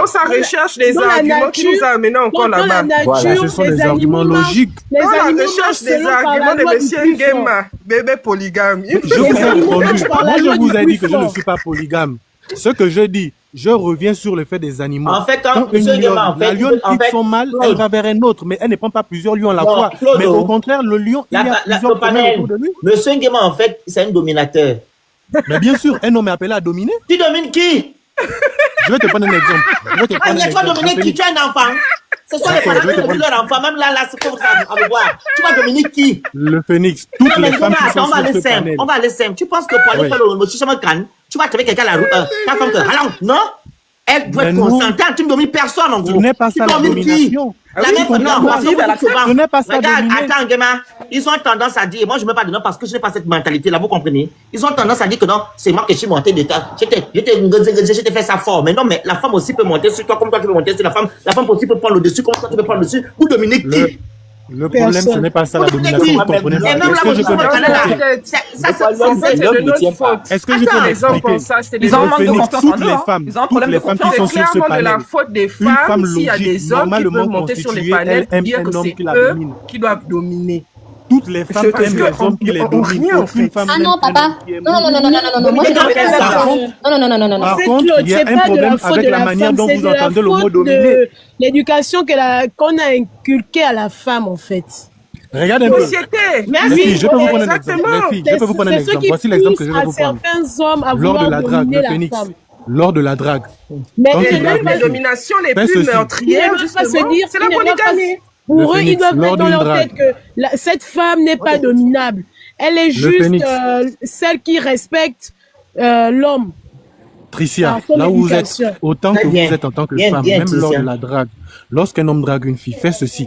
Speaker 4: sa recherche des arguments qui nous a amenés encore là-bas.
Speaker 3: Voilà, ce sont des arguments logiques.
Speaker 4: Dans la recherche des arguments de M. Nguema, bébé polygame.
Speaker 3: Moi, je vous ai dit que je ne suis pas polygame. Ce que je dis, je reviens sur le fait des animaux.
Speaker 2: En fait, quand
Speaker 3: la lionne quitte son mâle, elle va vers un autre, mais elle ne prend pas plusieurs lions à la fois. Mais au contraire, le lion, il y a plusieurs panels autour de lui.
Speaker 2: Monsieur Nguema, en fait, c'est un dominateur.
Speaker 3: Mais bien sûr, un homme est appelé à dominer.
Speaker 2: Tu domines qui?
Speaker 3: Je vais te prendre un exemple.
Speaker 2: Tu vas dominer qui? Tu es un enfant. Ce sont les parents qui dominer leur enfant. Même là, c'est comme ça, à me voir. Tu vas dominer qui?
Speaker 3: Le phénix. Toutes les femmes qui sont sur ce panel.
Speaker 2: On va aller simple. Tu penses que pour aller faire le chichama can, tu vas trouver quelqu'un à la route, ta femme que, allons, non? Elle doit être consentante, tu ne domines personne en gros.
Speaker 3: Ce n'est pas ça la domination.
Speaker 2: La même
Speaker 3: ce n'est pas ça.
Speaker 2: Regarde, attends, Nguema, ils ont tendance à dire, moi je ne mets pas de nom parce que je n'ai pas cette mentalité-là, vous comprenez? Ils ont tendance à dire que non, c'est moi qui suis monté de temps. J'étais fait ça fort. Mais non, mais la femme aussi peut monter sur toi, comme toi tu peux monter sur la femme. La femme aussi peut prendre le dessus, comme toi tu peux prendre le dessus. Vous dominez qui?
Speaker 3: Le problème, ce n'est pas ça la domination, vous comprenez pas. Est-ce que je peux m'expliquer? Est-ce que je peux m'expliquer?
Speaker 6: Ils ont manque de confiance en eux.
Speaker 3: Toutes les femmes qui sont sur ce panel.
Speaker 4: C'est la faute des femmes s'il y a des hommes qui peuvent monter sur les panels et dire que c'est eux qui doivent dominer.
Speaker 3: Toutes les femmes aiment les hommes qui les dominent.
Speaker 7: Ah non, papa. Non. Moi, je
Speaker 3: non. Par contre, il y a un problème avec la manière dont vous entendez le mot dominer.
Speaker 8: L'éducation qu'on a inculquée à la femme, en fait.
Speaker 3: Regardez un peu.
Speaker 4: Société.
Speaker 3: Merci. Je peux vous prendre un exemple. Les filles, je peux vous prendre un exemple. Voici l'exemple que je vais vous prendre.
Speaker 8: Lors
Speaker 3: de la drague, le phénix. Lors de la drague.
Speaker 4: Mais les dominations les plus meurtrières, justement, c'est la polygamie.
Speaker 8: Pour eux, ils doivent mettre dans leur tête que cette femme n'est pas dominable. Elle est juste celle qui respecte l'homme.
Speaker 3: Tricia, là où vous êtes, autant que vous êtes en tant que femme, même lors de la drague, lorsqu'un homme drague une fille, fais ceci.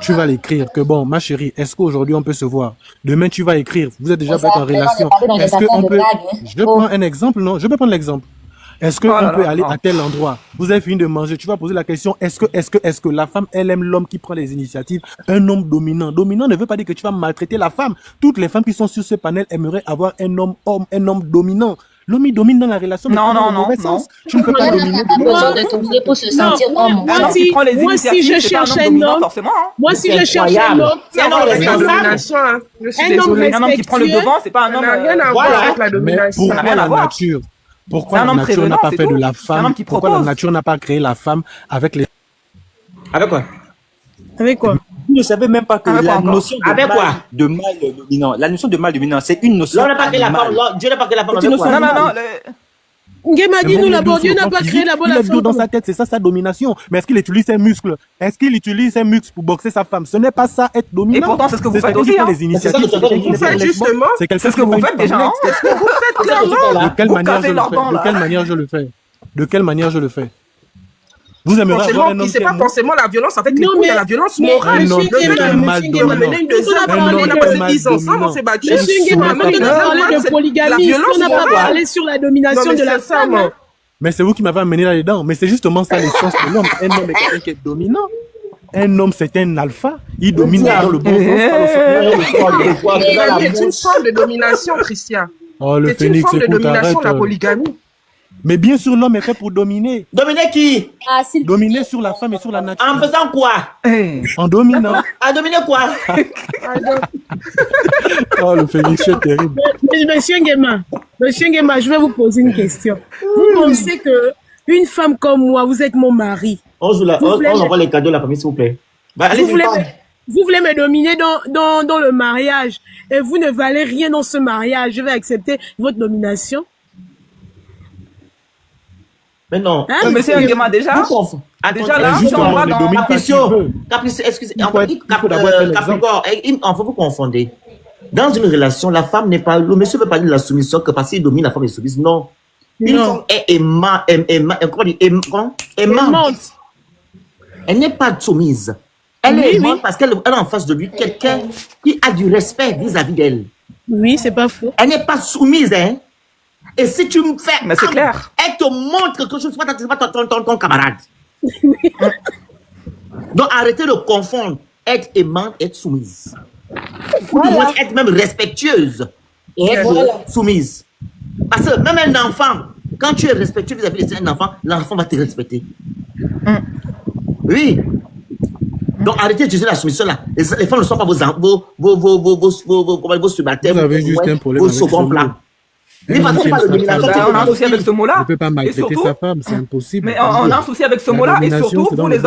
Speaker 3: Tu vas l'écrire que bon, ma chérie, est-ce qu'aujourd'hui on peut se voir? Demain, tu vas écrire. Vous êtes déjà en relation. Est-ce qu'on peut... Je prends un exemple, non? Je peux prendre l'exemple. Est-ce qu'on peut aller à tel endroit? Vous avez fini de manger, tu vas poser la question, est-ce que la femme, elle aime l'homme qui prend les initiatives? Un homme dominant. Dominant ne veut pas dire que tu vas maltraiter la femme. Toutes les femmes qui sont sur ce panel aimeraient avoir un homme dominant. L'homme, il domine dans la relation.
Speaker 6: Non.
Speaker 3: Tu ne peux pas dominer.
Speaker 7: Pour se sentir homme.
Speaker 8: Moi, si je cherche un homme,
Speaker 4: c'est un homme respectueux.
Speaker 6: Un homme qui prend le devant, c'est pas un homme.
Speaker 4: Rien à voir avec la domination.
Speaker 3: Pourquoi la nature? Pourquoi la nature n'a pas fait de la femme? Pourquoi la nature n'a pas créé la femme avec les...
Speaker 2: Avec quoi?
Speaker 8: Avec quoi?
Speaker 9: Vous ne savez même pas que la notion de mâle dominant, la notion de mâle dominant, c'est une notion.
Speaker 2: Dieu n'a pas créé la femme avec quoi?
Speaker 6: Non.
Speaker 8: Nguema dit nous d'abord, Dieu n'a pas créé la bonne femme.
Speaker 3: Il a dans sa tête, c'est ça sa domination. Mais est-ce qu'il utilise ses muscles? Est-ce qu'il utilise ses muscles pour boxer sa femme? Ce n'est pas ça être dominant.
Speaker 6: Et pourtant, c'est ce que vous faites aussi.
Speaker 4: Justement,
Speaker 3: c'est ce
Speaker 6: que vous faites déjà.
Speaker 4: C'est ce que vous faites clairement.
Speaker 3: De quelle manière je le fais? Vous aimeriez avoir un homme
Speaker 4: c'est pas forcément la violence, en fait, il y a la violence morale.
Speaker 3: Un homme
Speaker 4: on a passé 10 ans ensemble, on s'est battu.
Speaker 8: Monsieur Nguema, on a parlé de polygamie, on n'a pas parlé sur la domination de la femme.
Speaker 3: Mais c'est vous qui m'avez amené là-dedans. Mais c'est justement ça l'essence de l'homme. Un homme est quelqu'un qui est dominant. Un homme, c'est un alpha. Il domine dans le bon sens.
Speaker 4: C'est une forme de domination, Christian.
Speaker 3: Oh, le
Speaker 4: c'est une
Speaker 3: phénix,
Speaker 4: forme de domination, la polygamie.
Speaker 3: Mais bien sûr, l'homme est fait pour dominer.
Speaker 2: Dominer qui?
Speaker 3: Dominer sur la femme et sur la nature.
Speaker 2: En faisant quoi?
Speaker 3: En dominant.
Speaker 2: En dominer quoi?
Speaker 3: Oh, le phénix, c'est terrible.
Speaker 8: Monsieur Nguema, je vais vous poser une question. Vous pensez que une femme comme moi, vous êtes mon mari.
Speaker 2: On envoie les cadeaux à la famille, s'il vous plaît.
Speaker 8: Vous voulez me dominer dans le mariage et vous ne valez rien dans ce mariage. Je vais accepter votre domination.
Speaker 2: Mais non.
Speaker 6: Monsieur Nguema, déjà là,
Speaker 3: on va dans
Speaker 2: Capriccio, excusez, Capricorne, vous confondez. Dans une relation, la femme n'est pas, le monsieur ne veut pas dire de la soumission que parce qu'il domine, la femme est soumise. Non. Une femme est aimante. Elle n'est pas soumise. Elle est aimante parce qu'elle a en face de lui quelqu'un qui a du respect vis-à-vis d'elle.
Speaker 8: Oui, c'est pas faux.
Speaker 2: Elle n'est pas soumise, hein. Et si tu me fais...
Speaker 6: Mais c'est clair.
Speaker 2: Elle te montre quelque chose, c'est pas ton camarade. Donc arrêtez de confondre être aimante et être soumise. faut du moins être même respectueuse et être soumise. Parce que même un enfant, quand tu es respectueux vis-à-vis d'un enfant, l'enfant va te respecter. Oui. Donc arrêtez d'utiliser la soumission là. Les femmes ne sont pas vos subalternes,
Speaker 3: vous avez juste un problème
Speaker 2: vos seconds plans. Oui, parce que
Speaker 6: on a un souci avec ce mot-là.
Speaker 3: On ne peut pas maltraiter sa femme, c'est impossible.
Speaker 6: Mais on a un souci avec ce mot-là, et surtout, vous les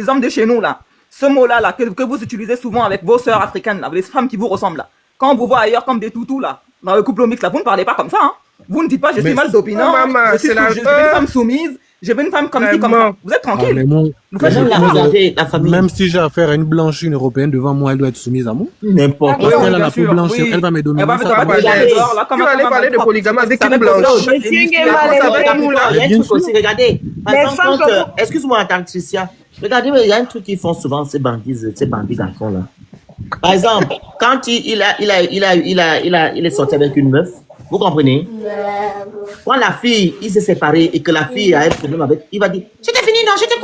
Speaker 6: hommes de chez nous là. Ce mot-là, que vous utilisez souvent avec vos sœurs africaines, là, les femmes qui vous ressemblent là. Quand on vous voit ailleurs comme des toutous là, dans le couple mixte là, vous ne parlez pas comme ça. Hein. Vous ne dites pas je suis mal dominant, je suis une femme soumise, je veux une femme comme ci, comme ça. Vous êtes tranquille.
Speaker 3: Même si j'ai affaire à une blanche, une européenne devant moi, elle doit être soumise à moi.
Speaker 2: N'importe quoi.
Speaker 3: Parce qu'elle a la peau blanche, elle va me donner.
Speaker 4: Tu vas aller parler de polygamie avec une blanche.
Speaker 2: Regardez, par exemple, excuse-moi, Tricia. Regardez, il y a un truc qu'ils font souvent, ces bandits garçons là. Par exemple, quand il est sorti avec une meuf, vous comprenez? Quand la fille, il s'est séparé et que la fille a un problème avec, il va dire, j'étais fini, non, j'étais,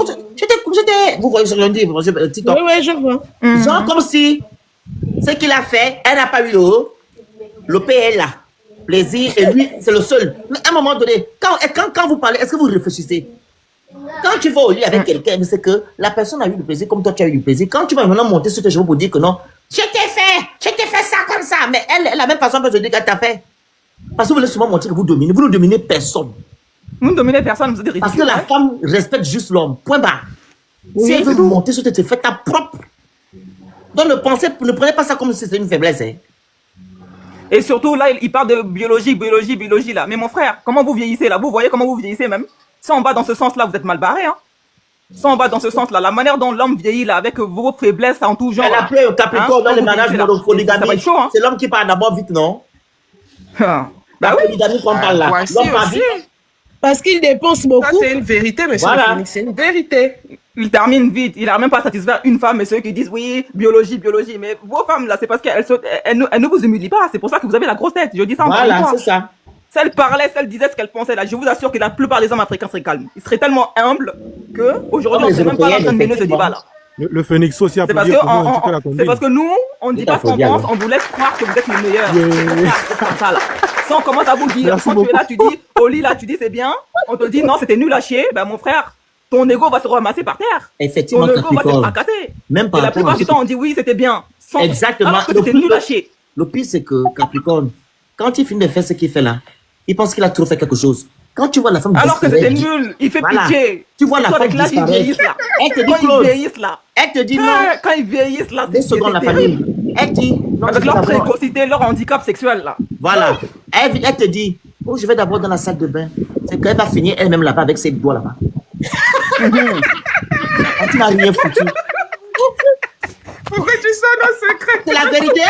Speaker 2: vous voyez ce que je dis, TikTok.
Speaker 8: Oui, je vois.
Speaker 2: Genre comme si, ce qu'il a fait, elle n'a pas eu le PL là, plaisir, et lui, c'est le seul. Mais à un moment donné, quand vous parlez, est-ce que vous réfléchissez? Quand tu vas au lit avec quelqu'un, c'est que la personne a eu du plaisir comme toi tu as eu du plaisir. Quand tu vas maintenant monter sur tes cheveux pour dire que non, je t'ai fait ça comme ça, mais elle, la même façon peut se dire qu'elle t'a fait. Parce que vous voulez souvent montrer que vous ne dominez personne.
Speaker 6: Vous ne dominez personne, vous êtes ridicule.
Speaker 2: Parce que la femme respecte juste l'homme, point barre. Oui, si elle veut monter sur tes cheveux, fais ta propre. Donc ne prenez pas ça comme si c'était une faiblesse. Hein.
Speaker 6: Et surtout là, il parle de biologie là. Mais mon frère, comment vous vieillissez là? Vous voyez comment vous vieillissez même? Si on va dans ce sens-là, vous êtes mal barré, hein. Si on va dans ce sens-là, la manière dont l'homme vieillit là, avec vos faiblesses en tout genre.
Speaker 2: Elle a pris au Capricorne dans les mariages monopolygamie.
Speaker 6: Hein.
Speaker 2: C'est l'homme qui parle d'abord vite, non?
Speaker 6: Bah
Speaker 2: oui. Polygamie qu'on parle là. L'homme parle vite.
Speaker 8: Parce qu'il dépense beaucoup.
Speaker 4: Ça, c'est une vérité, monsieur. Voilà. C'est une vérité.
Speaker 6: Il termine vite. Il n'a même pas satisfait une femme, mais ceux qui disent oui, biologie. Mais vos femmes là, c'est parce qu'elles ne vous humilient pas. C'est pour ça que vous avez la grosse tête. Je dis ça encore une fois.
Speaker 2: Voilà, c'est ça.
Speaker 6: Si elle parlait, si elle disait ce qu'elle pensait là, je vous assure que la plupart des hommes africains seraient calmes. Ils seraient tellement humbles que aujourd'hui on ne sait même pas en train de mener ce débat là.
Speaker 3: Le phénix social.
Speaker 6: C'est parce que nous, on ne dit pas ce qu'on pense, on vous laisse croire que vous êtes les meilleurs. C'est comme ça là. Si on commence à vous dire, quand tu es là, tu dis, au lit là, tu dis c'est bien, on te dit non, c'était nul à chier, ben mon frère, ton ego va se ramasser par terre.
Speaker 2: Effectivement,
Speaker 6: ton ego va se fracasser.
Speaker 2: Même
Speaker 6: et la plupart du temps, on dit oui, c'était bien.
Speaker 2: Exactement.
Speaker 6: Alors que c'était nul à chier.
Speaker 2: Le pire, c'est que Capricorne, quand il finit de faire ce qu'il fait là, il pense qu'il a trop fait quelque chose. Quand tu vois la femme
Speaker 6: alors que c'était nul, il fait pitié.
Speaker 2: Tu vois la femme disparaître.
Speaker 6: Elle te dit quand ils vieillissent là.
Speaker 2: Elle te dit non.
Speaker 6: Quand ils vieillissent là,
Speaker 2: c'est secondes la famille. Elle dit non,
Speaker 6: avec leur précocité, leur handicap sexuel là.
Speaker 2: Voilà. Elle te dit oh, je vais d'abord dans la salle de bain. C'est qu'elle va finir elle-même là-bas avec ses doigts là-bas. Tu n'as rien foutu.
Speaker 4: Pourquoi tu sors dans le secret?
Speaker 2: C'est la vérité.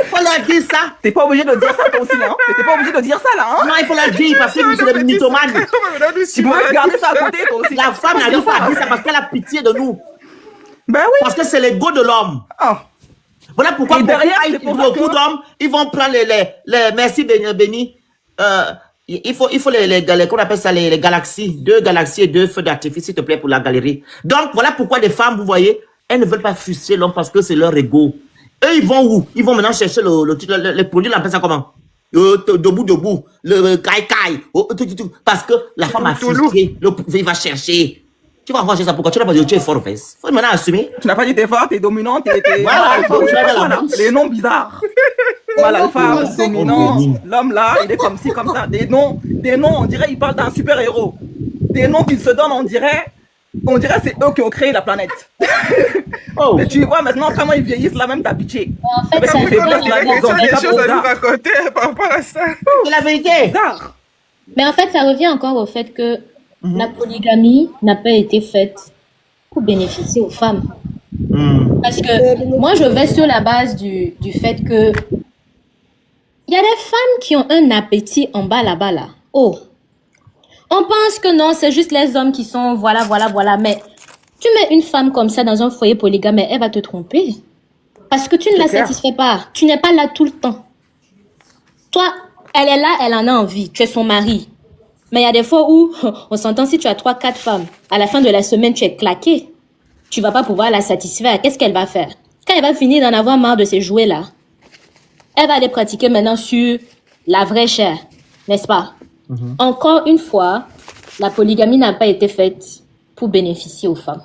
Speaker 2: Il faut la dire ça.
Speaker 6: T'es pas obligé de dire ça toi aussi, hein. T'es pas obligé de dire ça là, hein.
Speaker 2: Non, il faut la dire parce que vous êtes des mythomanes.
Speaker 6: Si vous pouvez garder ça à côté toi aussi.
Speaker 2: La femme n'arrive pas à dire ça parce qu'elle a pitié de nous.
Speaker 6: Ben oui.
Speaker 2: Parce que c'est l'ego de l'homme.
Speaker 6: Oh.
Speaker 2: Voilà pourquoi beaucoup d'hommes, ils vont prendre les merci béni. Il faut les qu'on appelle ça les galaxies. 2 galaxies et 2 feux d'artifice, s'il te plaît, pour la galerie. Donc, voilà pourquoi les femmes, vous voyez, elles ne veulent pas frustrer l'homme parce que c'est leur ego. Eux, ils vont où? Ils vont maintenant chercher les produits, on appelle ça comment? Debout, le kai. Parce que la femme a frustré, il va chercher. Tu vas manger ça pourquoi? Tu n'as pas dit que tu es fort, en fait. Faut maintenant assumer.
Speaker 6: Tu n'as pas dit que tu es fort, tu es dominant, tu es...
Speaker 2: Voilà,
Speaker 6: les noms bizarres. Voilà, la femme, dominant, l'homme là, il est comme ci, comme ça. Des noms, on dirait, il parle d'un super-héros. Des noms qu'ils se donnent, on dirait c'est eux qui ont créé la planète. Mais tu vois maintenant comment ils vieillissent là, même t'as pitié.
Speaker 8: En fait,
Speaker 4: tu as des choses à nous raconter par rapport à ça.
Speaker 2: C'est la vérité.
Speaker 1: Mais en fait, ça revient encore au fait que la polygamie n'a pas été faite pour bénéficier aux femmes. Parce que moi, je vais sur la base du fait que il y a des femmes qui ont un appétit en bas là-bas là. Oh, on pense que non, c'est juste les hommes qui sont voilà. Mais tu mets une femme comme ça dans un foyer polygame, elle va te tromper. Parce que tu ne la satisfais pas. Tu n'es pas là tout le temps. Toi, elle est là, elle en a envie. Tu es son mari. Mais il y a des fois où, on s'entend, si tu as 3-4 femmes, à la fin de la semaine, tu es claqué. Tu vas pas pouvoir la satisfaire. Qu'est-ce qu'elle va faire? Quand elle va finir d'en avoir marre de ces jouets-là, Elle va aller pratiquer maintenant sur la vraie chair, n'est-ce pas? Encore une fois, la polygamie n'a pas été faite pour bénéficier aux femmes.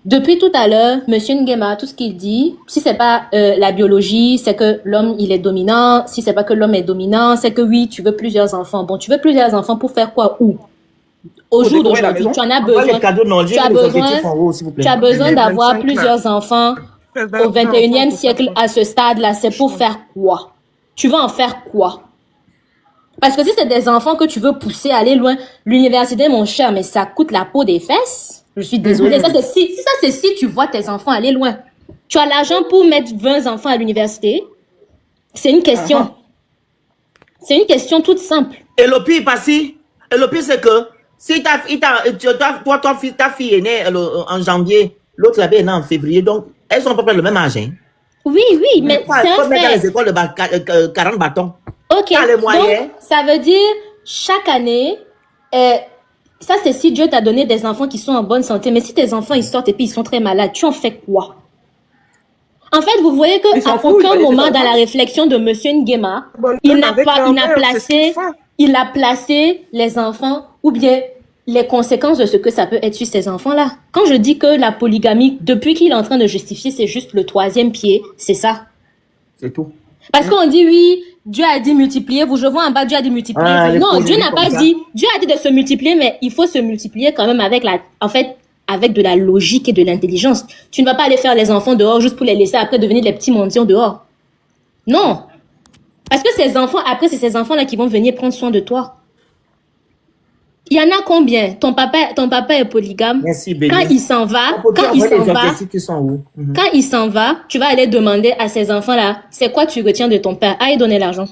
Speaker 1: Depuis tout à l'heure, Monsieur Nguema, tout ce qu'il dit, si c'est pas la biologie, c'est que l'homme il est dominant. Si c'est pas que l'homme est dominant, c'est que oui, tu veux plusieurs enfants. Bon, tu veux plusieurs enfants pour faire quoi? Où? Au jour d'aujourd'hui, tu en as besoin. Tu as besoin d'avoir plusieurs enfants au 21e siècle à ce stade-là. C'est pour faire quoi? Tu veux en faire quoi? Parce que si c'est des enfants que tu veux pousser à aller loin, l'université, mon cher, mais ça coûte la peau des fesses. Je suis désolée. Ça, c'est si tu vois tes enfants aller loin. Tu as l'argent pour mettre 20 enfants à l'université. C'est une question. C'est une question toute simple.
Speaker 2: Et le pire, c'est que si ta fille est née en janvier, l'autre là est née en février, donc elles sont à peu près le même âge. Hein?
Speaker 1: Oui, mais c'est un fait.
Speaker 2: Dans les écoles de 40 bâtons.
Speaker 1: Ok, donc ça veut dire chaque année, ça c'est si Dieu t'a donné des enfants qui sont en bonne santé, mais si tes enfants ils sortent et puis ils sont très malades, tu en fais quoi? En fait, vous voyez que à aucun moment dans la réflexion de Monsieur Nguema, il a placé les enfants ou bien les conséquences de ce que ça peut être sur ces enfants-là. Quand je dis que la polygamie, depuis qu'il est en train de justifier, c'est juste le 3e pied, c'est ça.
Speaker 2: C'est tout.
Speaker 1: Parce qu'on dit oui, Dieu a dit multiplier-vous. Je vois en bas, Dieu a dit multiplier-vous. Non, Dieu n'a pas dit. Dieu a dit de se multiplier, mais il faut se multiplier quand même avec avec de la logique et de l'intelligence. Tu ne vas pas aller faire les enfants dehors juste pour les laisser après devenir les petits mendiants dehors. Non. Parce que ces enfants, après, c'est ces enfants-là qui vont venir prendre soin de toi. Il y en a combien? Ton papa est polygame.
Speaker 2: Merci,
Speaker 1: quand il s'en va, tu vas aller demander à ces enfants-là, c'est quoi tu retiens de ton père? Ah, il donnait l'argent.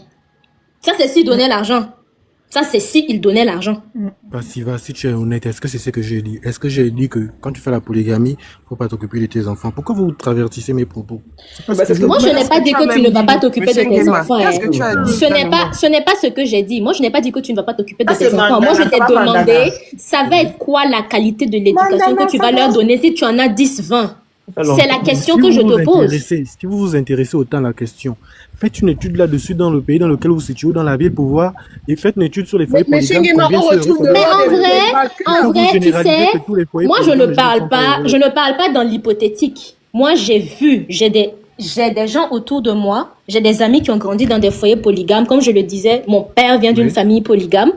Speaker 1: Ça, c'est s'il donnait l'argent. Ça, c'est s'il donnait l'argent.
Speaker 3: Siva, si tu es honnête, est-ce que c'est ce que j'ai dit? Est-ce que j'ai dit que quand tu fais la polygamie, faut pas t'occuper de tes enfants? Pourquoi vous traversez mes propos?
Speaker 1: Moi, je n'ai pas dit que tu ne vas pas t'occuper de tes enfants. Ce n'est pas ce que j'ai dit. Moi, je n'ai pas dit que tu ne vas pas t'occuper de tes enfants. Moi, je t'ai demandé, ça va être quoi la qualité de l'éducation que tu vas leur donner si tu en as 10, 20? C'est la question que je te pose.
Speaker 3: Si vous vous intéressez autant à la question, faites une étude là-dessus dans le pays dans lequel vous situez, dans la ville, pour voir, et faites une étude sur les foyers polygames.
Speaker 1: Mais en vrai, tu sais, moi je ne parle pas dans l'hypothétique. Moi j'ai vu, j'ai des gens autour de moi, j'ai des amis qui ont grandi dans des foyers polygames. Comme je le disais, mon père vient d'une famille polygame.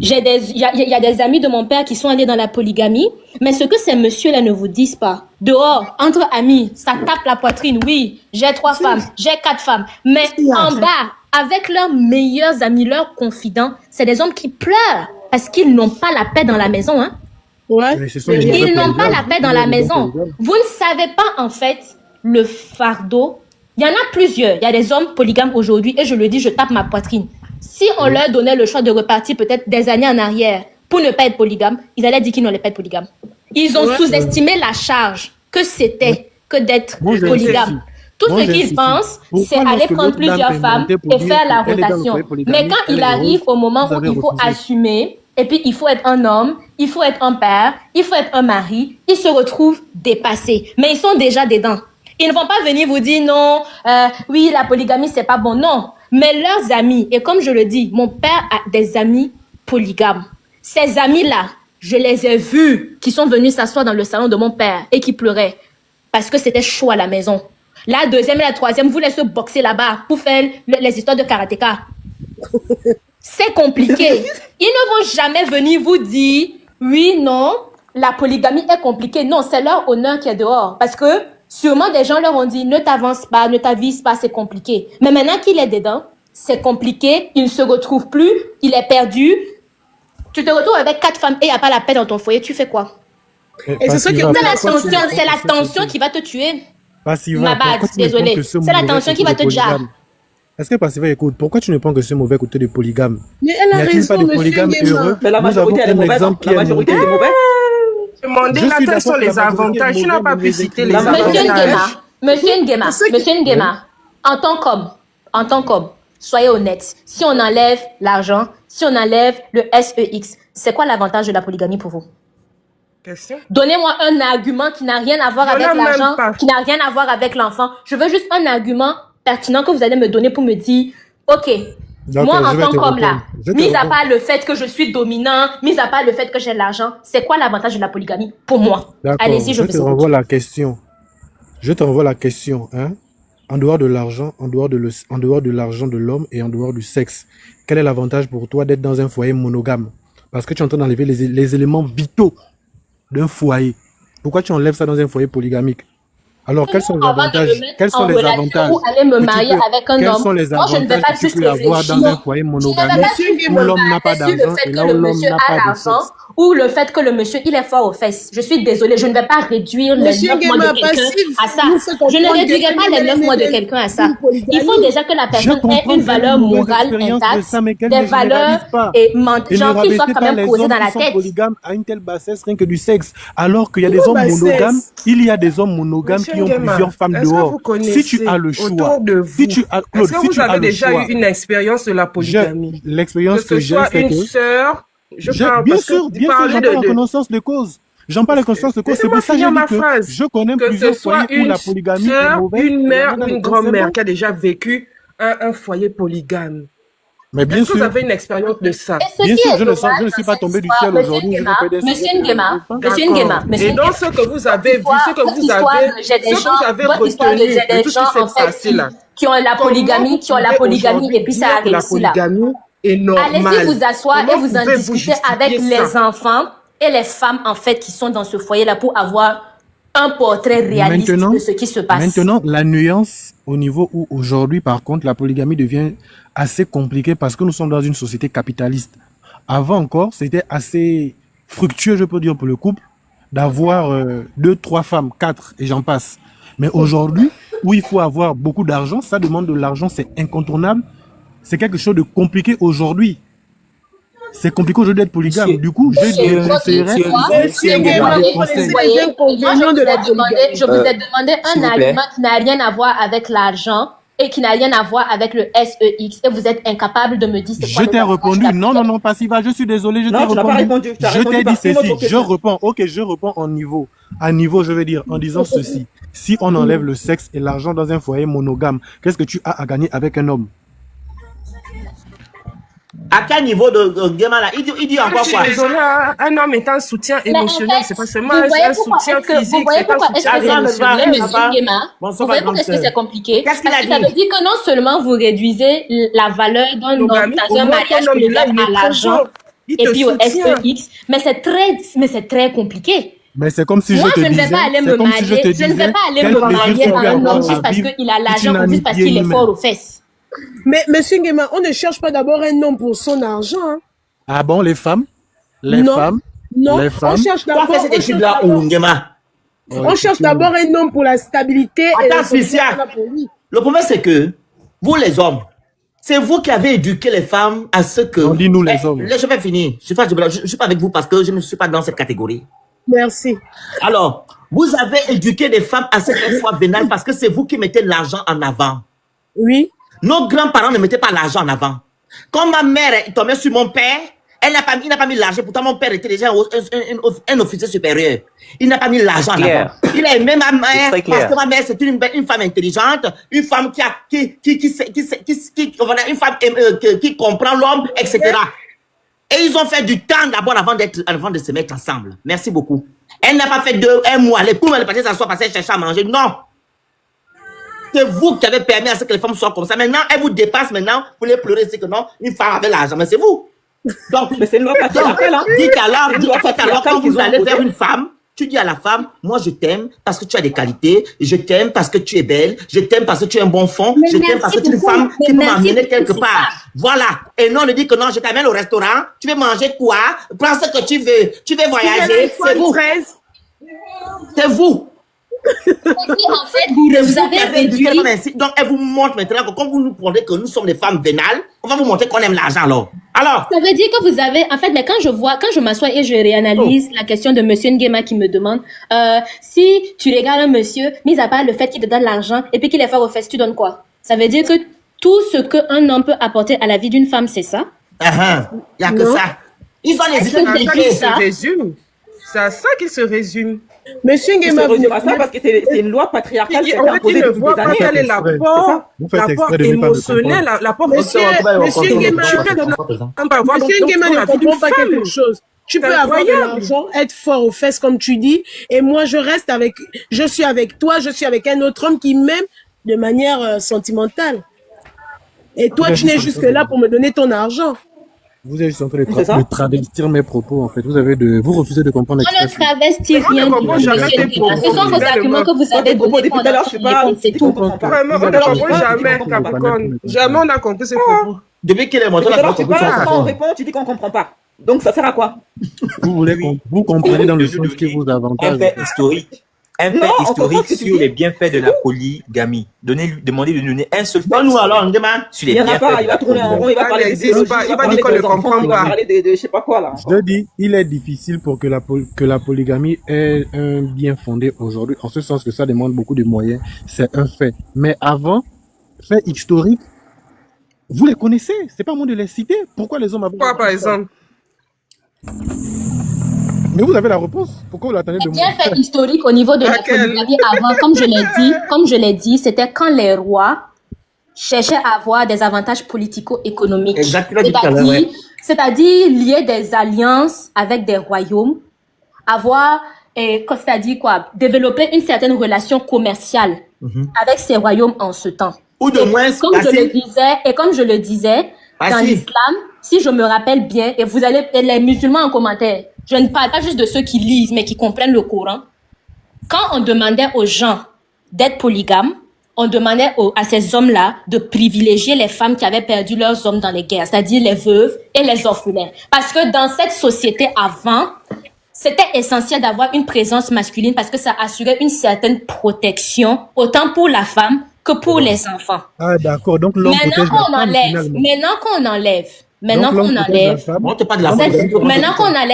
Speaker 1: Il y a des amis de mon père qui sont allés dans la polygamie, mais ce que ces messieurs-là ne vous disent pas, dehors, entre amis, ça tape la poitrine, oui, j'ai 3 femmes, j'ai 4 femmes, mais en bas, avec leurs meilleurs amis, leurs confidents, c'est des hommes qui pleurent parce qu'ils n'ont pas la paix dans la maison, hein.
Speaker 8: Ouais.
Speaker 1: Ils n'ont pas la paix dans la maison. Vous ne savez pas, en fait, le fardeau. Il y en a plusieurs. Il y a des hommes polygames aujourd'hui, et je le dis, je tape ma poitrine. Si on leur donnait le choix de repartir peut-être des années en arrière pour ne pas être polygame, ils allaient dire qu'ils n'allaient pas être polygames. Ils ont sous-estimé la charge que c'était que d'être polygame. Tout ce qu'ils pensent, c'est aller prendre plusieurs femmes et faire la rotation. Mais quand il arrive au moment où il faut assumer, et puis il faut être un homme, il faut être un père, il faut être un mari, ils se retrouvent dépassés. Mais ils sont déjà dedans. Ils ne vont pas venir vous dire non, oui, la polygamie, c'est pas bon. Non. Mais leurs amis, et comme je le dis, mon père a des amis polygames. Ces amis-là, je les ai vus qui sont venus s'asseoir dans le salon de mon père et qui pleuraient parce que c'était chaud à la maison. La deuxième et la troisième voulaient se boxer là-bas pour faire les histoires de karatéka. C'est compliqué. Ils ne vont jamais venir vous dire, oui, non, la polygamie est compliquée. Non, c'est leur honneur qui est dehors. Parce que sûrement des gens leur ont dit, ne t'avance pas, ne t'avise pas, c'est compliqué. Mais maintenant qu'il est dedans, c'est compliqué, il ne se retrouve plus, il est perdu. Tu te retrouves avec 4 femmes et il n'y a pas la paix dans ton foyer, tu fais quoi? Et c'est la tension qui va te tuer. Ma bad, désolé. C'est la tension qui va te tuer.
Speaker 3: Est-ce que Passiva écoute, pourquoi tu ne penses que ce mauvais côté de polygame?
Speaker 8: Mais elle a raison,
Speaker 3: pas de polygame heureux?
Speaker 6: Mais la majorité, elle est mauvaise. La majorité, c'est mauvais.
Speaker 4: Demandez là quels sont les avantages. Tu n'as pas pu citer les avantages.
Speaker 1: Monsieur Nguema, en tant qu'homme, soyez honnête. Si on enlève l'argent, si on enlève le SEX, c'est quoi l'avantage de la polygamie pour vous?
Speaker 4: Question.
Speaker 1: Donnez-moi un argument qui n'a rien à voir avec l'argent, qui n'a rien à voir avec l'enfant. Je veux juste un argument pertinent que vous allez me donner pour me dire, ok, moi en tant qu'homme là, mis à part le fait que je suis dominant, mis à part le fait que j'ai l'argent, c'est quoi l'avantage de la polygamie pour moi? Allez-y, je vous
Speaker 3: te renvoie la question. Je te renvoie la question, hein. En dehors de l'argent, en dehors de l'argent de l'homme et en dehors du sexe, quel est l'avantage pour toi d'être dans un foyer monogame? Parce que tu es en train d'enlever les éléments vitaux d'un foyer. Pourquoi tu enlèves ça dans un foyer polygamique? Alors, quels sont les avantages? Quels sont les avantages?
Speaker 1: Aller me marier avec un homme.
Speaker 3: Quels sont les avantages que tu peux avoir dans un foyer monogamique où l'homme n'a pas d'argent et là où l'homme n'a pas de sexe?
Speaker 1: Ou le fait que le monsieur, il est fort aux fesses. Je suis désolée, je ne vais pas réduire les 9 mois de quelqu'un à ça. Je ne réduirai pas les 9 mois de quelqu'un à ça. Il faut déjà que la personne ait une valeur morale intacte, des valeurs et genre qui soient quand même posées dans la tête.
Speaker 3: Polygame à une telle bassesse rien que du sexe. Alors qu'il y a des hommes monogames, il y a des hommes monogames qui ont plusieurs femmes dehors. Si tu as le choix, si tu as Claude,
Speaker 4: est-ce que vous avez déjà eu une expérience de la polygamie?
Speaker 3: L'expérience que j'ai, c'est que
Speaker 4: une sœur.
Speaker 3: Bien sûr, j'en parle en connaissance de cause. J'en parle en connaissance de cause. C'est pour ça que j'ai dit que je connais plusieurs foyers où la polygamie est mauvaise.
Speaker 4: Une mère ou une grand-mère qui a déjà vécu un foyer polygame.
Speaker 3: Mais bien sûr.
Speaker 4: Est-ce que vous avez une expérience de ça?
Speaker 3: Bien sûr, je ne suis pas tombé du ciel aujourd'hui.
Speaker 1: Monsieur Nguema.
Speaker 4: Et donc, ce que vous avez vu, ce que vous avez retenu de tout ce qui s'est passé là.
Speaker 1: Qui ont la polygamie, et puis ça a réussi là. Allez-y vous asseoir et vous en discuter avec les enfants et les femmes en fait qui sont dans ce foyer-là pour avoir un portrait réaliste de ce qui se passe.
Speaker 3: Maintenant, la nuance au niveau où aujourd'hui, par contre, la polygamie devient assez compliquée parce que nous sommes dans une société capitaliste. Avant encore, c'était assez fructueux, je peux dire, pour le couple, d'avoir 2, 3 femmes, 4 et j'en passe. Mais aujourd'hui, où il faut avoir beaucoup d'argent, ça demande de l'argent, c'est incontournable. C'est quelque chose de compliqué aujourd'hui. C'est compliqué aujourd'hui d'être polygame. Du coup, je
Speaker 1: vous ai demandé un argument qui n'a rien à voir avec l'argent et qui n'a rien à voir avec le SEX et vous êtes incapable de me dire c'est quoi.
Speaker 3: Je t'ai répondu, non, Passiva, je suis désolé, je t'ai répondu. Je t'ai dit ceci, je réponds en niveau. À niveau, je veux dire, en disant ceci. Si on enlève le sexe et l'argent dans un foyer monogame, qu'est-ce que tu as à gagner avec un homme?
Speaker 2: À quel niveau de Nguema là? Il dit encore quoi?
Speaker 4: Désolé, un homme est un soutien émotionnel, c'est pas seulement un soutien physique, c'est un soutien émotionnel.
Speaker 1: Vous voyez pourquoi est-ce que c'est compliqué? Parce que ça veut dire que non seulement vous réduisez la valeur d'un homme dans un mariage pour le mettre à l'argent et puis au SEX, mais c'est très compliqué.
Speaker 3: Mais c'est comme si je te disais,
Speaker 1: je ne vais pas aller me marier à un homme juste parce qu'il a l'argent ou juste parce qu'il est fort aux fesses.
Speaker 8: Mais monsieur Nguema, on ne cherche pas d'abord un homme pour son argent. Hein.
Speaker 3: Ah bon, les femmes?
Speaker 8: Non, on cherche d'abord. On cherche d'abord un homme pour la stabilité.
Speaker 2: Attends, Spécial. Le problème, c'est que vous, les hommes, c'est vous qui avez éduqué les femmes à ce que.
Speaker 3: On dit nous, les hommes.
Speaker 2: Là, je vais finir. Je ne suis pas avec vous parce que je ne suis pas dans cette catégorie.
Speaker 8: Merci.
Speaker 2: Alors, vous avez éduqué les femmes à ce qu'elles soient vénales parce que c'est vous qui mettez l'argent en avant.
Speaker 8: Oui.
Speaker 2: Nos grands-parents ne mettaient pas l'argent en avant. Quand ma mère est tombée sur mon père, il n'a pas mis l'argent. Pourtant, mon père était déjà un officier supérieur. Il n'a pas mis l'argent en avant. Il a aimé ma mère parce que ma mère, c'est une femme intelligente, une femme qui comprend l'homme, etc. Et ils ont fait du temps d'abord avant de se mettre ensemble. Merci beaucoup. Elle n'a pas fait un mois. Les poules, elle est partie s'asseoir parce qu'elle cherchait à manger. Non. C'est vous qui avez permis à ce que les femmes soient comme ça. Maintenant, elles vous dépassent maintenant. Vous voulez pleurer, c'est que non, une femme avait l'argent. Mais c'est vous. Donc,
Speaker 6: mais c'est une loi patriarcale.
Speaker 2: Dites alors, quand vous allez vers une femme, tu dis à la femme, moi je t'aime parce que tu as des qualités, je t'aime parce que tu es belle, je t'aime parce que tu es un bon fond, je t'aime parce que tu es une femme qui peut m'amener quelque part. Voilà. Et non, on ne dit que non, je t'amène au restaurant, tu veux manger quoi, prends ce que tu veux voyager, c'est vous. C'est vous.
Speaker 1: En fait, vous avez réduit.
Speaker 2: Donc, elle vous montre maintenant que quand vous nous prenez que nous sommes des femmes vénales, on va vous montrer qu'on aime l'argent alors.
Speaker 1: Ça veut dire que vous avez, en fait, mais quand je m'assois et je réanalyse la question de monsieur Nguema qui me demande, si tu regardes un monsieur, mis à part le fait qu'il te donne l'argent et puis qu'il est fort aux fesses, tu donnes quoi? Ça veut dire que tout ce qu'un homme peut apporter à la vie d'une femme, c'est ça?
Speaker 2: Il n'y a que ça. Ils ont les idées
Speaker 4: C'est à ça qu'il se résume.
Speaker 8: Monsieur
Speaker 6: Il se
Speaker 8: Nguema,
Speaker 6: résume à ça parce que c'est une loi patriarcale qui a été
Speaker 4: En fait, il
Speaker 6: imposée
Speaker 4: ne
Speaker 6: depuis
Speaker 4: voit
Speaker 6: des
Speaker 4: pas
Speaker 6: années.
Speaker 4: quel est l'apport émotionnel, l'apport
Speaker 8: Monsieur Nguema, Monsieur Nguema ne comprend pas quelque chose. Tu peux avoir de l'argent, être fort aux fesses comme tu dis, et moi je suis avec toi, je suis avec un autre homme qui m'aime de manière sentimentale. Et toi, tu n'es jusque là pour me donner ton argent.
Speaker 3: Vous êtes juste en train de travestir mes propos, en fait. Vous refusez de comprendre
Speaker 1: On ne travestit rien. Ce sont vos arguments que vous avez donnés
Speaker 6: depuis tout à l'heure, je sais pas.
Speaker 8: C'est tout.
Speaker 4: Vraiment, on ne comprend jamais, Capricorne. Jamais on a compris ces propos.
Speaker 2: Depuis qu'il est monté,
Speaker 6: quand on répond, tu dis qu'on ne comprend pas. Donc ça sert à quoi?
Speaker 3: Vous comprenez dans le sens qui vous avantage.
Speaker 9: Un fait historique sur les bienfaits de la polygamie. Demandez de donner un seul fait.
Speaker 2: Nous alors, on demande.
Speaker 9: Sur les bienfaits.
Speaker 6: Il va tourner en rond, il va parler de
Speaker 4: il va dire qu'on ne comprend pas.
Speaker 6: parler de je sais pas quoi là.
Speaker 3: Je dis, il est difficile pour que la polygamie ait un bien fondé aujourd'hui, en ce sens que ça demande beaucoup de moyens. C'est un fait. Mais avant, fait historique, vous les connaissez. C'est pas moi de les citer. Pourquoi les hommes avaient...
Speaker 4: Quoi, par exemple?
Speaker 3: Mais vous avez la réponse. Pourquoi vous l'attendez de moi?
Speaker 1: Bien fait historique au niveau de la polygamie avant, comme je l'ai dit, c'était quand les rois cherchaient à avoir des avantages politico-économiques. C'est-à-dire lier des alliances avec des royaumes, développer une certaine relation commerciale avec ces royaumes en ce temps.
Speaker 2: Ou de moins,
Speaker 1: comme je le disais, dans l'islam, si je me rappelle bien, et vous allez, les musulmans en commentaire, je ne parle pas juste de ceux qui lisent, mais qui comprennent le Coran. Quand on demandait aux gens d'être polygames, on demandait à ces hommes-là de privilégier les femmes qui avaient perdu leurs hommes dans les guerres, c'est-à-dire les veuves et les orphelins. Parce que dans cette société avant, c'était essentiel d'avoir une présence masculine parce que ça assurait une certaine protection, autant pour la femme que pour les enfants.
Speaker 3: Ah, d'accord. Donc,
Speaker 1: maintenant qu'on enlève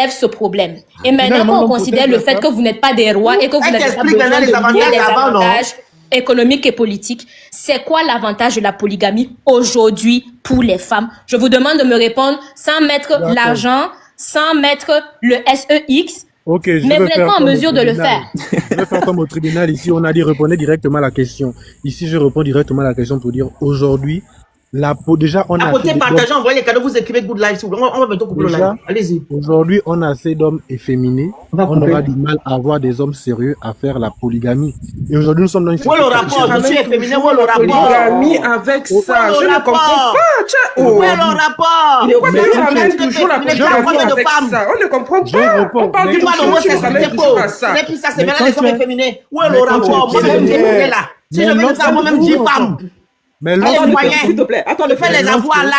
Speaker 1: ce problème, et maintenant qu'on considère le fait que vous n'êtes pas des rois et que vous n'avez pas besoin de lier les avantages économiques et politiques, c'est quoi l'avantage de la polygamie aujourd'hui pour les femmes? Je vous demande de me répondre sans mettre l'argent, sans mettre le SEX.
Speaker 3: Okay,
Speaker 1: mais vous n'êtes pas en mesure de le faire.
Speaker 3: Je vais faire comme au tribunal. Ici, on a dit répondez directement à la question. Ici, je réponds directement à la question pour dire aujourd'hui, déjà, on a.
Speaker 2: À côté, partagez, envoyez les cadeaux, vous écrivez Good Life. On va bientôt couper le live. Allez-y.
Speaker 3: Aujourd'hui, on a assez d'hommes efféminés. On aura du mal à avoir des hommes sérieux à faire la polygamie. Et aujourd'hui, nous sommes dans une
Speaker 2: situation. Où est le rapport? Je suis efféminé, où est le rapport?
Speaker 4: Polygamie avec ça. Je ne comprends pas.
Speaker 2: Où est le rapport?
Speaker 4: Pourquoi tu ramènes toujours la polygamie avec ça? On ne comprend pas. On parle du mal homosexualité pour ça.
Speaker 2: C'est plus ça, c'est maintenant les hommes efféminés. Où est le rapport? Moi-même, j'ai là. Si je veux ça, moi-même, 10 femmes.
Speaker 3: Mais
Speaker 2: s'il te plaît, attends, fais les avoirs là.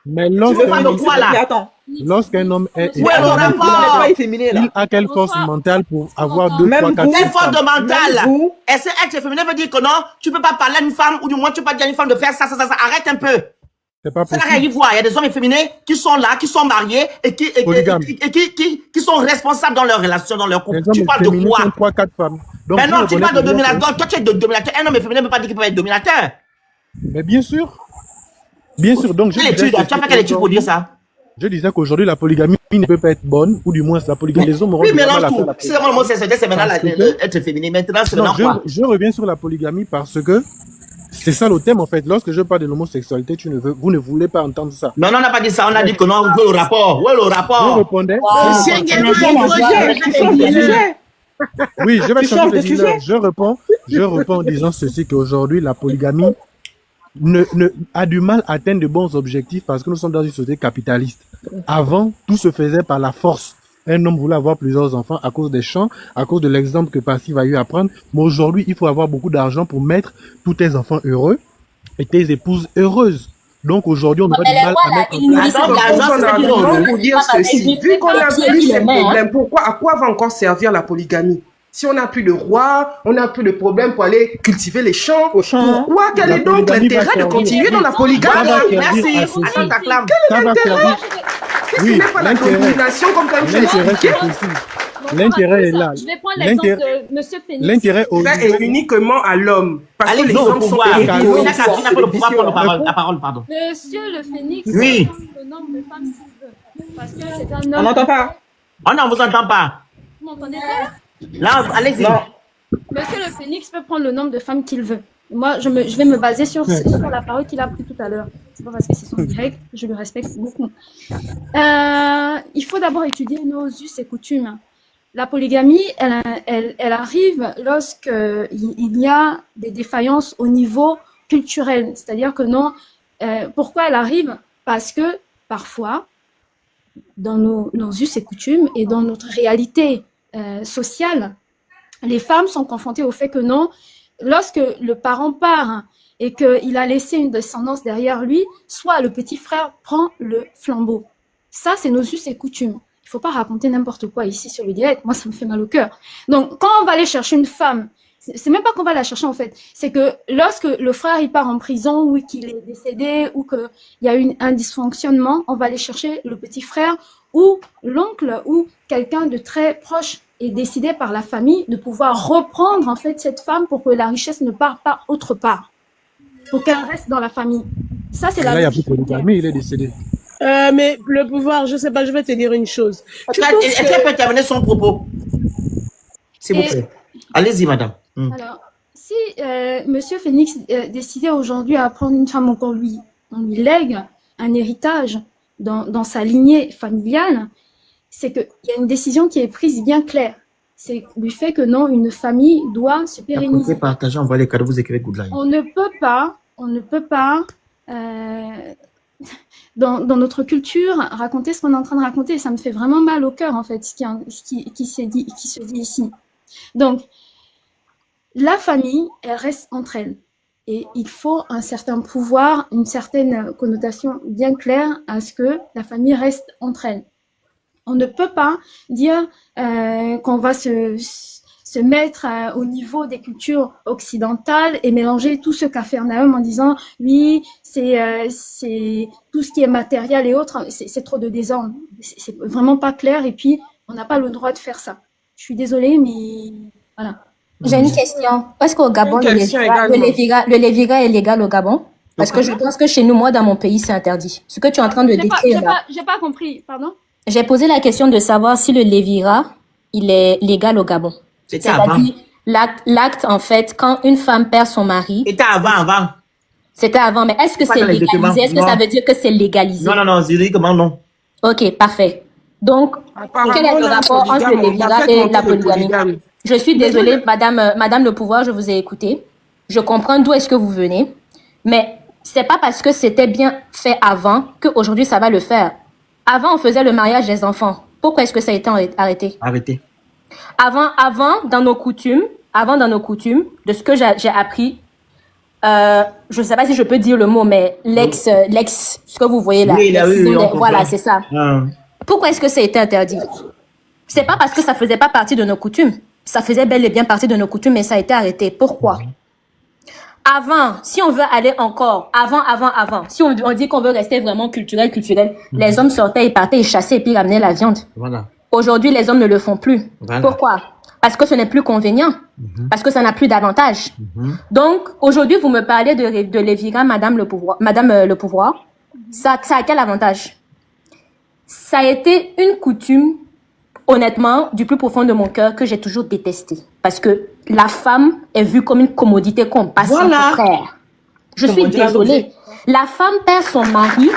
Speaker 3: Mais lorsqu'un homme est
Speaker 2: efféminé,
Speaker 3: il a quelle force mentale pour avoir 2, 3, 4,
Speaker 2: quelle force mentale? Est-ce que être féminin veut dire que non, tu peux pas parler à une femme ou du moins tu peux pas dire à une femme de faire ça, arrête un peu.
Speaker 3: C'est pas possible.
Speaker 2: Ça n'a rien à voir. Il y a des hommes efféminés qui sont là, qui sont mariés et qui sont responsables dans leur relation, dans leur couple. Tu parles de quoi?
Speaker 3: 3, 4 femmes.
Speaker 2: Mais non, tu parles de dominateur. Toi, tu es de dominateur. Un homme efféminé ne peut pas dire qu'il peut être dominateur.
Speaker 3: Mais bien sûr. Bien sûr. Donc,
Speaker 2: tu as fait quelle étude pour dire ça?
Speaker 3: Je disais qu'aujourd'hui, la polygamie ne peut pas être bonne, ou du moins la polygamie des hommes auront
Speaker 2: du mal à faire. C'est vraiment c'est maintenant être féminin. Maintenant, c'est quoi?
Speaker 3: Je reviens sur la polygamie parce que c'est ça le thème en fait. Lorsque je parle de l'homosexualité, vous ne voulez pas entendre ça.
Speaker 2: Non, on n'a pas dit ça. On a dit que non. Où est le rapport? Où est le rapport?
Speaker 3: Je répondais. Oui, je vais changer de sujet. Je réponds en disant ceci, qu'aujourd'hui, la polygamie a du mal à atteindre de bons objectifs parce que nous sommes dans une société capitaliste. Avant, tout se faisait par la force. Un homme voulait avoir plusieurs enfants à cause des champs, à cause de l'exemple que Passy a eu à prendre. Mais aujourd'hui, il faut avoir beaucoup d'argent pour mettre tous tes enfants heureux et tes épouses heureuses. Donc aujourd'hui, on aura du mal à mettre
Speaker 4: pour dire ceci. Vu qu'on a plus ces problèmes, à quoi va encore servir la polygamie? Si on n'a plus de roi, on n'a plus de problème pour aller cultiver les champs. Pourquoi? Quel est donc l'intérêt de continuer dans la polygamie?
Speaker 2: Merci.
Speaker 4: Quel est l'intérêt? Qu'est-ce qui n'est pas la domination comme tu as expliqué?
Speaker 3: L'intérêt est là.
Speaker 1: Je vais prendre l'exemple de M. Phoenix.
Speaker 3: L'intérêt
Speaker 4: est uniquement à l'homme. Parce que les hommes sont
Speaker 2: la parole, pardon.
Speaker 1: Monsieur le Phoenix,
Speaker 2: oui.
Speaker 1: Le nombre de femmes qu'il veut. Parce que c'est un homme.
Speaker 6: On n'entend pas.
Speaker 2: On ne vous entend pas.
Speaker 1: Vous m'entendez pas?
Speaker 2: Là, allez-y.
Speaker 10: Monsieur le Phénix peut prendre le nombre de femmes qu'il veut. Moi, je vais me baser sur la parole qu'il a prise tout à l'heure. C'est pas parce que c'est son direct, je le respecte beaucoup. Il faut d'abord étudier nos us et coutumes. La polygamie, elle arrive lorsque il y a des défaillances au niveau culturel. C'est-à-dire que non, pourquoi elle arrive? Parce que parfois, dans nos us et coutumes et dans notre réalité sociale, les femmes sont confrontées au fait que non, lorsque le parent part et qu'il a laissé une descendance derrière lui, soit le petit frère prend le flambeau. Ça, c'est nos us et coutumes. Il faut pas raconter n'importe quoi ici sur le direct. Moi, ça me fait mal au cœur. Donc, quand on va aller chercher une femme, c'est même pas qu'on va la chercher en fait. C'est que lorsque le frère il part en prison ou qu'il est décédé ou qu'il y a un dysfonctionnement, on va aller chercher le petit frère ou l'oncle ou quelqu'un de très proche et décidé par la famille de pouvoir reprendre en fait cette femme pour que la richesse ne parte pas autre part, pour qu'elle reste dans la famille. Ça, c'est la
Speaker 3: là, il y a plus de polygamie, il est décédé.
Speaker 8: Mais le pouvoir, je sais pas, je vais te dire une chose.
Speaker 2: Est-ce qu'elle peut terminer son propos? S'il vous plaît. Allez-y, madame.
Speaker 10: Alors, si Monsieur Phénix décidait aujourd'hui à prendre une femme, on lui lègue un héritage dans sa lignée familiale, c'est qu'il y a une décision qui est prise bien claire. C'est du fait que non, une famille doit se pérenniser.
Speaker 2: Partagez, envoyez les cadeaux, vous écrivez good life.
Speaker 10: On ne peut pas dans notre culture raconter ce qu'on est en train de raconter. Ça me fait vraiment mal au cœur en fait, ce qui se dit ici. Donc, la famille, elle reste entre elles. Et il faut un certain pouvoir, une certaine connotation bien claire à ce que la famille reste entre elles. On ne peut pas dire qu'on va se mettre au niveau des cultures occidentales et mélanger tout ce Capharnaüm en disant oui, c'est tout ce qui est matériel et autres, c'est trop de désordre. C'est vraiment pas clair et puis on n'a pas le droit de faire ça. Je suis désolée, mais voilà.
Speaker 1: J'ai une question. Est-ce qu'au Gabon, le lévira est légal au Gabon? Parce que je pense que chez nous, moi, dans mon pays, c'est interdit. Ce que tu es en train de décrire là.
Speaker 10: J'ai pas compris, pardon?
Speaker 1: J'ai posé la question de savoir si le lévira, il est légal au Gabon. C'est-à-dire l'acte, en fait, quand une femme perd son mari.
Speaker 2: C'était avant.
Speaker 1: C'était avant, mais est-ce que c'est légalisé? Est-ce que ça veut dire que c'est légalisé?
Speaker 2: Non, juridiquement, non.
Speaker 1: Ok, parfait. Donc, quel est le rapport entre le lévira et la polygamie? Je suis désolée, madame le pouvoir, je vous ai écouté. Je comprends d'où est-ce que vous venez. Mais c'est pas parce que c'était bien fait avant qu'aujourd'hui ça va le faire. Avant, on faisait le mariage des enfants. Pourquoi est-ce que ça a été arrêté? Avant, dans nos coutumes, de ce que j'ai appris, je ne sais pas si je peux dire le mot, mais l'ex, ce que vous voyez là.
Speaker 2: Oui,
Speaker 1: voilà, c'est ça. Pourquoi est-ce que ça a été interdit? C'est pas parce que ça faisait pas partie de nos coutumes. Ça faisait bel et bien partie de nos coutumes, mais ça a été arrêté. Pourquoi? Avant, si on veut aller encore, avant, si on dit qu'on veut rester vraiment culturel, les hommes sortaient, ils partaient, ils chassaient et puis ils ramenaient la viande.
Speaker 2: Voilà.
Speaker 1: Aujourd'hui, les hommes ne le font plus. Voilà. Pourquoi? Parce que ce n'est plus convenient. Parce que ça n'a plus d'avantage. Donc, aujourd'hui, vous me parlez de lévira, madame le pouvoir. Ça a quel avantage? Ça a été une coutume, honnêtement, du plus profond de mon cœur, que j'ai toujours détesté. Parce que la femme est vue comme une commodité qu'on passe son frère. Je suis désolée. La femme perd son mari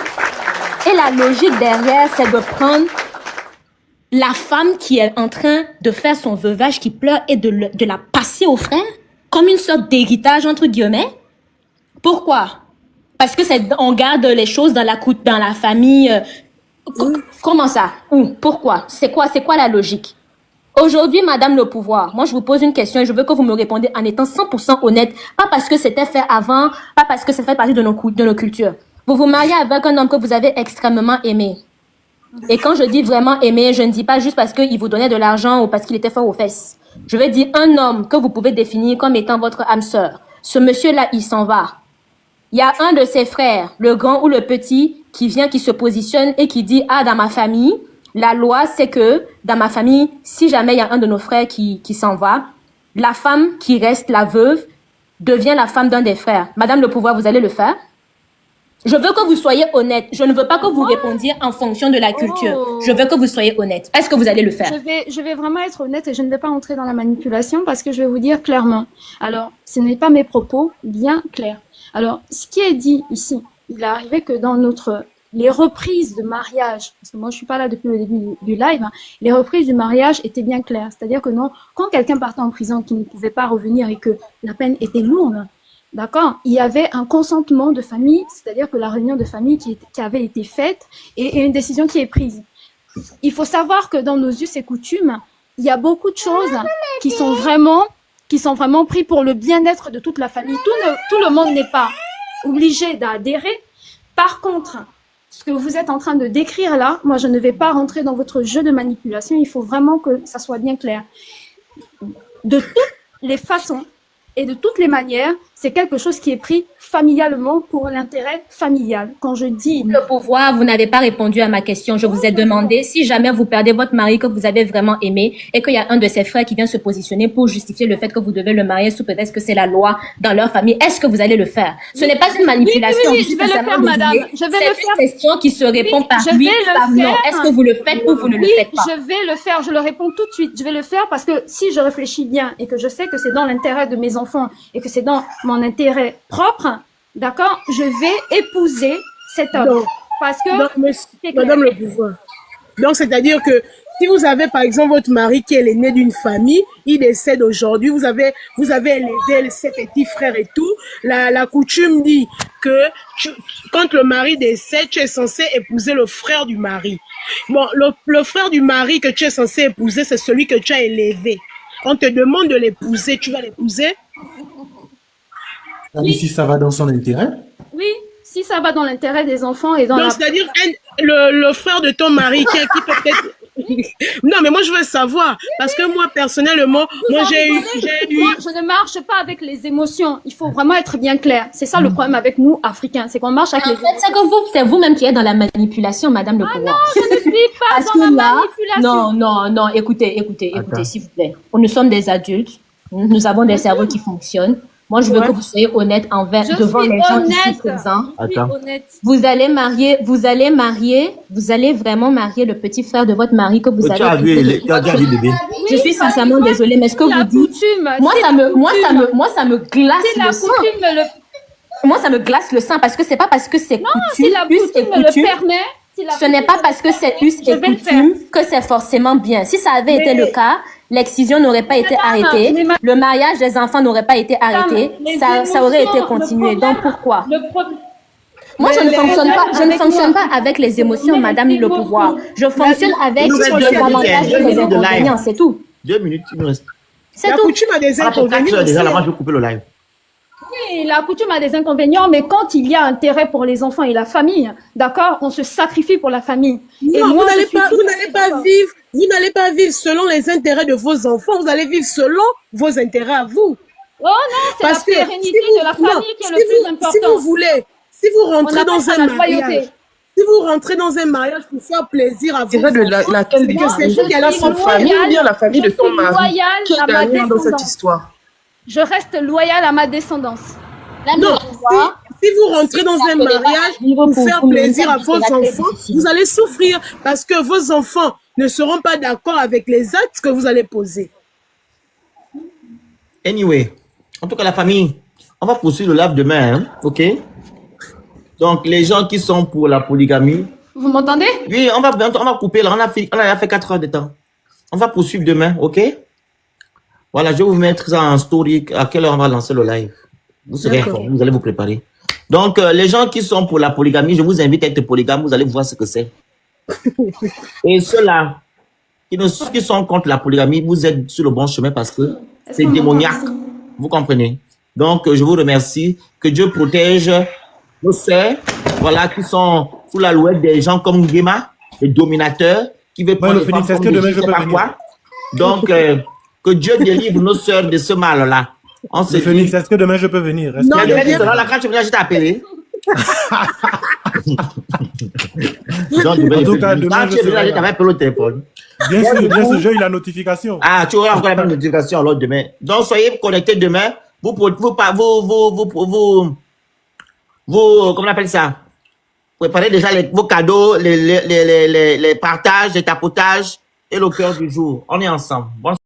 Speaker 1: et la logique derrière, c'est de prendre la femme qui est en train de faire son veuvage, qui pleure, et de la passer au frère comme une sorte d'héritage, entre guillemets. Pourquoi? Parce que on garde les choses dans la famille. Comment ça? Pourquoi? C'est quoi la logique? Aujourd'hui, madame le pouvoir, moi je vous pose une question et je veux que vous me répondez en étant 100% honnête. Pas parce que c'était fait avant, pas parce que ça fait partie de nos cultures. Vous vous mariez avec un homme que vous avez extrêmement aimé. Et quand je dis vraiment aimé, je ne dis pas juste parce qu'il vous donnait de l'argent ou parce qu'il était fort aux fesses. Je veux dire un homme que vous pouvez définir comme étant votre âme sœur. Ce monsieur-là, il s'en va. Il y a un de ses frères, le grand ou le petit, qui vient, qui se positionne et qui dit « Ah, dans ma famille, la loi, c'est que dans ma famille, si jamais il y a un de nos frères qui s'en va, la femme qui reste, la veuve, devient la femme d'un des frères. » Madame le pouvoir, vous allez le faire? Je veux que vous soyez honnête. Je ne veux pas que vous répondiez en fonction de la culture. Je veux que vous soyez honnête. Est-ce que vous allez le faire?
Speaker 10: Je vais vraiment être honnête et je ne vais pas entrer dans la manipulation parce que je vais vous dire clairement. Alors, ce n'est pas mes propos bien clairs. Alors, ce qui est dit ici, il est arrivé que dans les reprises de mariage, parce que moi je suis pas là depuis le début du live, hein, les reprises du mariage étaient bien claires. C'est-à-dire que non, quand quelqu'un partait en prison qui ne pouvait pas revenir et que la peine était lourde, d'accord, il y avait un consentement de famille, c'est-à-dire que la réunion de famille qui avait été faite et une décision qui est prise. Il faut savoir que dans nos us et coutumes, il y a beaucoup de choses qui sont vraiment pris pour le bien-être de toute la famille. Tout le monde n'est pas obligé d'adhérer. Par contre, ce que vous êtes en train de décrire là, moi je ne vais pas rentrer dans votre jeu de manipulation, il faut vraiment que ça soit bien clair. De toutes les façons et de toutes les manières, c'est quelque chose qui est pris familialement pour l'intérêt familial. Quand je dis...
Speaker 1: Le pouvoir, vous n'avez pas répondu à ma question. Je vous ai demandé si jamais vous perdez votre mari que vous avez vraiment aimé et qu'il y a un de ses frères qui vient se positionner pour justifier le fait que vous devez le marier sous prétexte que c'est la loi dans leur famille. Est-ce que vous allez le faire? Ce n'est pas une manipulation.
Speaker 10: Oui, je vais le faire, madame. Je vais le faire.
Speaker 1: C'est une question qui se répond par oui ou par non. Est-ce que vous le faites ou vous ne le faites pas?
Speaker 10: Je vais le faire. Je le réponds tout de suite. Je vais le faire parce que si je réfléchis bien et que je sais que c'est dans l'intérêt de mes enfants et que c'est dans mon intérêt propre, d'accord, je vais épouser cet homme.
Speaker 8: Donc,
Speaker 10: parce que...
Speaker 8: Madame le pouvoir. Donc, c'est-à-dire que si vous avez, par exemple, votre mari qui est l'aîné d'une famille, il décède aujourd'hui, vous avez élevé ses petits frères et tout, la coutume dit que quand le mari décède, tu es censé épouser le frère du mari. Bon, le frère du mari que tu es censé épouser, c'est celui que tu as élevé. On te demande de l'épouser, tu vas l'épouser?
Speaker 3: Oui. Si ça va dans son intérêt?
Speaker 10: Oui, si ça va dans l'intérêt des enfants et dans
Speaker 8: donc, c'est-à-dire le frère de ton mari qui peut-être... Non, mais moi, je veux savoir. Parce que moi, personnellement, j'ai eu...
Speaker 10: Moi, je ne marche pas avec les émotions. Il faut vraiment être bien clair. C'est ça le problème avec nous, Africains. C'est qu'on marche avec les émotions.
Speaker 1: C'est que c'est vous-même qui êtes dans la manipulation, madame le pouvoir.
Speaker 10: Non, je ne suis pas dans la manipulation.
Speaker 1: Non. Écoutez, s'il vous plaît. Nous sommes des adultes. Nous avons des cerveaux qui fonctionnent. Moi, je veux que vous soyez honnête devant les gens ici présents. Vous allez vraiment marier le petit frère de votre mari que vous avez. Je suis sincèrement désolée, mais ce que vous dites, moi, ça me glace le sang. Moi, ça me glace le sang parce que c'est pas parce que c'est coutume, us et coutume. Ce n'est pas parce que c'est us et coutume que c'est forcément bien. Si ça avait été le cas, l'excision n'aurait pas été arrêtée, le mariage des enfants n'aurait pas été arrêté, ça aurait été continué. Donc pourquoi? Moi, je ne fonctionne pas avec les émotions, madame le pouvoir. Je fonctionne avec les avantages et les inconvénients, c'est tout.
Speaker 2: 2 minutes, il nous reste.
Speaker 8: C'est tout. La coutume a des inconvénients.
Speaker 2: Déjà, là, moi, je vais couper le live.
Speaker 10: Oui, la coutume a des inconvénients, mais quand il y a intérêt pour les enfants et la famille, d'accord, on se sacrifie pour la famille.
Speaker 8: Non, et moi, vous n'allez pas vivre selon les intérêts de vos enfants, vous allez vivre selon vos intérêts à vous.
Speaker 10: Oh non, c'est la pérennité de la famille qui est le plus important.
Speaker 8: Si vous rentrez dans un mariage, pour faire plaisir à vos enfants,
Speaker 4: laquelle c'est sa famille ou bien la famille de ton mari qui est gagnant dans cette histoire?
Speaker 10: Je reste loyale à ma descendance.
Speaker 8: Non, si vous rentrez dans un mariage pour faire plaisir à vos enfants, vous allez souffrir parce que vos enfants ne seront pas d'accord avec les actes que vous allez poser.
Speaker 2: Anyway, en tout cas, la famille, on va poursuivre le live demain, hein, ok? Donc, les gens qui sont pour la polygamie.
Speaker 10: Vous m'entendez?
Speaker 2: Oui, on va couper là. On a fait 4 heures de temps. On va poursuivre demain, ok? Voilà, je vais vous mettre ça en story. À quelle heure on va lancer le live? Vous serez informés, vous allez vous préparer. Donc, les gens qui sont pour la polygamie, je vous invite à être polygame, vous allez voir ce que c'est. Et ceux-là qui sont contre la polygamie, vous êtes sur le bon chemin parce que c'est démoniaque. Vous comprenez? Donc, je vous remercie. Que Dieu protège nos sœurs, voilà, qui sont sous la louette des gens comme Nguema, les dominateurs, qui veulent prendre
Speaker 3: le Phoenix, est-ce que demain je peux venir?
Speaker 2: Donc, que Dieu délivre nos sœurs de ce mal-là.
Speaker 3: Le Phoenix, est-ce que demain je peux venir?
Speaker 2: Non, quand tu viens, je t'ai appelé.
Speaker 3: En tout cas, demain, je
Speaker 2: t'avais appelé au téléphone.
Speaker 3: Bien sûr, j'ai eu la notification.
Speaker 2: Ah, tu auras encore la même notification alors demain. Donc, soyez connectés demain. Comment on appelle ça? Préparez déjà vos cadeaux, les partages, les tapotages et le cœur du jour. On est ensemble. Bonsoir.